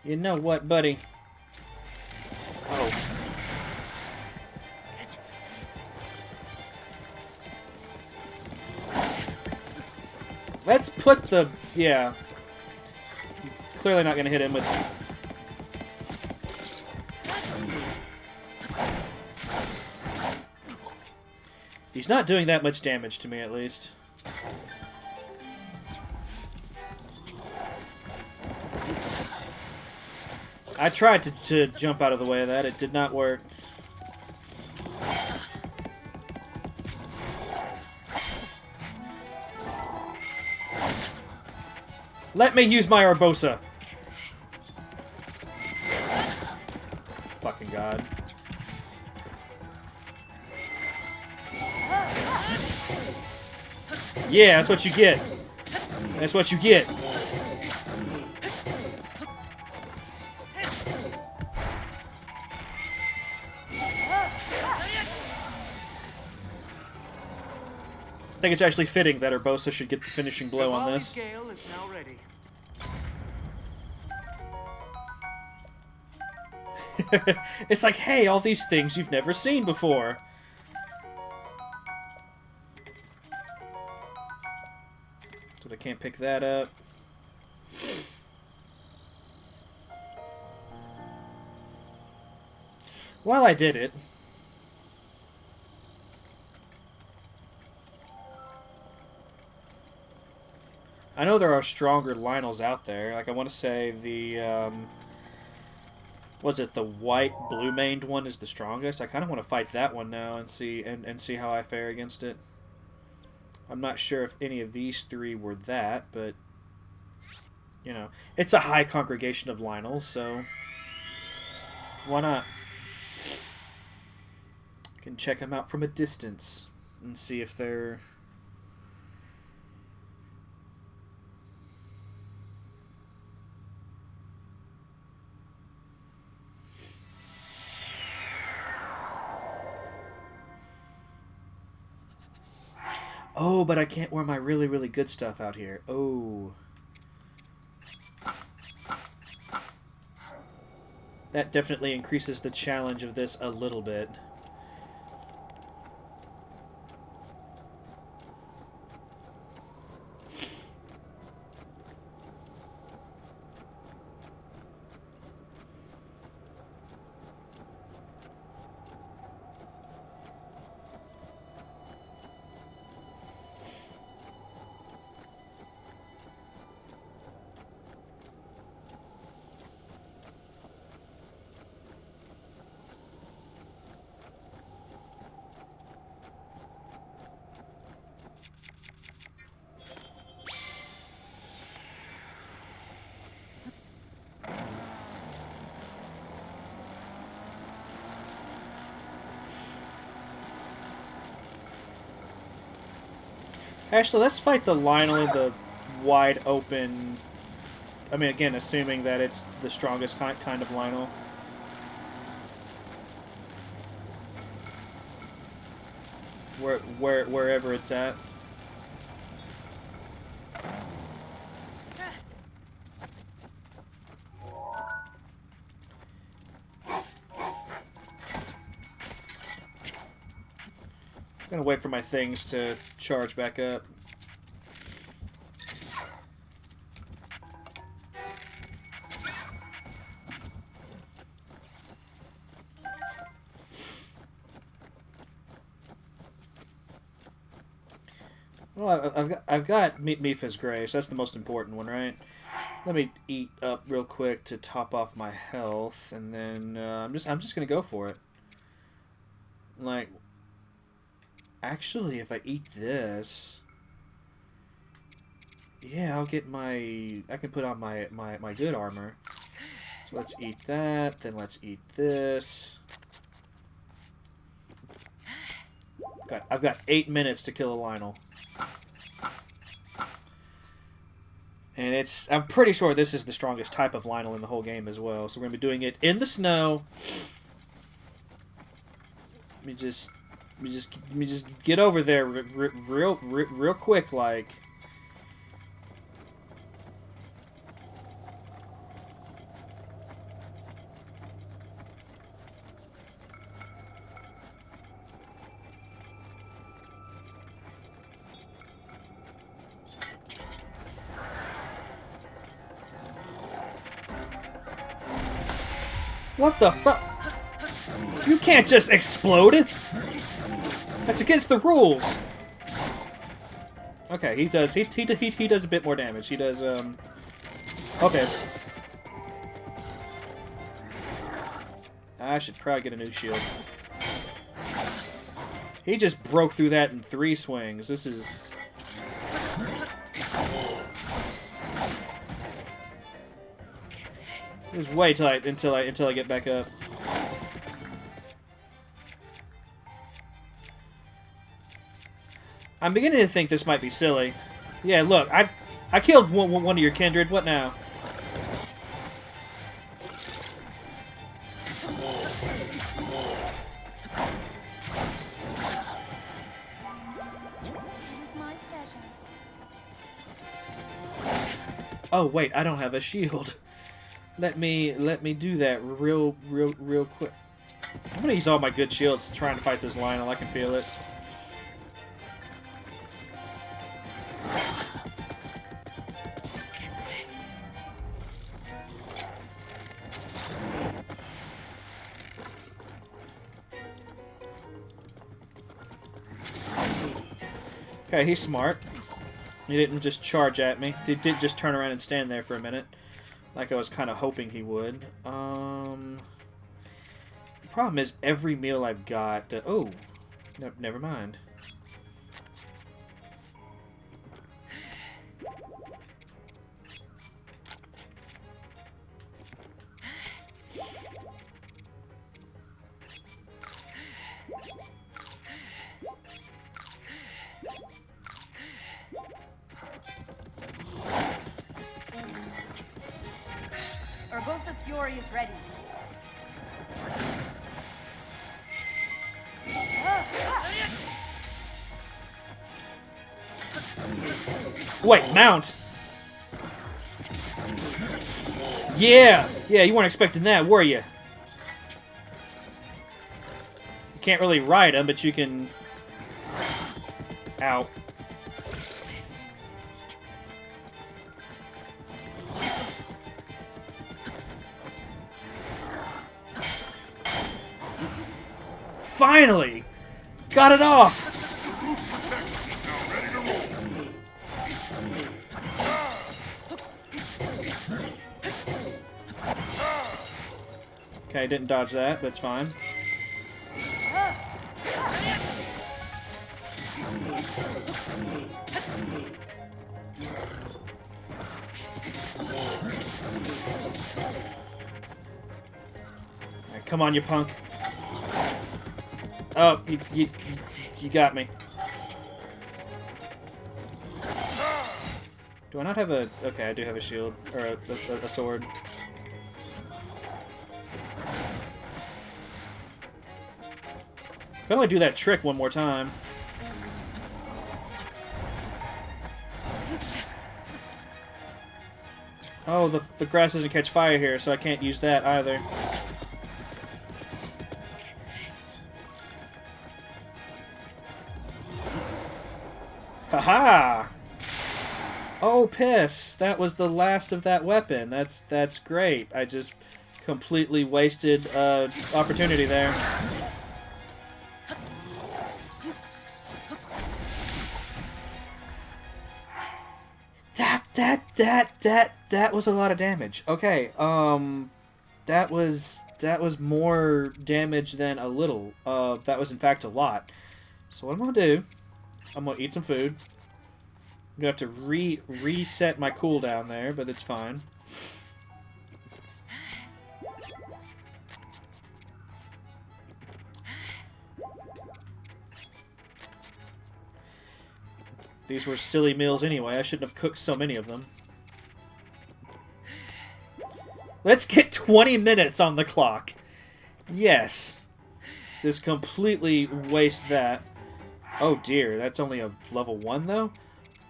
You know what, buddy? Oh. Let's put the... Yeah. Clearly not going to hit him with... He's not doing that much damage to me, at least. I tried to jump out of the way of that. It did not work. Let me use my Urbosa. Fucking God. Yeah, that's what you get. That's what you get. I think it's actually fitting that Urbosa should get the finishing blow on this. Scale is now ready. It's like, hey, all these things you've never seen before. But I can't pick that up. While I did it... I know there are stronger Lynels out there. Like, I want to say the, was it the white blue-maned one is the strongest? I kind of want to fight that one now and see see how I fare against it. I'm not sure if any of these three were that, but, you know, it's a high congregation of Lynels, so why not? Can check them out from a distance and see if they're... Oh, but I can't wear my really, really good stuff out here. Oh. That definitely increases the challenge of this a little bit. Actually, let's fight the Lynel in the wide open. I mean, again, assuming that it's the strongest kind of Lynel. Wherever it's at. I'm gonna wait for my things to charge back up. Well, I've got Mifa's Grace. That's the most important one, right? Let me eat up real quick to top off my health, and then I'm just gonna go for it. Like, actually, if I eat this, yeah, I'll get my. I can put on my good armor. So let's eat that. Then let's eat this. I've got 8 minutes to kill a Lynel. And I'm pretty sure this is the strongest type of Lynel in the whole game as well. So we're going to be doing it in the snow. Let me just get over there real quick, like. What the fuck? You can't just explode! That's against the rules! Okay, he does a bit more damage. He does, focus. I should probably get a new shield. He just broke through that in 3 swings. This is... Just wait until I get back up. I'm beginning to think this might be silly. Yeah, look, I killed one of your kindred. What now? It is my pleasure. Oh wait, I don't have a shield. Let me do that real quick. I'm gonna use all my good shields trying to fight this Lynel. I can feel it. Okay, he's smart. He didn't just charge at me. He did just turn around and stand there for a minute. Like I was kind of hoping he would. The problem is every meal I've got... oh, no, never mind. Urbosa's Fury is ready. Wait, mount! Yeah! Yeah, you weren't expecting that, were you? You can't really ride him, but you can... Ow. Finally! Got it off! Okay, didn't dodge that, but it's fine. Right, come on, you punk. Oh, you got me. Do I not have a... Okay, I do have a shield. Or a sword. If I only do that trick one more time. Oh, the grass doesn't catch fire here, so I can't use that either. Haha! Oh, piss! That was the last of that weapon. That's great. I just completely wasted opportunity there. That was a lot of damage. Okay, that was more damage than a little. That was in fact a lot. So what I'm gonna do, I'm gonna eat some food. I'm gonna have to reset my cooldown there, but it's fine. These were silly meals anyway. I shouldn't have cooked so many of them. Let's get 20 minutes on the clock. Yes. Just completely waste that. Oh dear, that's only a level 1 though?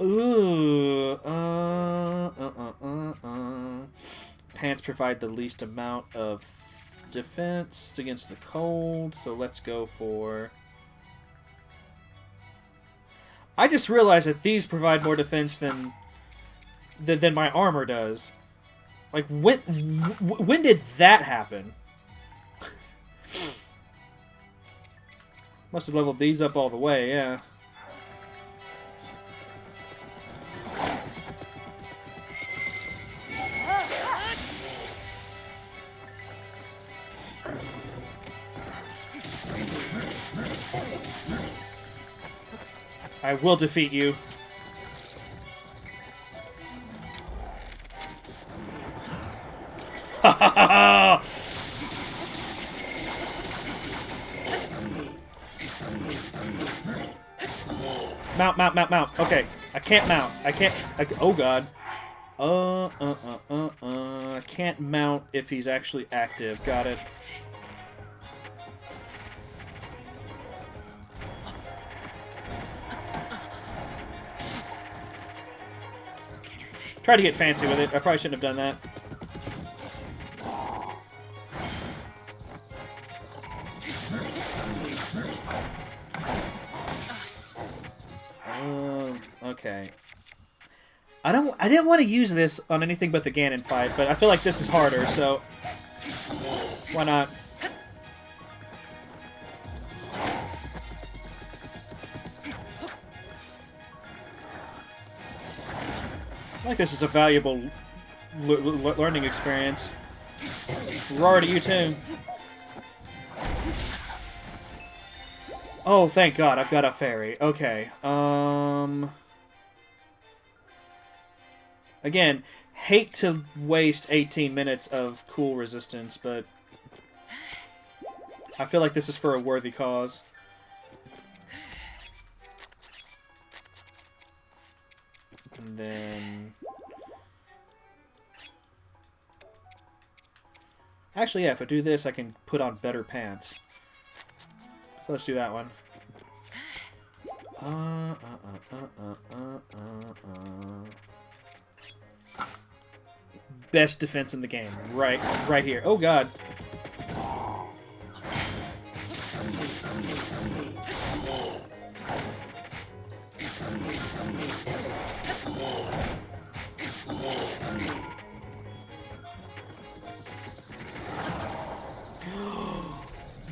Ooh. Pants provide the least amount of defense against the cold, so let's go for... I just realized that these provide more defense than my armor does. Like, when did that happen? Must have leveled these up all the way, yeah. I will defeat you. Ha ha ha! Mount. Okay, I can't mount. Oh god. I can't mount if he's actually active. Got it. Try to get fancy with it. I probably shouldn't have done that. Okay. I didn't want to use this on anything but the Ganon fight, but I feel like this is harder, so why not? I like this is a valuable learning experience. Roar to you too. Oh, thank God, I've got a fairy. Okay. Again, hate to waste 18 minutes of cool resistance, but I feel like this is for a worthy cause. And then... Actually, yeah, if I do this, I can put on better pants. So let's do that one. best defense in the game. Right here. Oh, God.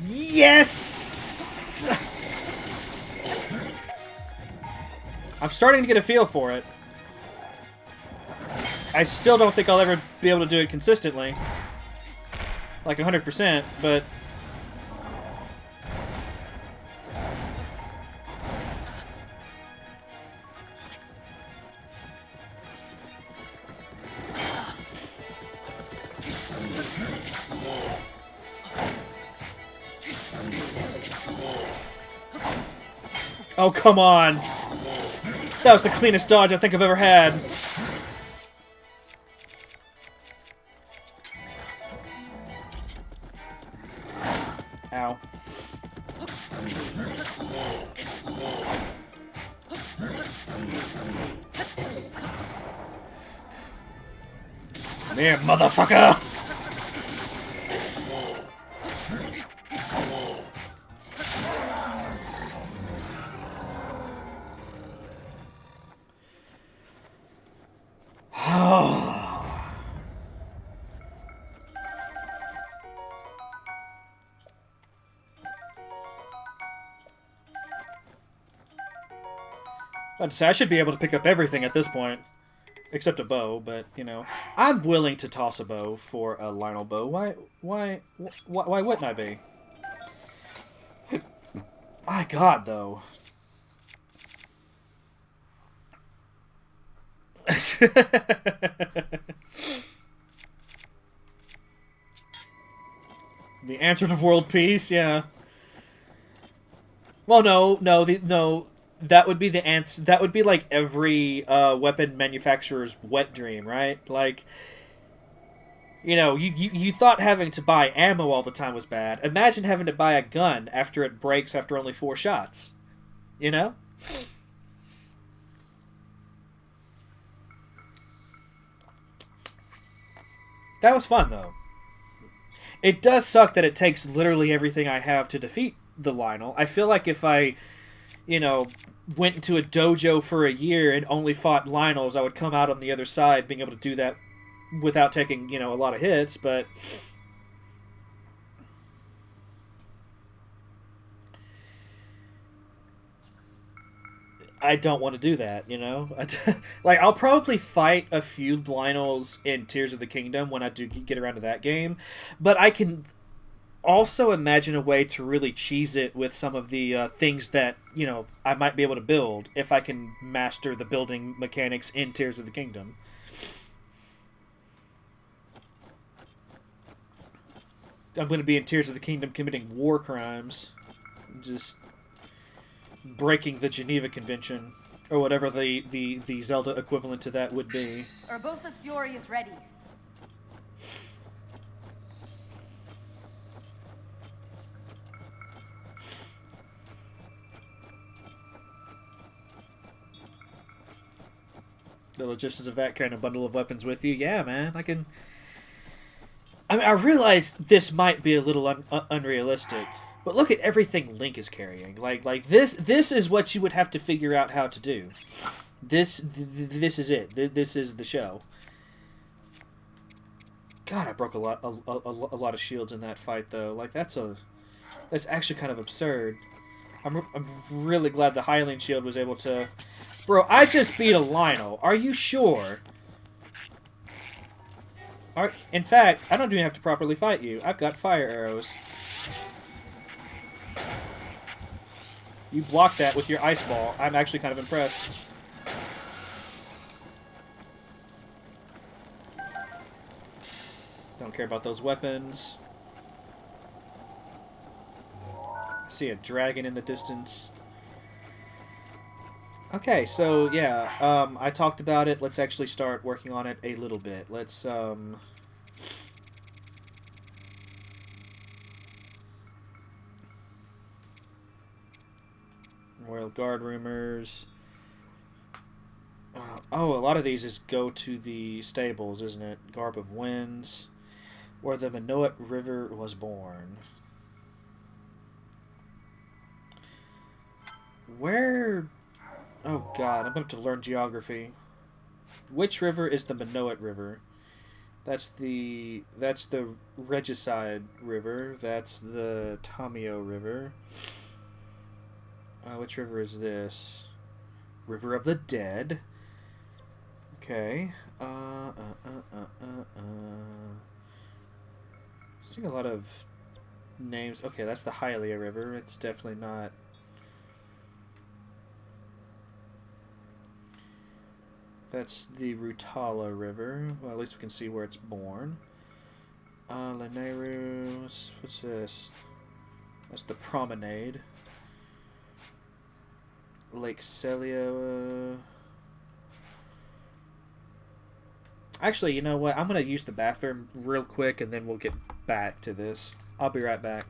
Yes! I'm starting to get a feel for it. I still don't think I'll ever be able to do it consistently. Like 100%, but... Oh, come on! That was the cleanest dodge I think I've ever had. Ow. Come here, motherfucker! I'd say I should be able to pick up everything at this point. Except a bow, but, you know. I'm willing to toss a bow for a Lynel bow. Why wouldn't I be? My God, though. The answer to world peace, yeah. Well, no. That would be the answer. That would be like every weapon manufacturer's wet dream, right? Like, you know, you thought having to buy ammo all the time was bad. Imagine having to buy a gun after it breaks after only 4 shots. You know? That was fun, though. It does suck that it takes literally everything I have to defeat the Lynel. I feel like if I, you know, went into a dojo for a year and only fought Lynels, I would come out on the other side being able to do that without taking, you know, a lot of hits, but... I don't want to do that, you know? Like, I'll probably fight a few Lynels in Tears of the Kingdom when I do get around to that game, but I can also imagine a way to really cheese it with some of the things that, you know, I might be able to build if I can master the building mechanics in Tears of the Kingdom. I'm going to be in Tears of the Kingdom committing war crimes. Just breaking the Geneva Convention, or whatever the Zelda equivalent to that would be. Urbosa's fury is ready. The logistics of that kind of bundle of weapons with you, yeah, man. I mean, I realize this might be a little unrealistic, but look at everything Link is carrying. Like this is what you would have to figure out how to do. This is it. This is the show. God, I broke a lot of shields in that fight, though. Like that's actually kind of absurd. I'm really glad the Hylian shield was able to. Bro, I just beat a Lynel. Are you sure? In fact, I don't even have to properly fight you. I've got fire arrows. You blocked that with your ice ball. I'm actually kind of impressed. Don't care about those weapons. I see a dragon in the distance. Okay, so yeah, I talked about it. Let's actually start working on it a little bit. Let's, Royal Guard rumors. Oh, a lot of these is go to the stables, isn't it? Garb of Winds, where the Minoet River was born. Where... Oh god, I'm going to have to learn geography. Which river is the Minoet River? That's the Regicide River. That's the Tamio River. Which river is this? River of the Dead. Okay. Seeing a lot of names. Okay, that's the Hylia River. It's definitely not. That's the Rutala River. Well, at least we can see where it's born. Lynels. What's this? That's the Promenade. Lake Celia. Actually, you know what? I'm going to use the bathroom real quick and then we'll get back to this. I'll be right back.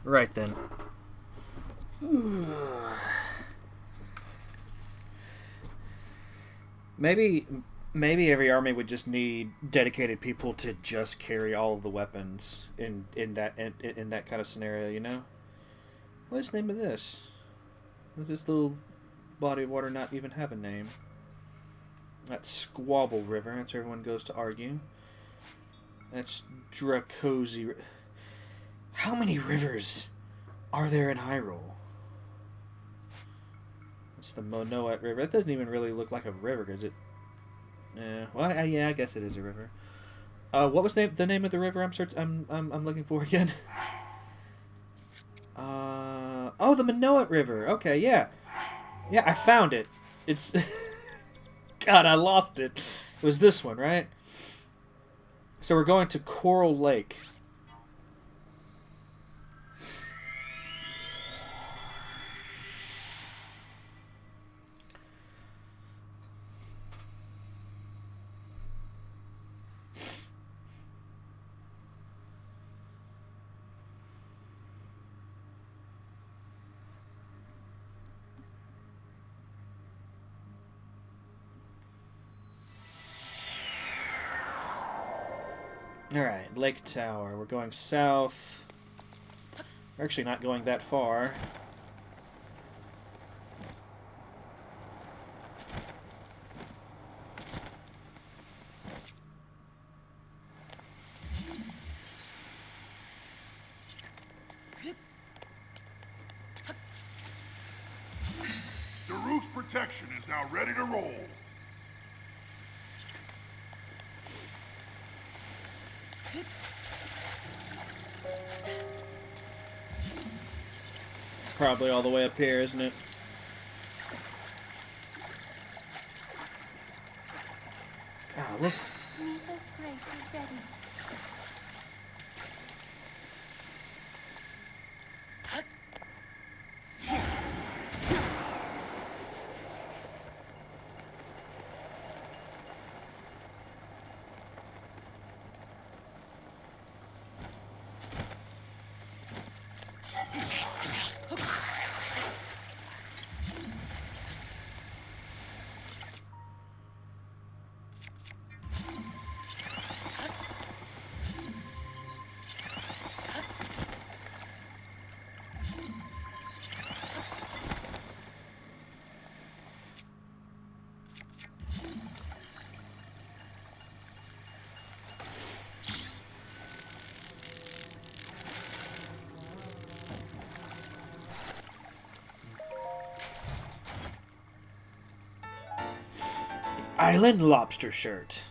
Right then. Maybe every army would just need dedicated people to just carry all of the weapons in that kind of scenario, you know? What is the name of this? Does this little body of water not even have a name? That's Squabble River. That's where everyone goes to argue. That's Dracosi. How many rivers are there in Hyrule? It's the Minoet River. That doesn't even really look like a river, does it? Well, yeah, I guess it is a river. What was the name of the river? I'm looking for again. Oh, the Minoet River. Okay, yeah, I found it. It's God, I lost it. It was this one, right? So we're going to Coral Lake. Alright, Lake Tower. We're going south. We're actually not going that far. Thru's protection is now ready to roll. Probably all the way up here, isn't it? God, look. Neva's grace is ready. Island lobster shirt.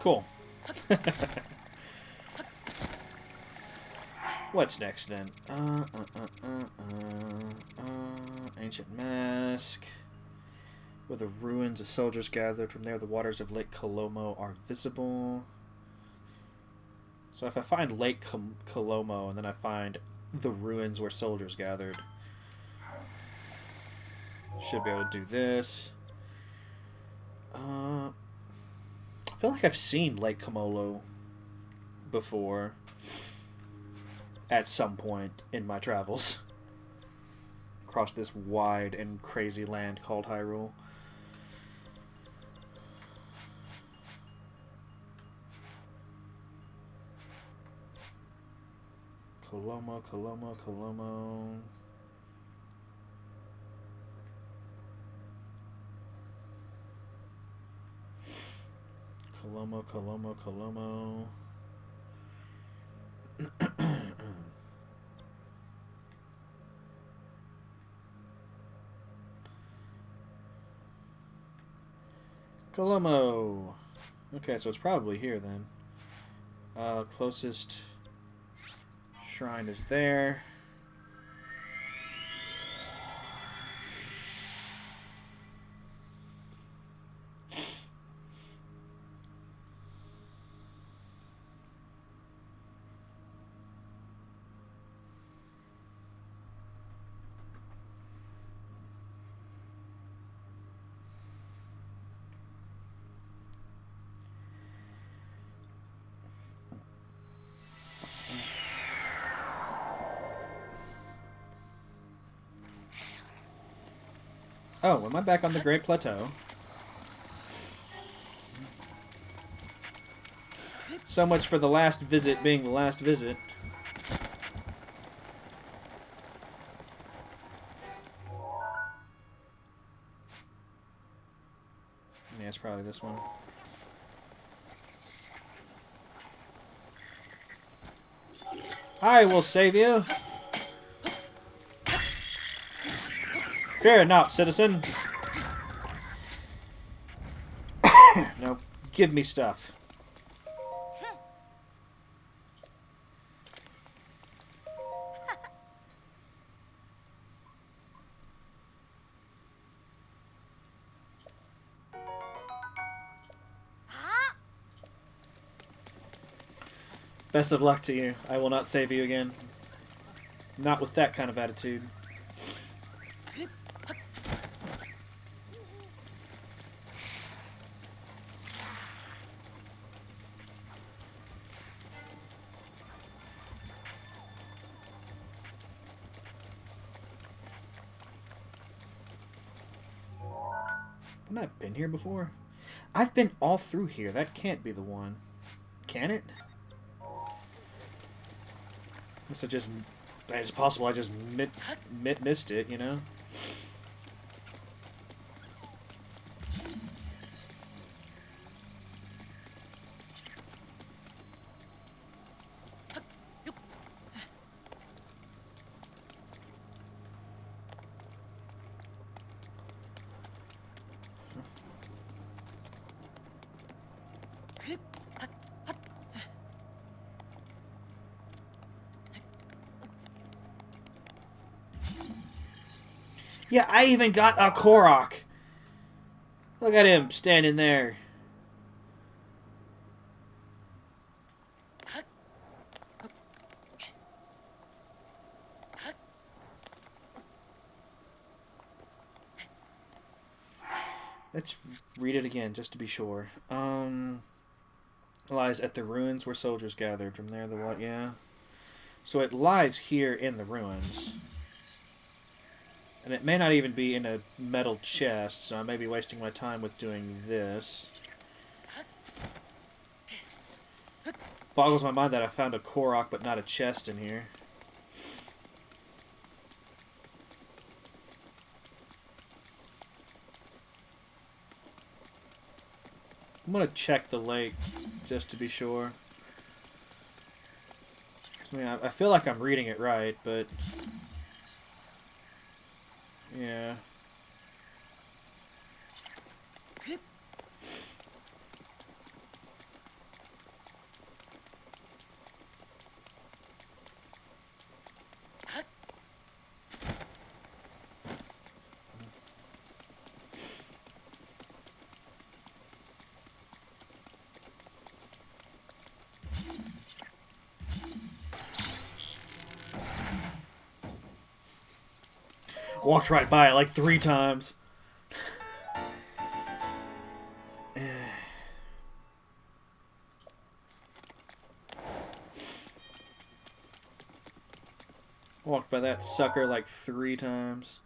Cool. What's next then? Ancient mask. Where the ruins of soldiers gathered. From there, the waters of Lake Colomo are visible. So if I find Lake Colomo and then I find the ruins where soldiers gathered, should be able to do this. I feel like I've seen Lake Comolo before at some point in my travels across this wide and crazy land called Hyrule. Colomo, Colomo, Colomo. Colomo, Colomo, Colomo. Colomo. Okay, so it's probably here then. Closest shrine is there. Oh, am I back on the Great Plateau? So much for the last visit being the last visit. Yeah, it's probably this one. I will save you. Fear not, citizen. No, give me stuff. Best of luck to you. I will not save you again. Not with that kind of attitude. Haven't I been here before? I've been all through here. That can't be the one. Can it? Unless it's possible I just missed it, you know? Yeah, I even got a Korok. Look at him standing there. Let's read it again, just to be sure. Lies at the ruins where soldiers gathered. From there, the what? Yeah. So it lies here in the ruins. And it may not even be in a metal chest, so I may be wasting my time with doing this. Boggles my mind that I found a Korok but not a chest in here. I'm gonna check the lake just to be sure. I mean, I feel like I'm reading it right, but Yeah. Walked right by it like 3 times. Walked by that sucker like 3 times.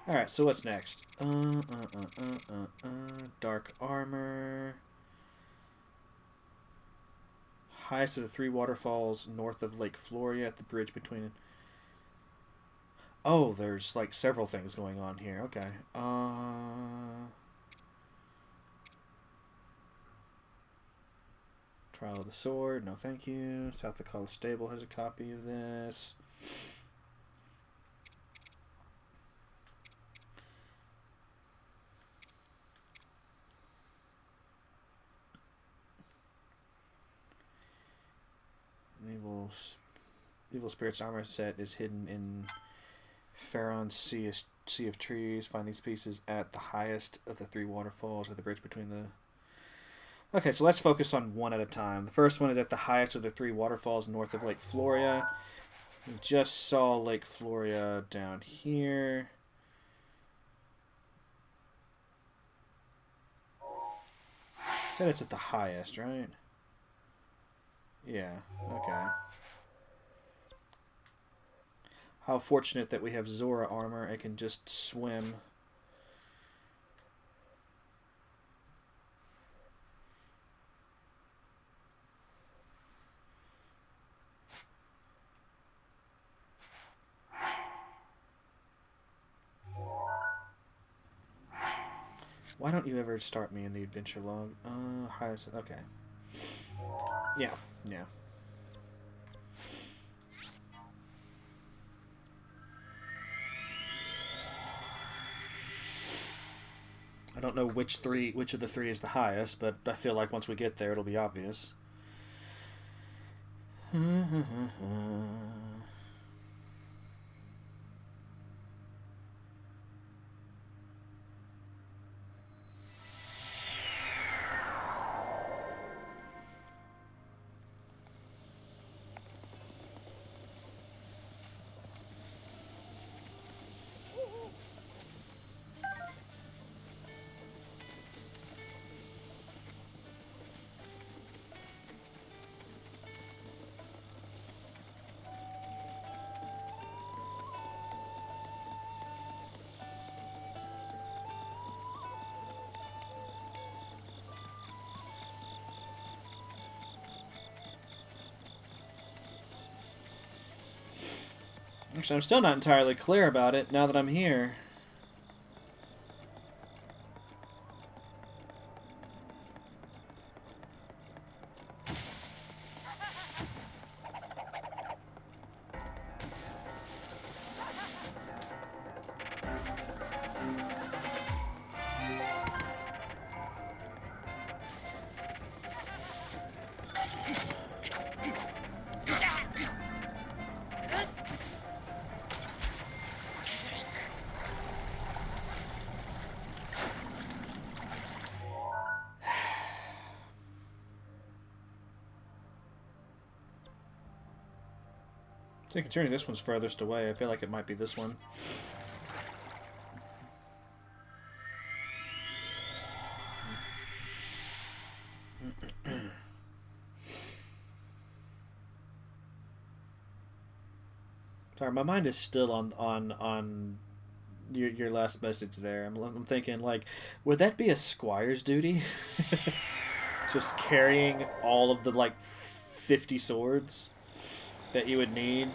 Alright, so what's next? Dark armor. Highest of the 3 waterfalls north of Lake Floria at the bridge between... Oh, there's like several things going on here. Okay. Trial of the Sword. No, thank you. South Dakota Stable has a copy of this. Evil Spirit's armor set is hidden in Farron's sea of trees. Find these pieces at the highest of the 3 waterfalls at the bridge between the... Okay, so let's focus on one at a time. The first one is at the highest of the 3 waterfalls north of Lake Floria. We just saw Lake Floria down here. Said it's at the highest, right? Yeah, okay. How fortunate that we have Zora armor. I can just swim. Why don't you ever start me in the adventure log? Highest... Okay. Yeah, yeah. I don't know which of the 3 is the highest, but I feel like once we get there, it'll be obvious. Actually, I'm still not entirely clear about it now that I'm here. I think considering this one's furthest away, I feel like it might be this one. Sorry, my mind is still on your last message there. I'm thinking, like, would that be a squire's duty? Just carrying all of the, like, 50 swords that you would need.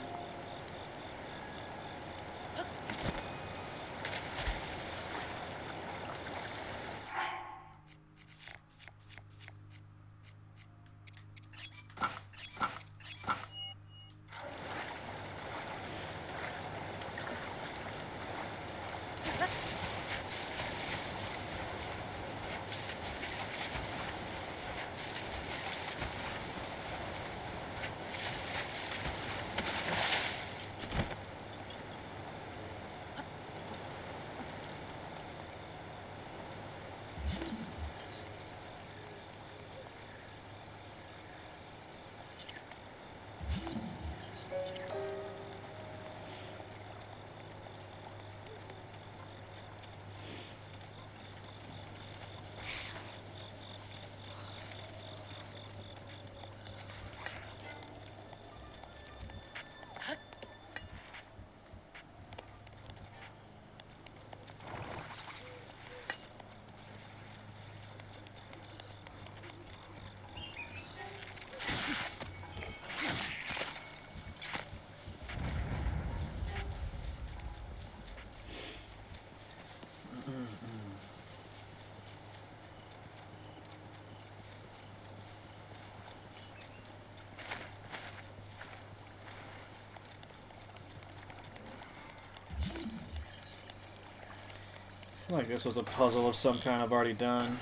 feel like this was a puzzle of some kind I've already done.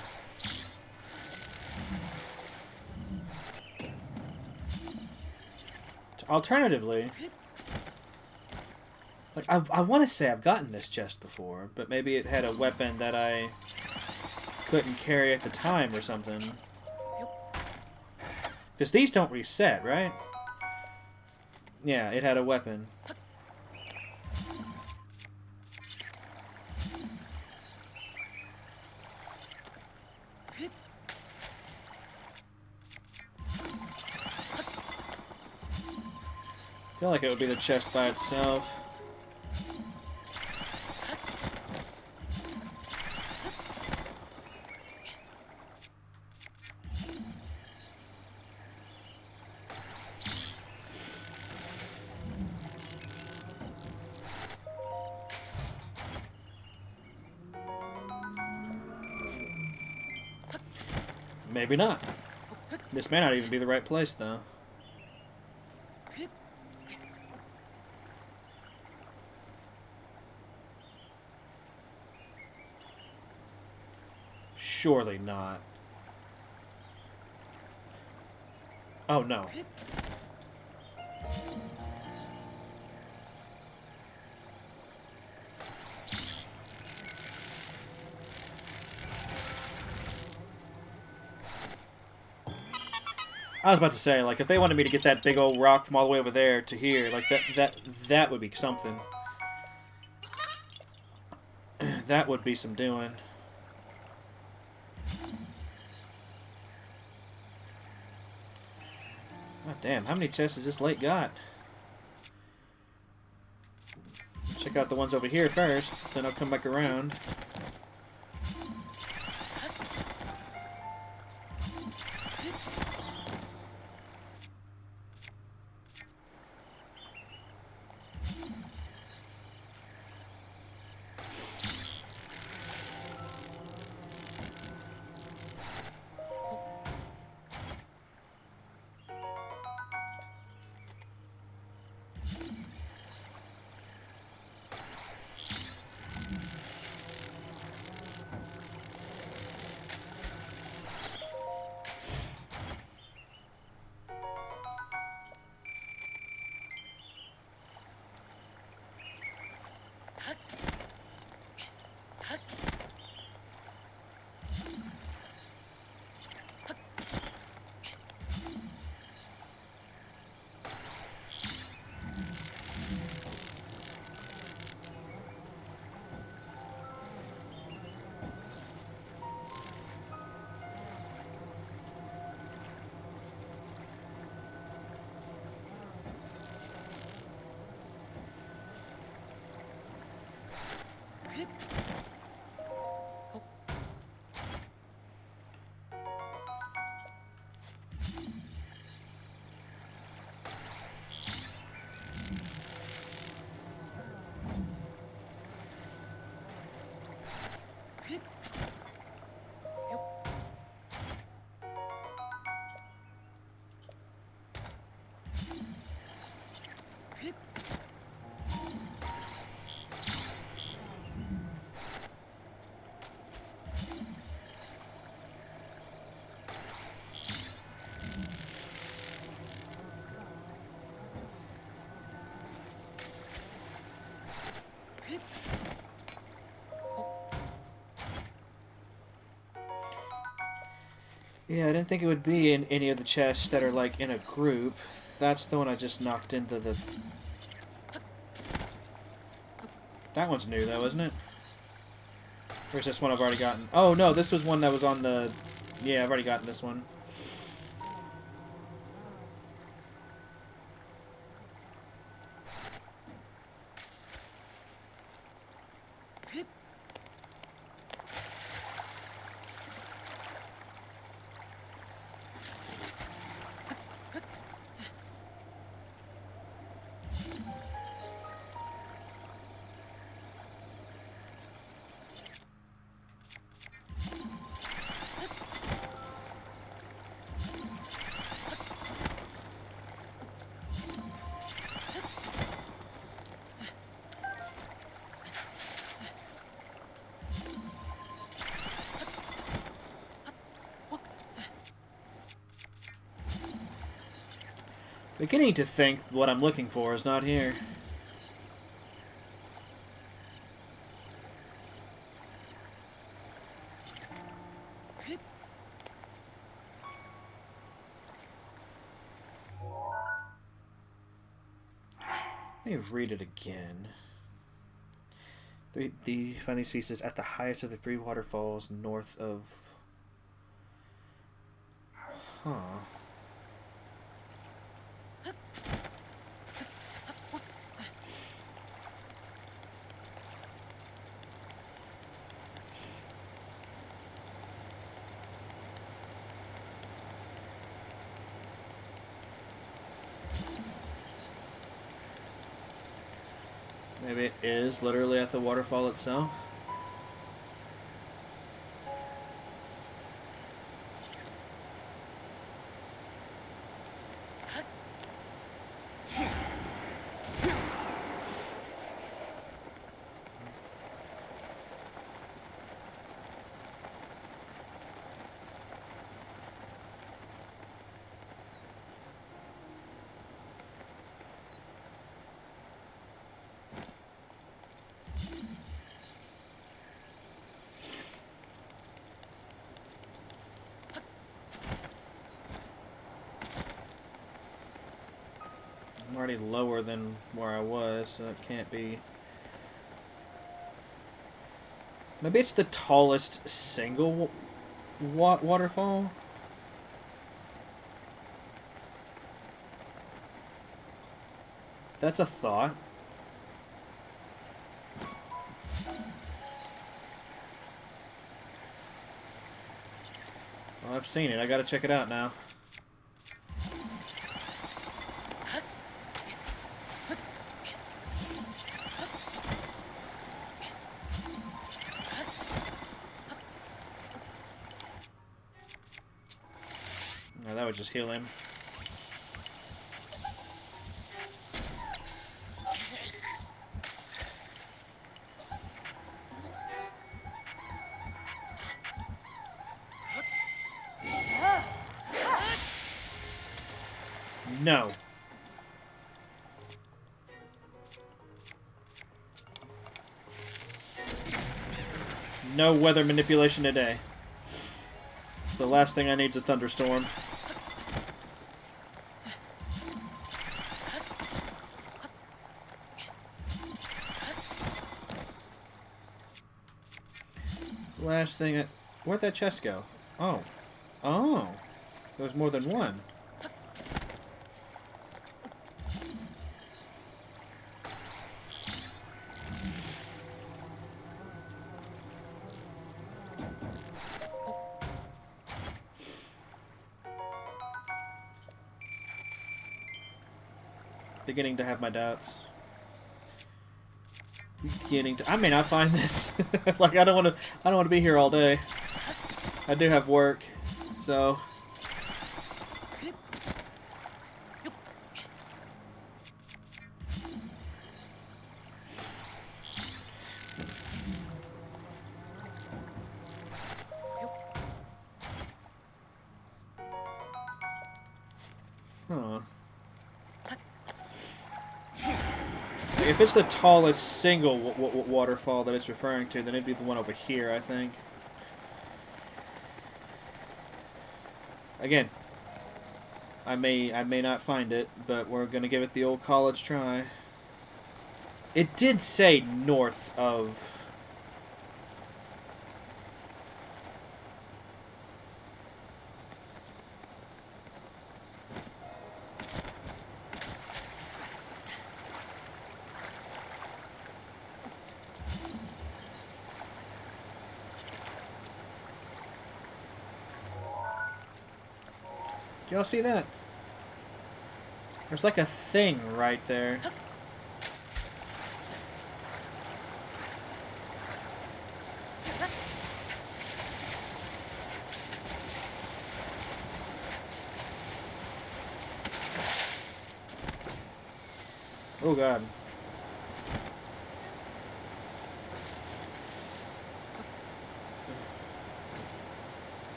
Alternatively, like I want to say I've gotten this chest before, but maybe it had a weapon that I couldn't carry at the time or something. Because these don't reset, right? Yeah, it had a weapon. I feel like it would be the chest by itself. Maybe not. This may not even be the right place, though. Surely not. Oh, no. I was about to say, like, if they wanted me to get that big old rock from all the way over there to here, like, that would be something. That would be some doing. God damn, how many chests has this lake got? Check out the ones over here first, then I'll come back around. Yeah, I didn't think it would be in any of the chests that are, like, in a group. That's the one I just knocked into the... That one's new, though, isn't it? Or is this one I've already gotten? Oh, no, this was one that was on the... Yeah, I've already gotten this one. Beginning to think what I'm looking for is not here. Let me read it again. The funny piece is at the highest of the three waterfalls north of... Huh. Maybe it is literally at the waterfall itself. I'm already lower than where I was, so it can't be. Maybe it's the tallest single waterfall? That's a thought. Well, I've seen it. I gotta check it out now. Oh, that would just heal him. No. No weather manipulation today. The last thing I need is a thunderstorm. Last thing I... Where'd that chest go? Oh. Oh. There was more than one. Beginning to have my doubts. Beginning to... I may not find this. Like, I don't want to be here all day. I do have work, so... Huh. If it's the tallest single waterfall that it's referring to, then it'd be the one over here, I think. Again, I may not find it, but we're gonna give it the old college try. It did say north of... Do y'all see that? There's like a thing right there. Oh god.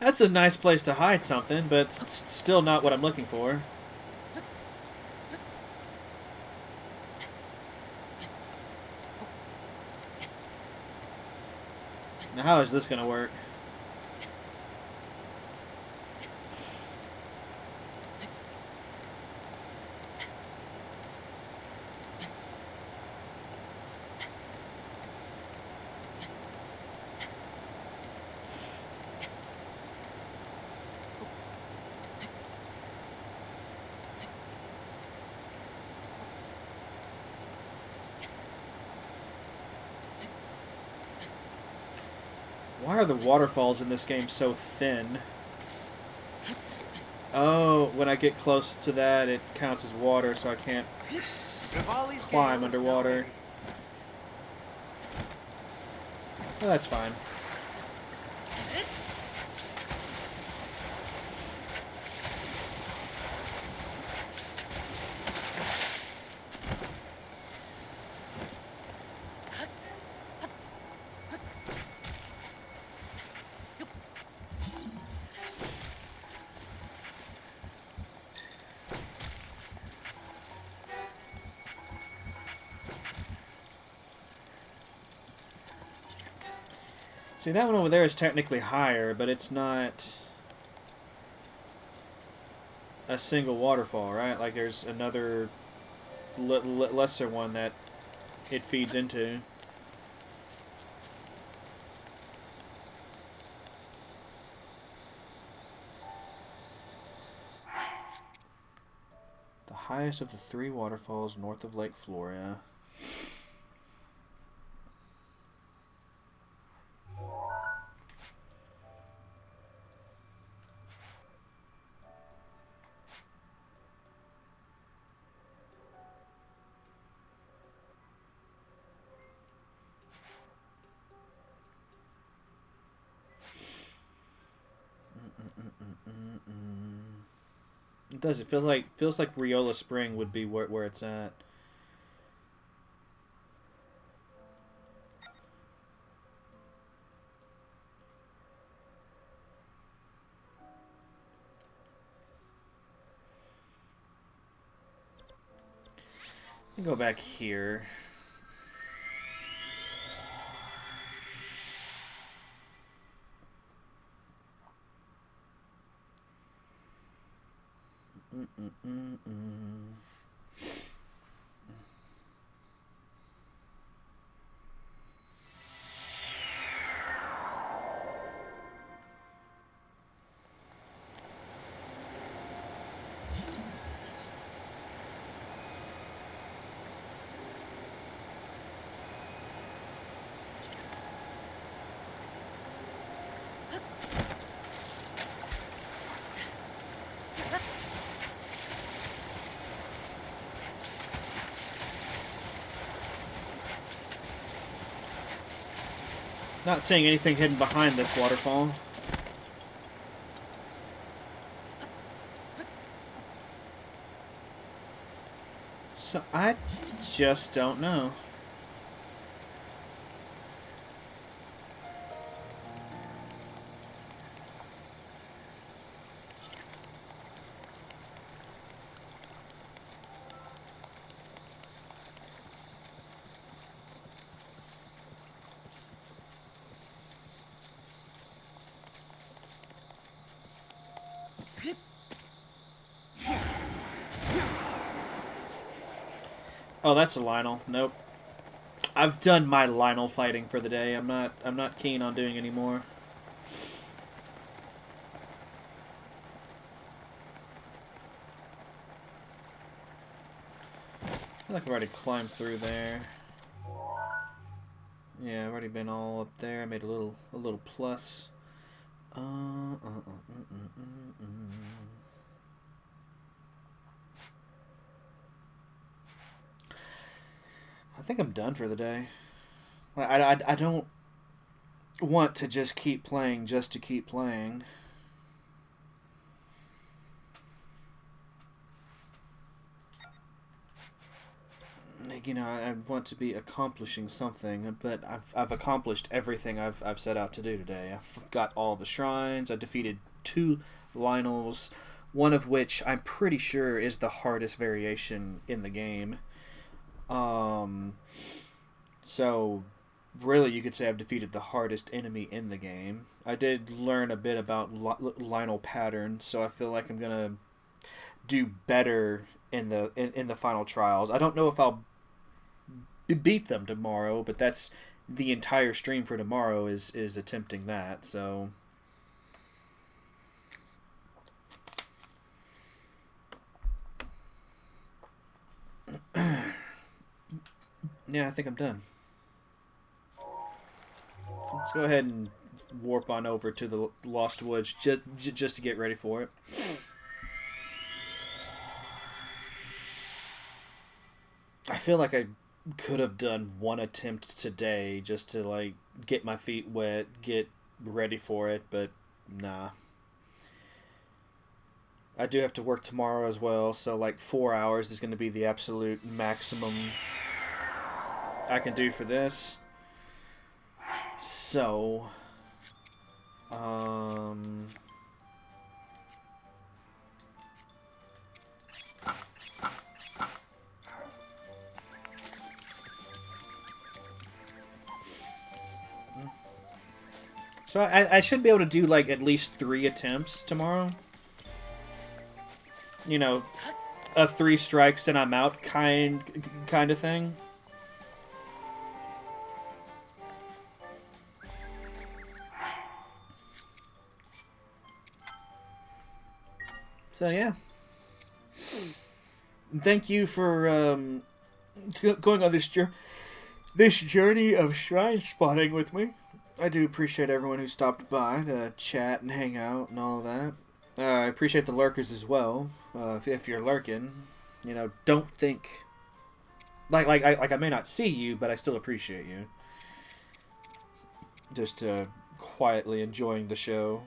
That's a nice place to hide something, but it's still not what I'm looking for. Now, how is this going to work? Why are the waterfalls in this game so thin? Oh, when I get close to that, it counts as water, so I can't climb underwater. Well, that's fine. See, that one over there is technically higher, but it's not a single waterfall, right? Like, there's another lesser one that it feeds into. The highest of the 3 waterfalls north of Lake Florida. It does. It feels like Riola Spring would be where it's at. Let me go back here. Not seeing anything hidden behind this waterfall. So I just don't know. Oh, that's a Lynel. Nope. I've done my Lynel fighting for the day. I'm not keen on doing any more. I feel like I've already climbed through there. Yeah, I've already been all up there. I made a little plus. I think I'm done for the day. I don't want to just keep playing just to keep playing. Let me I want to be accomplishing something, but I've accomplished everything I've set out to do today. I've got all the shrines. I defeated two Lynels, one of which I'm pretty sure is the hardest variation in the game. Um, so really, you could say I've defeated the hardest enemy in the game. I did learn a bit about Lynel patterns, so I feel like I'm gonna do better in the final trials. I don't know if I'll beat them tomorrow, but that's the entire stream for tomorrow is attempting that. So yeah, I think I'm done. Let's go ahead and warp on over to the Lost Woods just to get ready for it. I feel like I could have done one attempt today just to like get my feet wet, get ready for it, but nah. I do have to work tomorrow as well, so like 4 hours is going to be the absolute maximum I can do for this. So, um, so I should be able to do like at least 3 attempts tomorrow. You know, a 3 strikes and I'm out kind of thing. So yeah, thank you for going on this journey of shrine spotting with me. I do appreciate everyone who stopped by to chat and hang out and all of that. I appreciate the lurkers as well. If you're lurking, don't think like I may not see you, but I still appreciate you. Just quietly enjoying the show.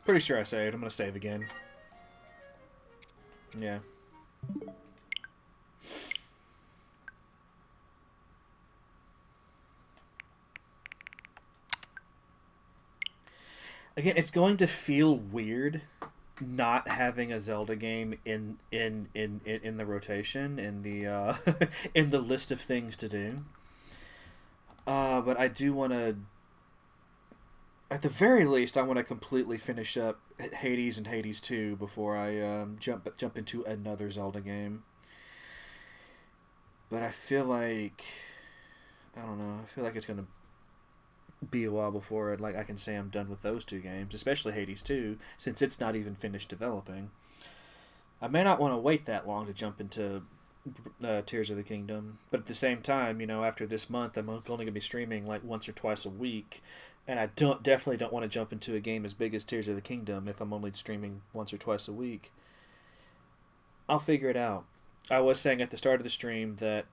Pretty sure I saved. I'm gonna save again. Yeah. Again, it's going to feel weird not having a Zelda game in the rotation in the in the list of things to do. But I do want to, at the very least, I want to completely finish up Hades and Hades 2 before I jump into another Zelda game. But I feel like I don't know. I feel like it's gonna be a while before I can say I'm done with those 2 games, especially Hades 2, since it's not even finished developing. I may not want to wait that long to jump into Tears of the Kingdom, but at the same time, after this month, I'm only going to be streaming like once or twice a week, and I definitely don't want to jump into a game as big as Tears of the Kingdom if I'm only streaming once or twice a week. I'll figure it out. I was saying at the start of the stream that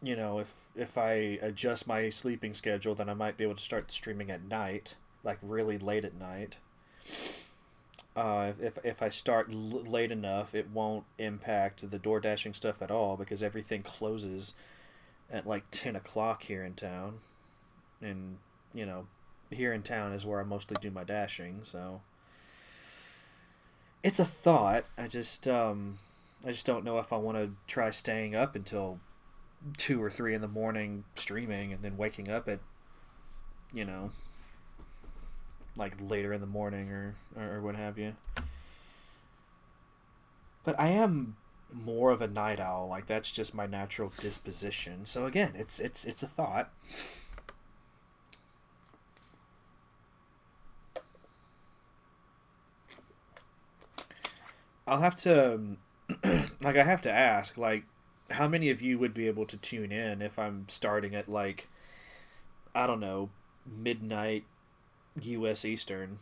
if I adjust my sleeping schedule, then I might be able to start streaming at night, like really late at night. If I start late enough, it won't impact the door dashing stuff at all because everything closes at like 10 o'clock here in town, and here in town is where I mostly do my dashing. So it's a thought. I just don't know if I want to try staying up until 2 or 3 in the morning streaming and then waking up at like later in the morning or what have you. But I am more of a night owl. Like that's just my natural disposition. So again, it's a thought. I'll have to I have to ask how many of you would be able to tune in if I'm starting at I don't know, midnight US Eastern?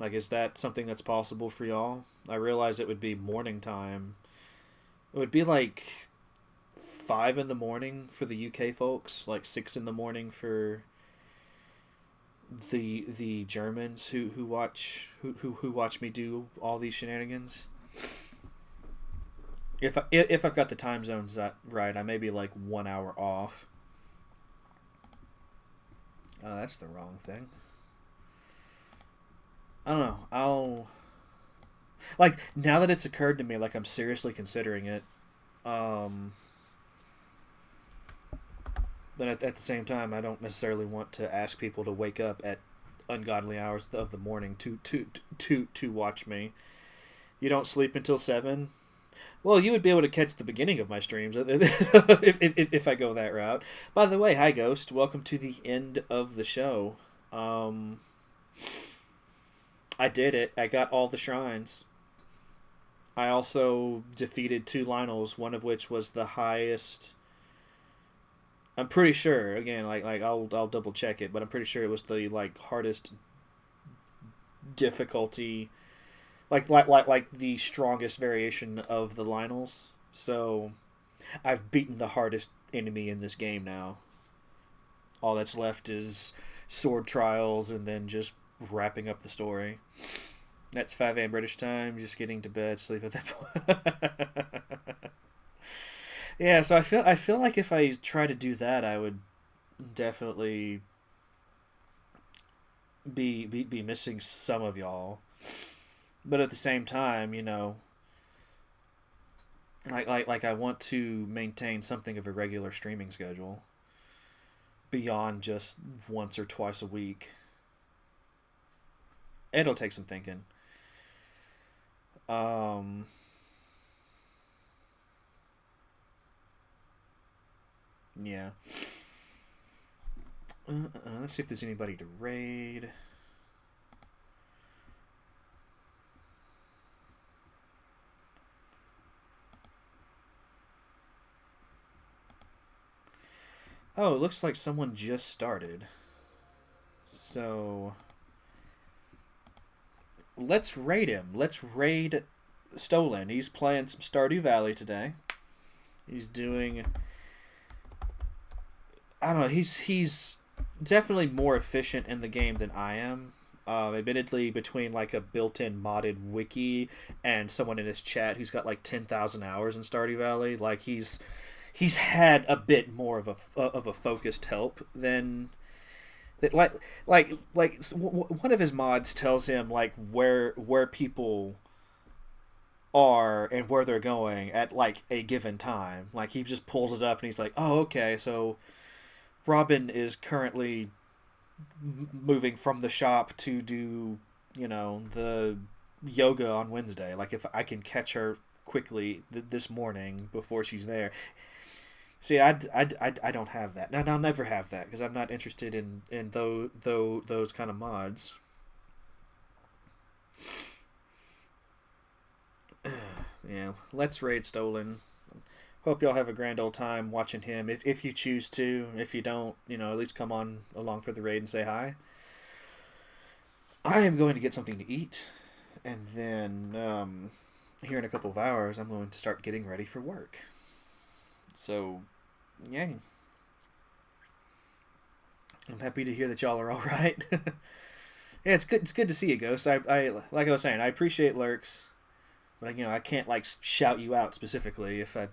Is that something that's possible for y'all? I realize it would be morning time. It would be 5 in the morning for the UK folks, 6 in the morning for the Germans who watch me do all these shenanigans. If I've got the time zones right, I may be like 1 hour off. That's the wrong thing. I don't know. I'll like now that it's occurred to me, like I'm seriously considering it. Um, but at the same time, I don't necessarily want to ask people to wake up at ungodly hours of the morning to watch me. You don't sleep until 7. Well, you would be able to catch the beginning of my streams if I go that route. By the way, hi Ghost. Welcome to the end of the show. Um, I did it. I got all the shrines. I also defeated 2 Lynels, one of which was the highest. I'm pretty sure. Again, I'll double check it, but I'm pretty sure it was the like hardest difficulty, like the strongest variation of the Lynels. So I've beaten the hardest enemy in this game now. All that's left is sword trials and then just wrapping up the story. That's 5 a.m. British time. Just getting to bed, sleep at that point. Yeah, so I feel like if I try to do that, I would definitely be missing some of y'all. But at the same time, like I want to maintain something of a regular streaming schedule beyond just once or twice a week. It'll take some thinking. Um, yeah. Let's see if there's anybody to raid. Oh, it looks like someone just started. So let's raid him. Let's raid Stolen. He's playing some Stardew Valley today. He's doing. I don't know. He's definitely more efficient in the game than I am. Admittedly, between like a built-in modded wiki and someone in his chat who's got like 10,000 hours in Stardew Valley, like he's had a bit more of a focused help than that. One of his mods tells him like where people are and where they're going at like a given time. Like he just pulls it up and he's like, oh okay, so Robin is currently moving from the shop to do, the yoga on Wednesday. Like if I can catch her quickly this morning before she's there. See, I don't have that. And I'll never have that because I'm not interested in those kind of mods. Yeah, let's raid Stolen. Hope y'all have a grand old time watching him. If you choose to, if you don't, at least come on along for the raid and say hi. I am going to get something to eat, and then here in a couple of hours, I'm going to start getting ready for work. So, yay. I'm happy to hear that y'all are all right. Yeah, it's good. It's good to see you, Ghost. I like I was saying, I appreciate lurks, but I can't like shout you out specifically if I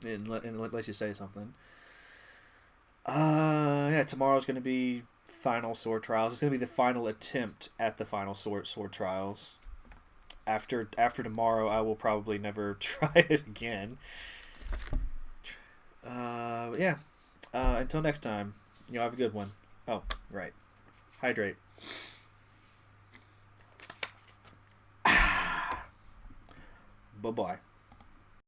unless you say something. Yeah, tomorrow's going to be final sword trials. It's going to be the final attempt at the final sword trials. After tomorrow, I will probably never try it again. Yeah. Until next time, have a good one. Oh, right. Hydrate. Bye-bye.